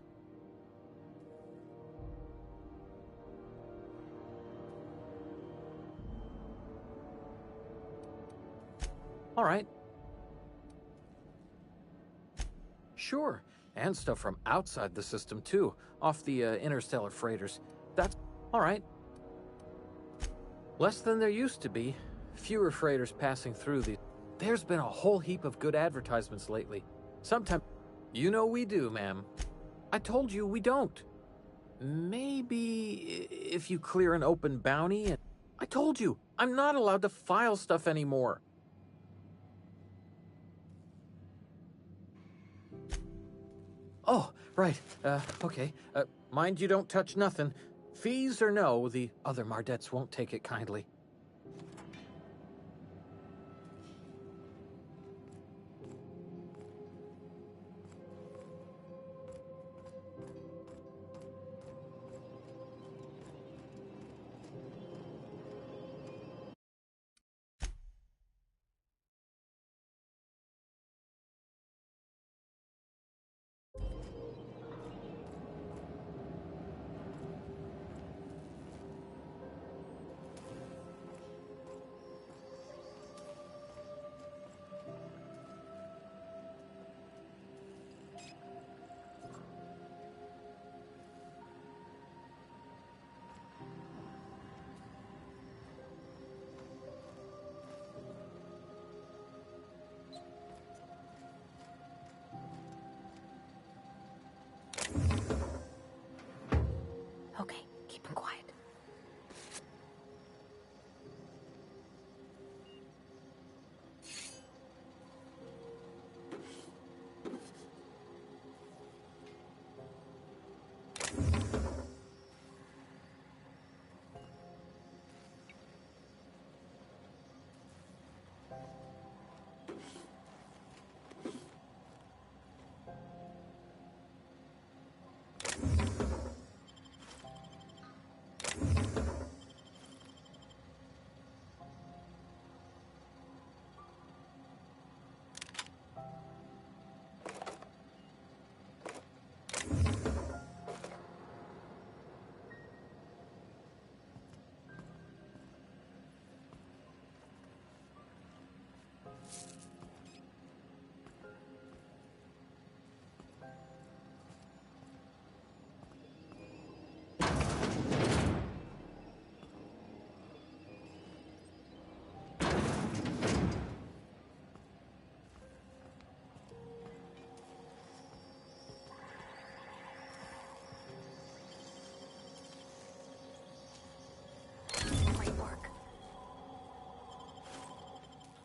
All right. Sure. And stuff from outside the system, too. Off the interstellar freighters. That's... all right. Less than there used to be. Fewer freighters passing through the... There's been a whole heap of good advertisements lately. Sometimes... You know we do, ma'am. I told you we don't. Maybe if you clear an open bounty and... I told you, I'm not allowed to file stuff anymore. Oh, right. Okay. Mind you don't touch nothing. Fees or no, the other Mardettes won't take it kindly. Okay, keep him quiet.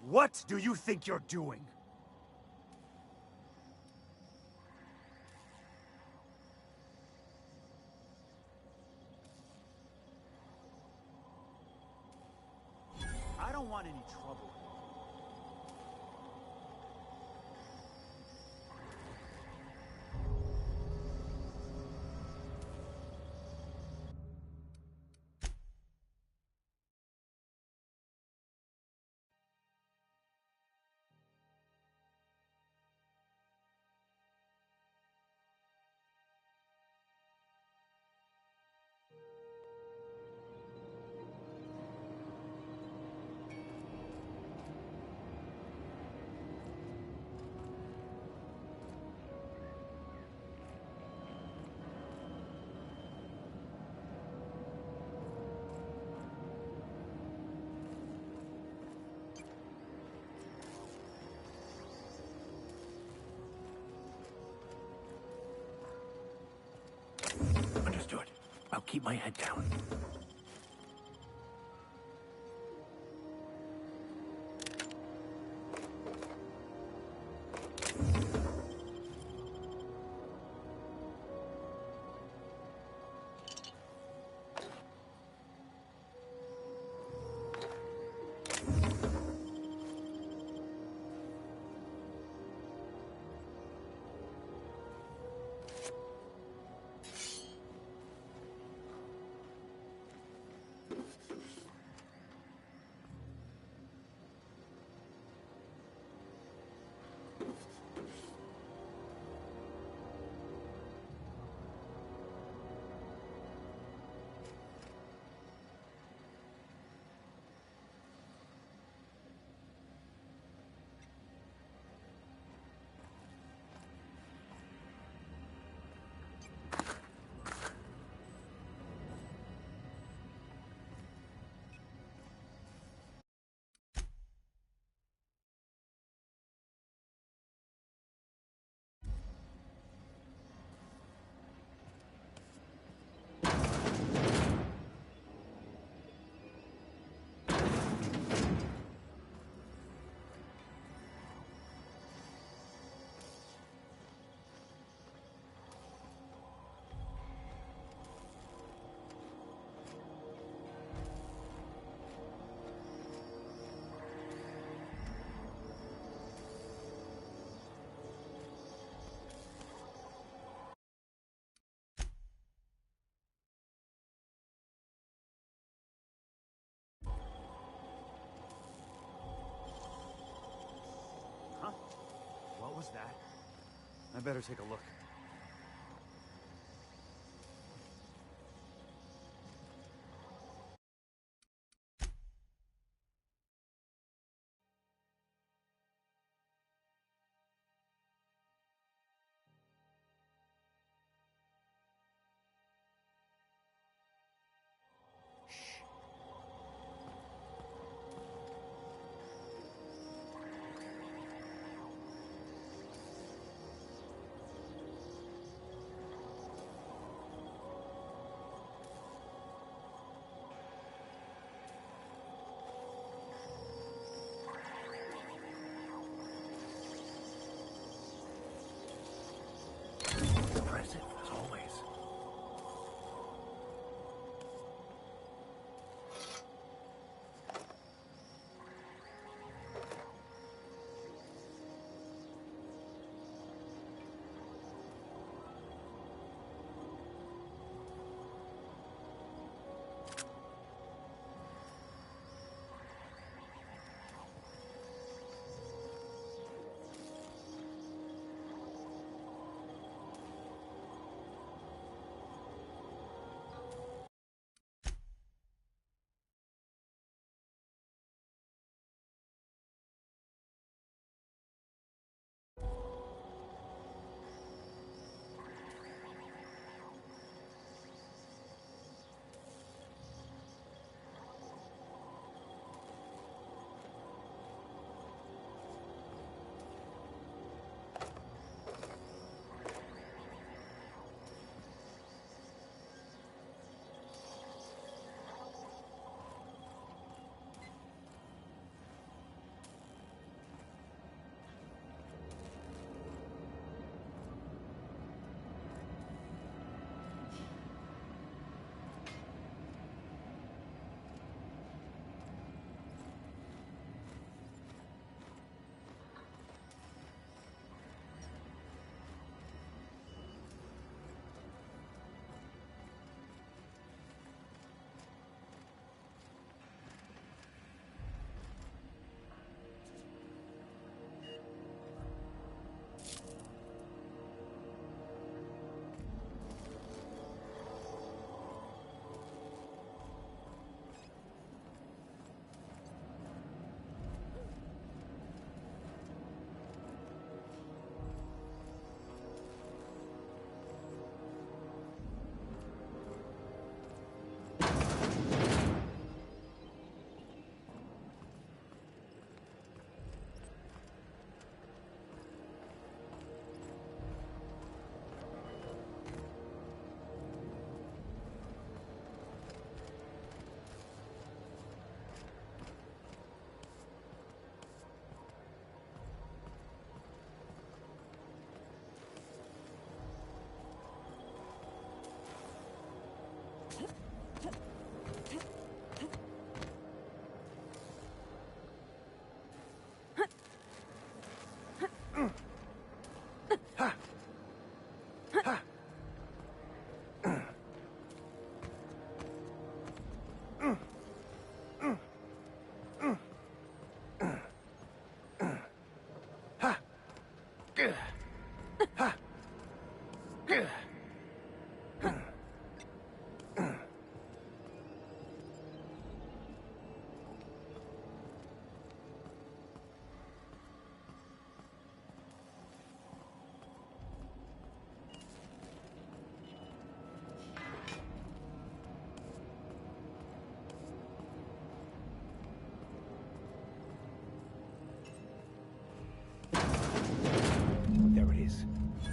What do you think you're doing? don't want any trouble. Understood. I'll keep my head down. What was that? I better take a look.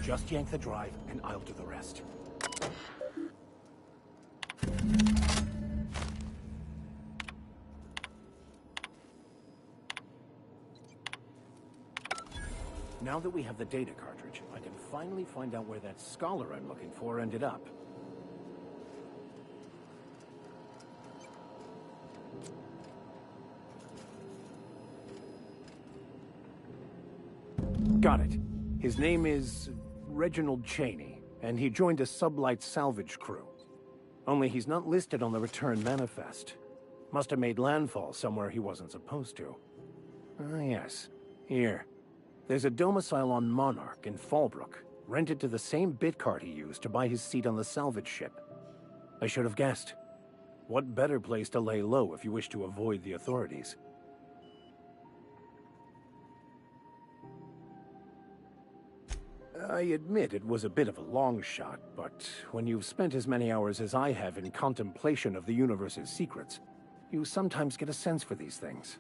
Just yank the drive, and I'll do the rest. Now that we have the data cartridge, I can finally find out where that scholar I'm looking for ended up. Got it. His name is Reginald Cheney, and he joined a sublight salvage crew. Only he's not listed on the return manifest. Must have made landfall somewhere he wasn't supposed to. Ah, yes. Here. There's a domicile on Monarch in Fallbrook, rented to the same bit card he used to buy his seat on the salvage ship. I should have guessed. What better place to lay low if you wish to avoid the authorities? I admit it was a bit of a long shot, but when you've spent as many hours as I have in contemplation of the universe's secrets, you sometimes get a sense for these things.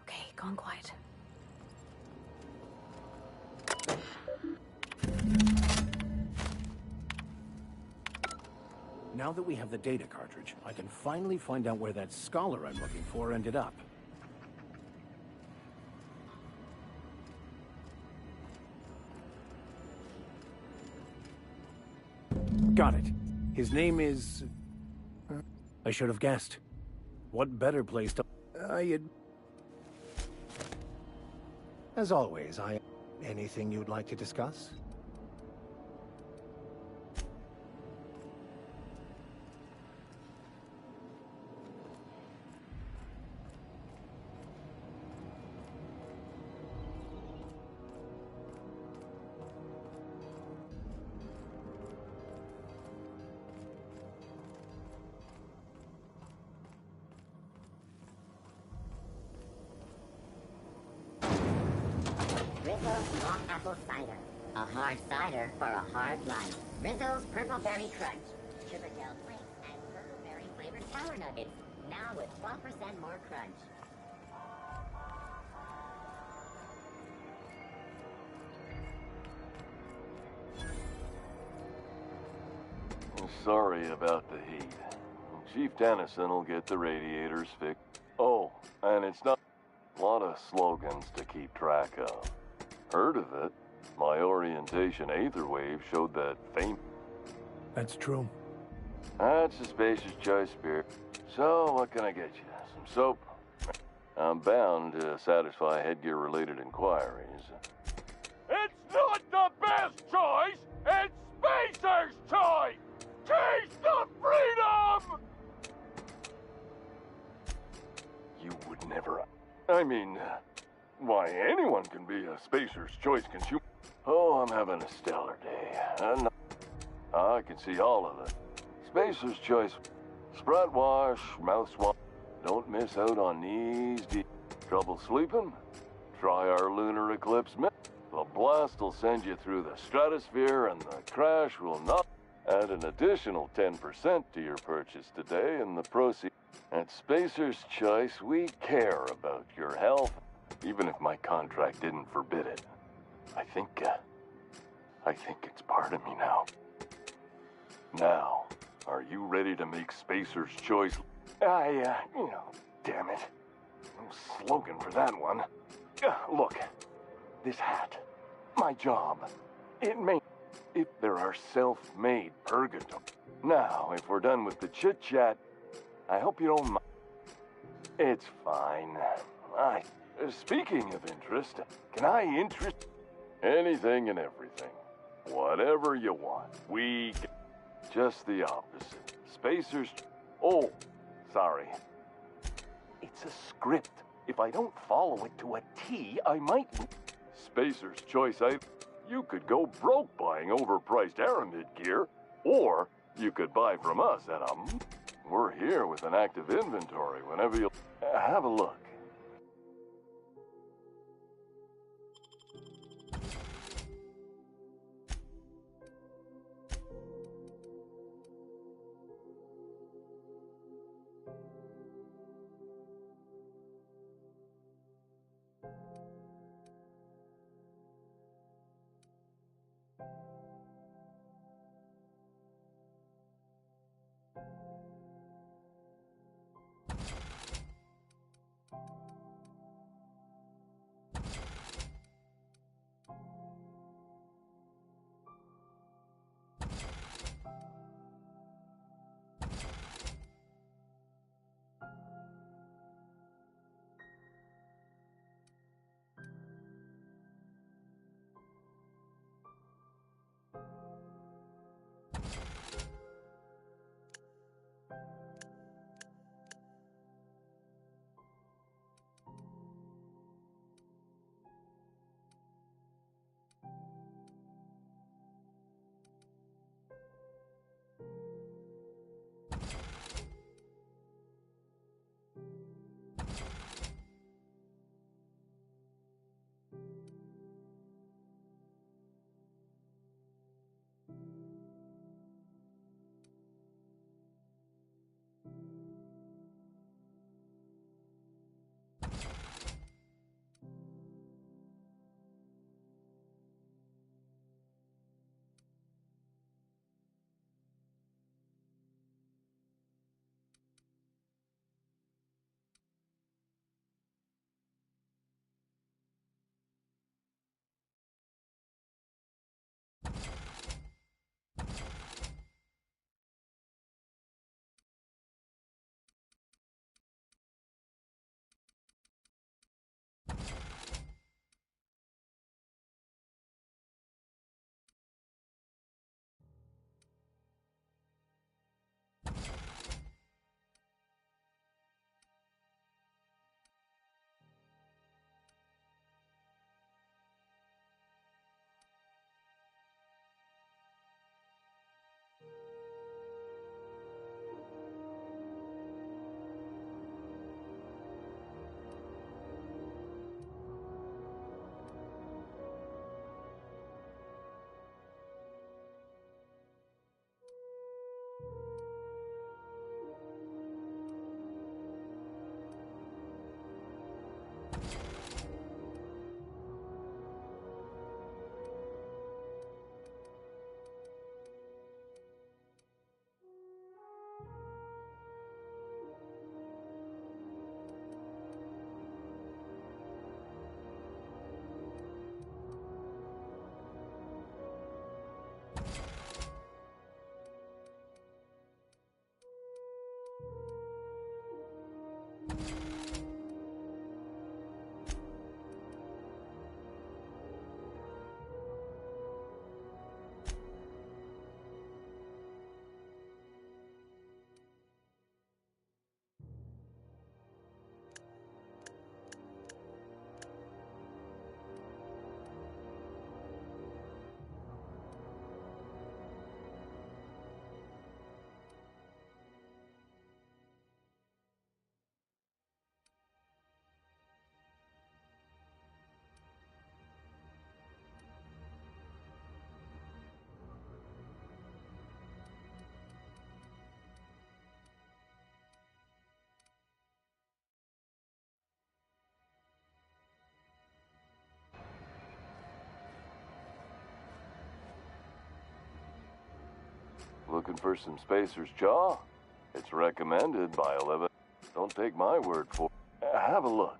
Okay, gone quiet. Now that we have the data cartridge, I can finally find out where that scholar I'm looking for ended up. Got it. His name is... I should have guessed. What better place to... As always, Anything you'd like to discuss? Rizzo's Hot Apple Cider. A hard cider for a hard life. Rizzo's Purple Berry Crunch. Sugar gel flakes and purple berry flavored sour nuggets. Now with 12% more crunch. Sorry about the heat. Chief Tennyson will get the radiators fixed. Oh, and it's not a lot of slogans to keep track of. Heard of it? My orientation aether wave showed that faint. That's true. That's a spacious choice, Spear. So, what can I get you? Some soap? I'm bound to satisfy headgear-related inquiries. It's not the best choice! It's Spacer's choice! Taste the freedom! You would never... I mean, why, anyone can be a Spacer's choice consumer. Oh, I'm having a stellar day. And I can see all of it. Spacer's choice. Sprite wash, mouth swap. Don't miss out on these. Trouble sleeping? Try our lunar eclipse. The blast will send you through the stratosphere, and the crash will not add an additional 10% to your purchase today, and the proceeds. At Spacer's Choice, we care about your health, even if my contract didn't forbid it. I think it's part of me now. Now, are you ready to make Spacer's Choice? Damn it. No slogan for that one. Look, this hat, my job, if there are self-made purgatory. Now, if we're done with the chit-chat, I hope you don't mind. It's fine. Speaking of interest, can I interest? Anything and everything. Whatever you want. Just the opposite. Spacers... Oh, sorry. It's a script. If I don't follow it to a T, I might... Spacer's Choice, you could go broke buying overpriced Aramid gear, or you could buy from us at a... We're here with an active inventory whenever you... Have a look. Looking for some Spacer's Jaw? It's recommended by 11. Don't take my word for it. Have a look.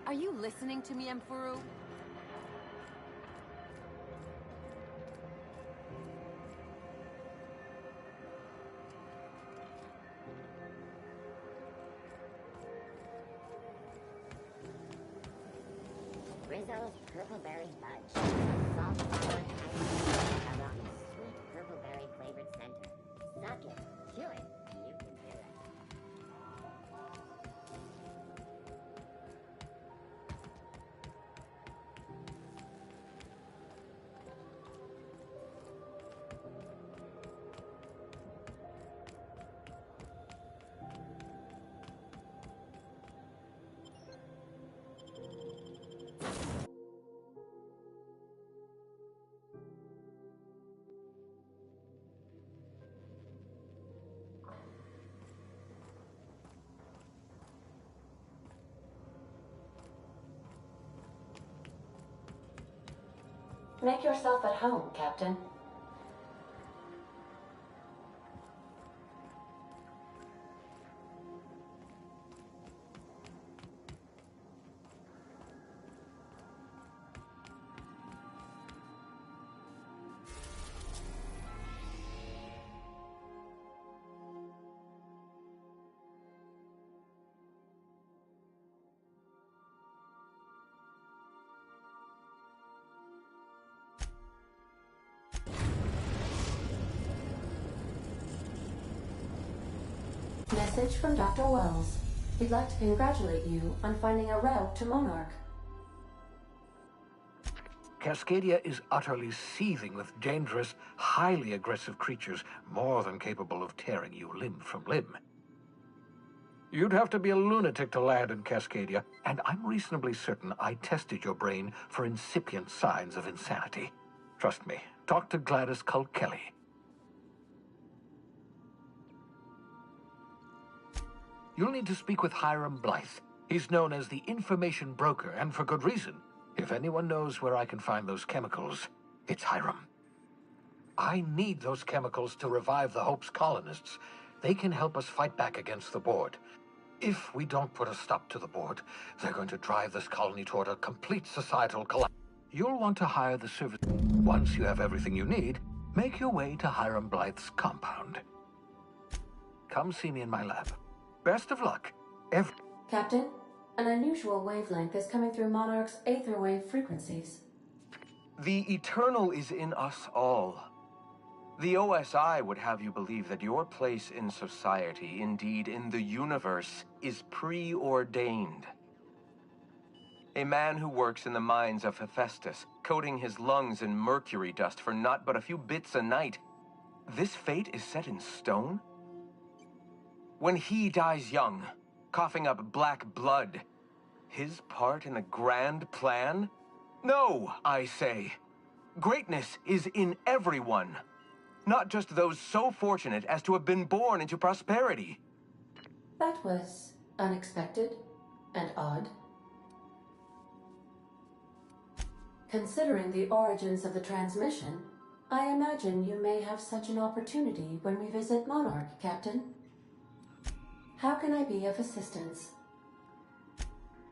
Are you listening to me, Emfuru? Rizzo's Purpleberry Fudge. Salt flour around the sweet purpleberry flavored center. Suck it, chew it, you can do it. Make yourself at home, Captain. Message from Dr. Wells. He'd like to congratulate you on finding a route to Monarch. Cascadia is utterly seething with dangerous, highly aggressive creatures, more than capable of tearing you limb from limb. You'd have to be a lunatic to land in Cascadia, and I'm reasonably certain I tested your brain for incipient signs of insanity. Trust me, talk to Gladys Culkelly. You'll need to speak with Hiram Blythe. He's known as the information broker, and for good reason. If anyone knows where I can find those chemicals, it's Hiram. I need those chemicals to revive the Hope's colonists. They can help us fight back against the Board. If we don't put a stop to the Board, they're going to drive this colony toward a complete societal collapse. You'll want to hire the service. Once you have everything you need, make your way to Hiram Blythe's compound. Come see me in my lab. Best of luck. Captain, an unusual wavelength is coming through Monarch's aether wave frequencies. The eternal is in us all. The OSI would have you believe that your place in society, indeed in the universe, is preordained. A man who works in the mines of Hephaestus, coating his lungs in mercury dust for not but a few bits a night. This fate is set in stone? When he dies young, coughing up black blood, his part in the grand plan? No, I say. Greatness is in everyone. Not just those so fortunate as to have been born into prosperity. That was unexpected and odd. Considering the origins of the transmission, I imagine you may have such an opportunity when we visit Monarch, Captain. How can I be of assistance?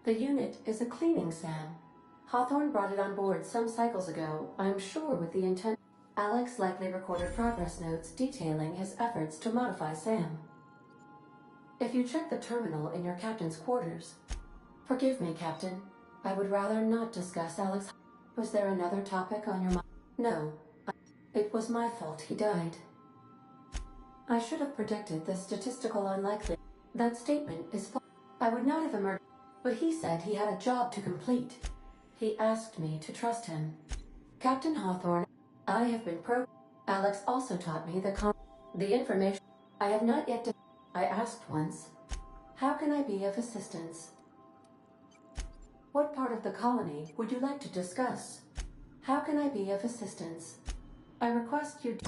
The unit is a cleaning SAM. Hawthorne brought it on board some cycles ago, I'm sure with the intent. Alex likely recorded progress notes detailing his efforts to modify Sam. If you check the terminal in your captain's quarters... Forgive me, Captain. I would rather not discuss Alex. Was there another topic on your mind? No. It was my fault he died. I should have predicted the statistical unlikely. That statement is false. I would not have emerged, but he said he had a job to complete. He asked me to trust him. Captain Hawthorne, I have been Alex also taught me the information I have not yet I asked once, how can I be of assistance? What part of the colony would you like to discuss? How can I be of assistance? I request you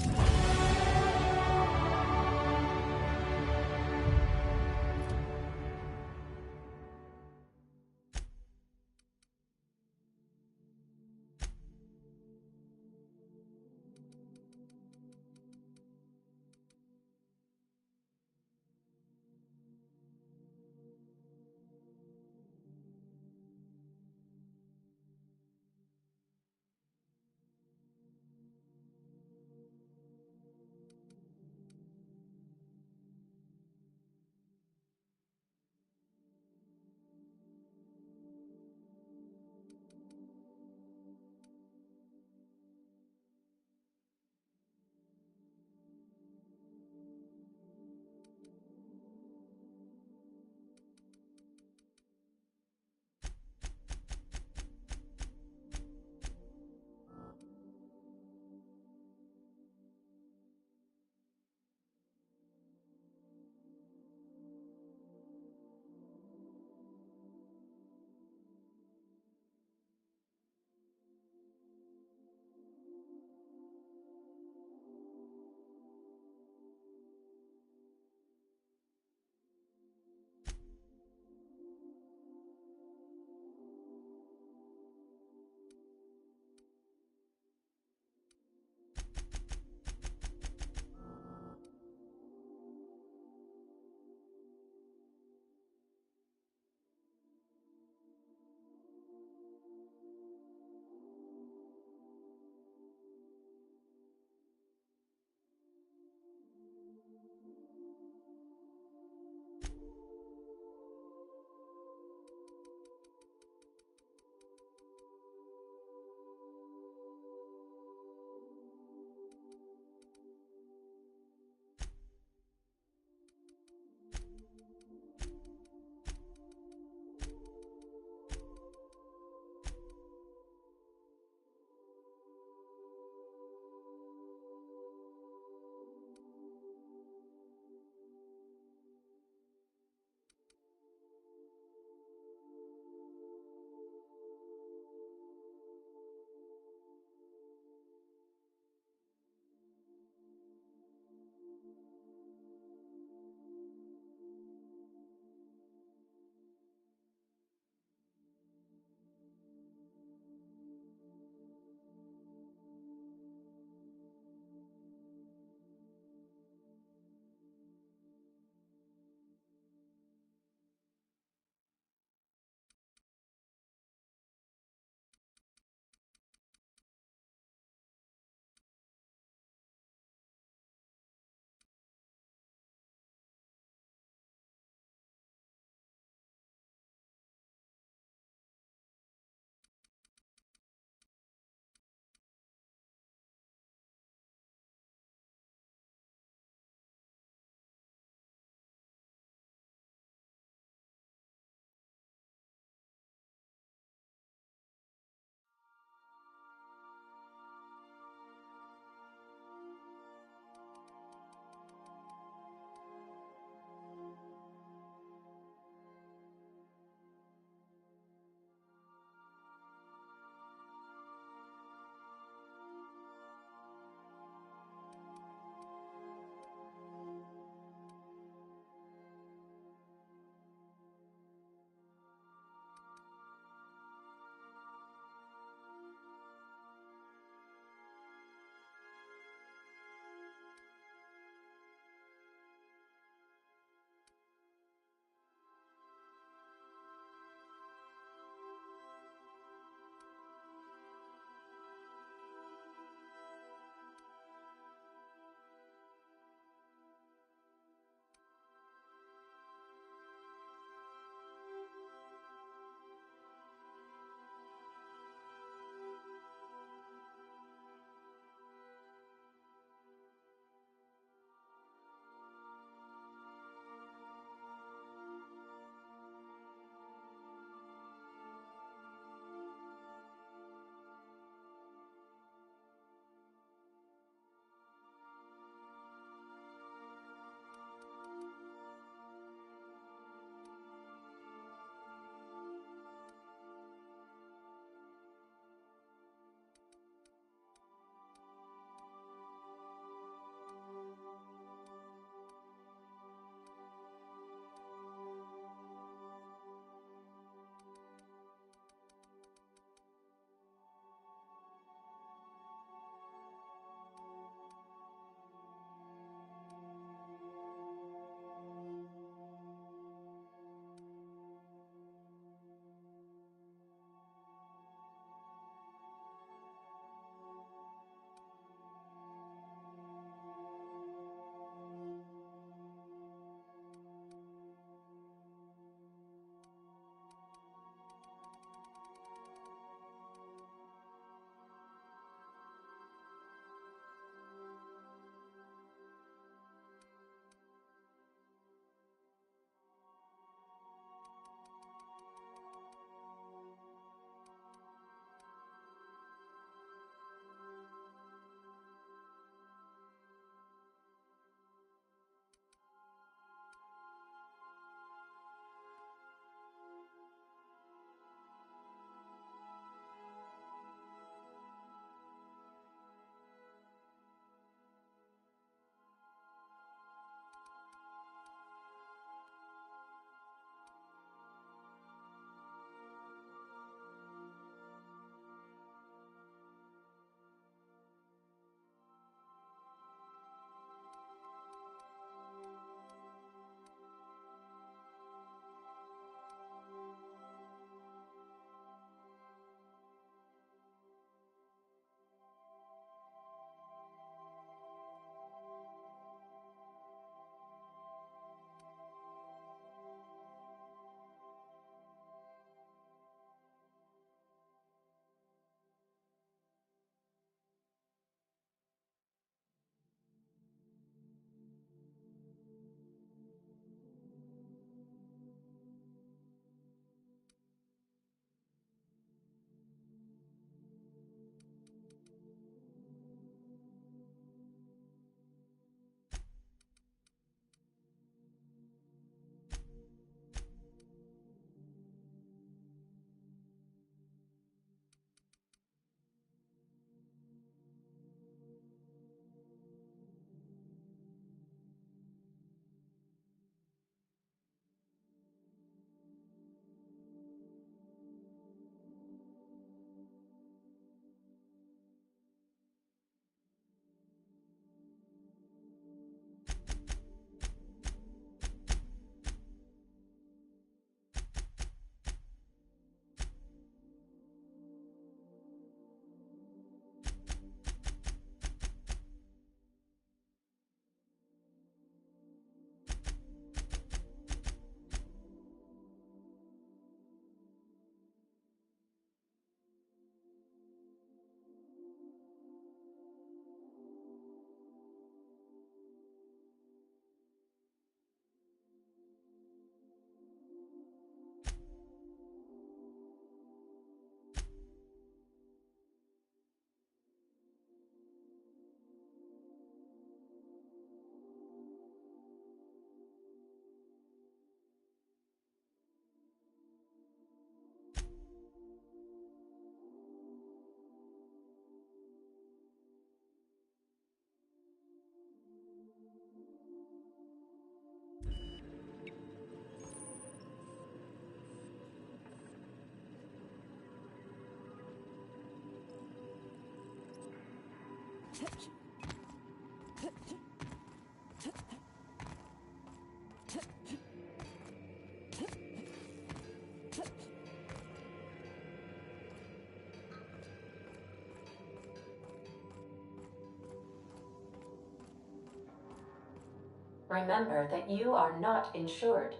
Remember that you are not insured.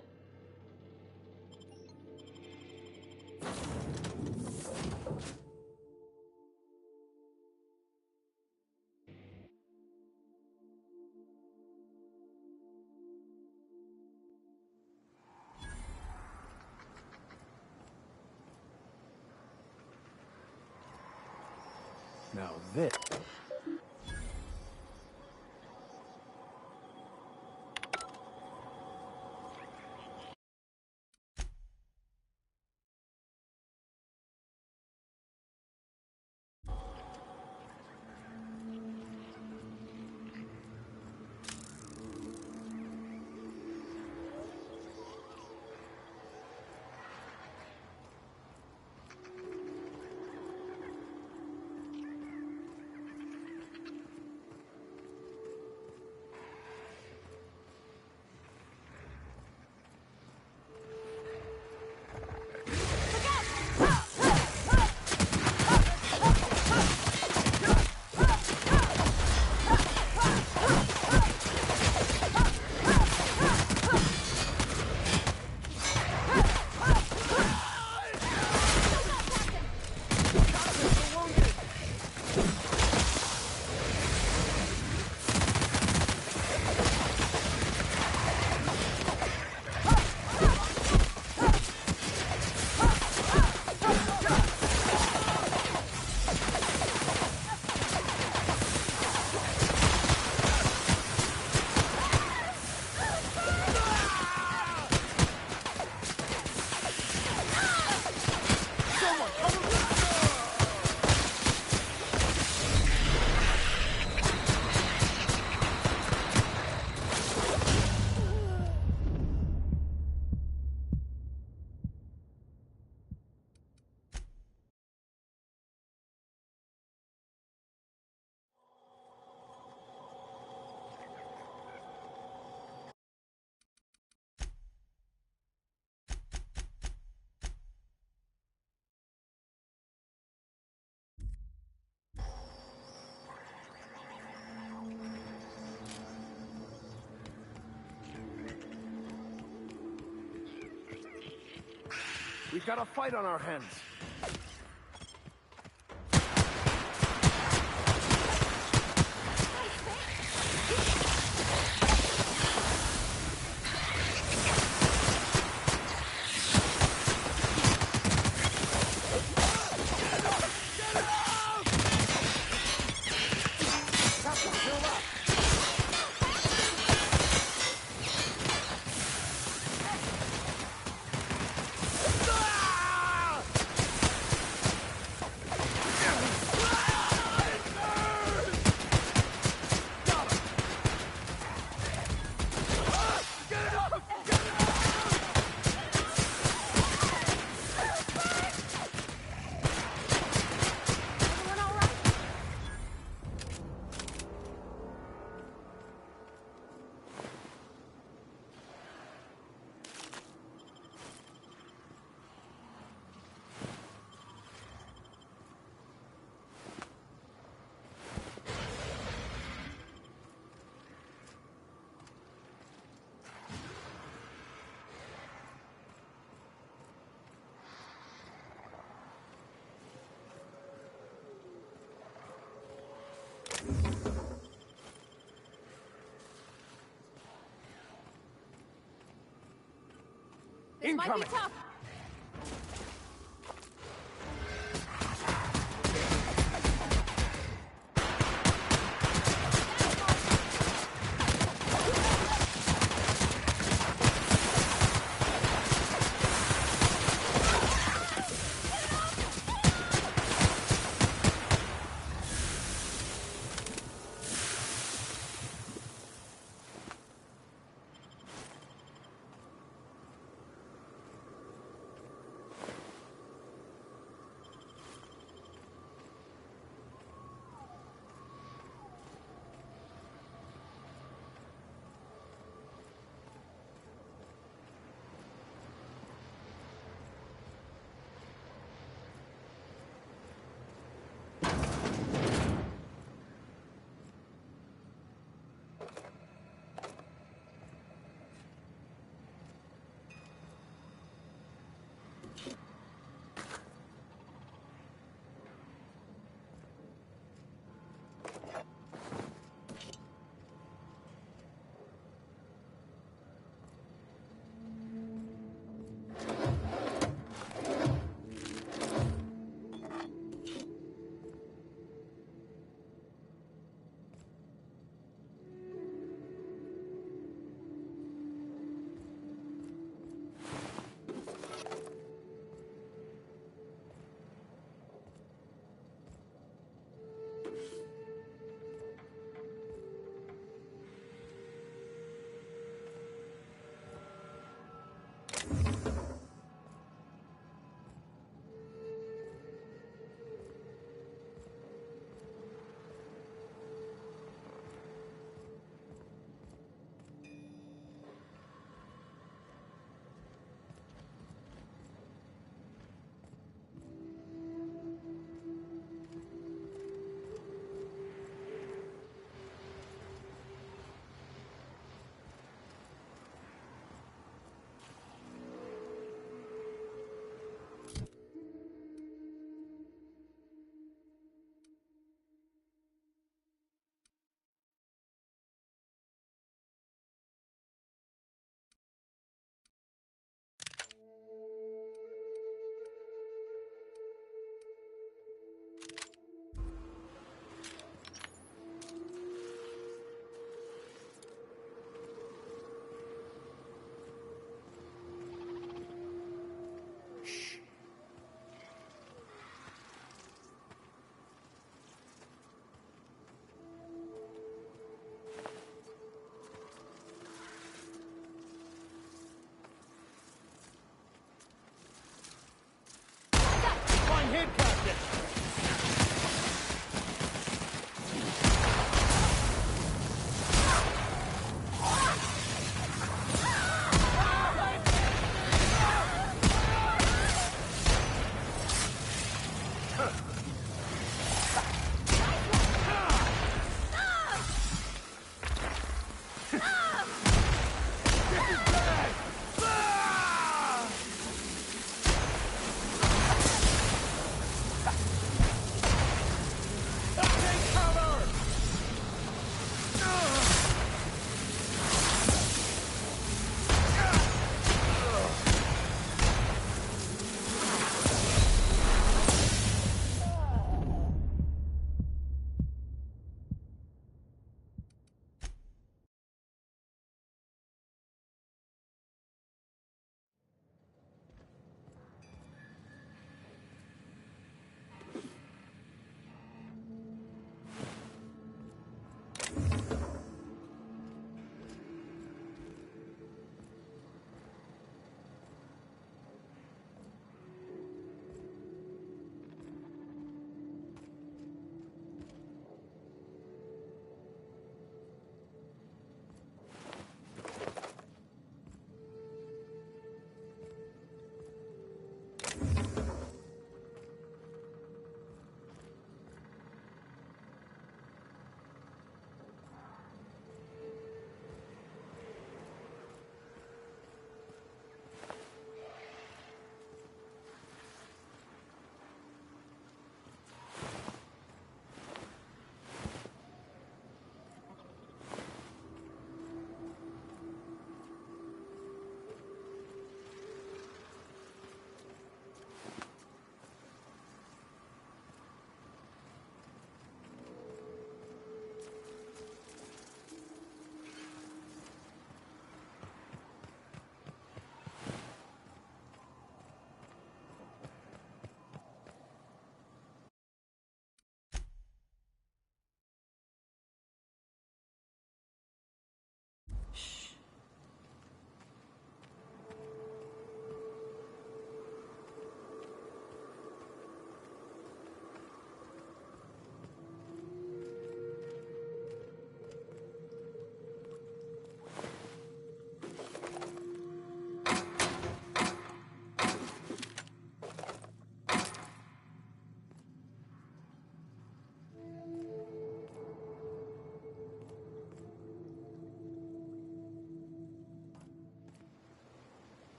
Now this... We've got a fight on our hands. This might be tough,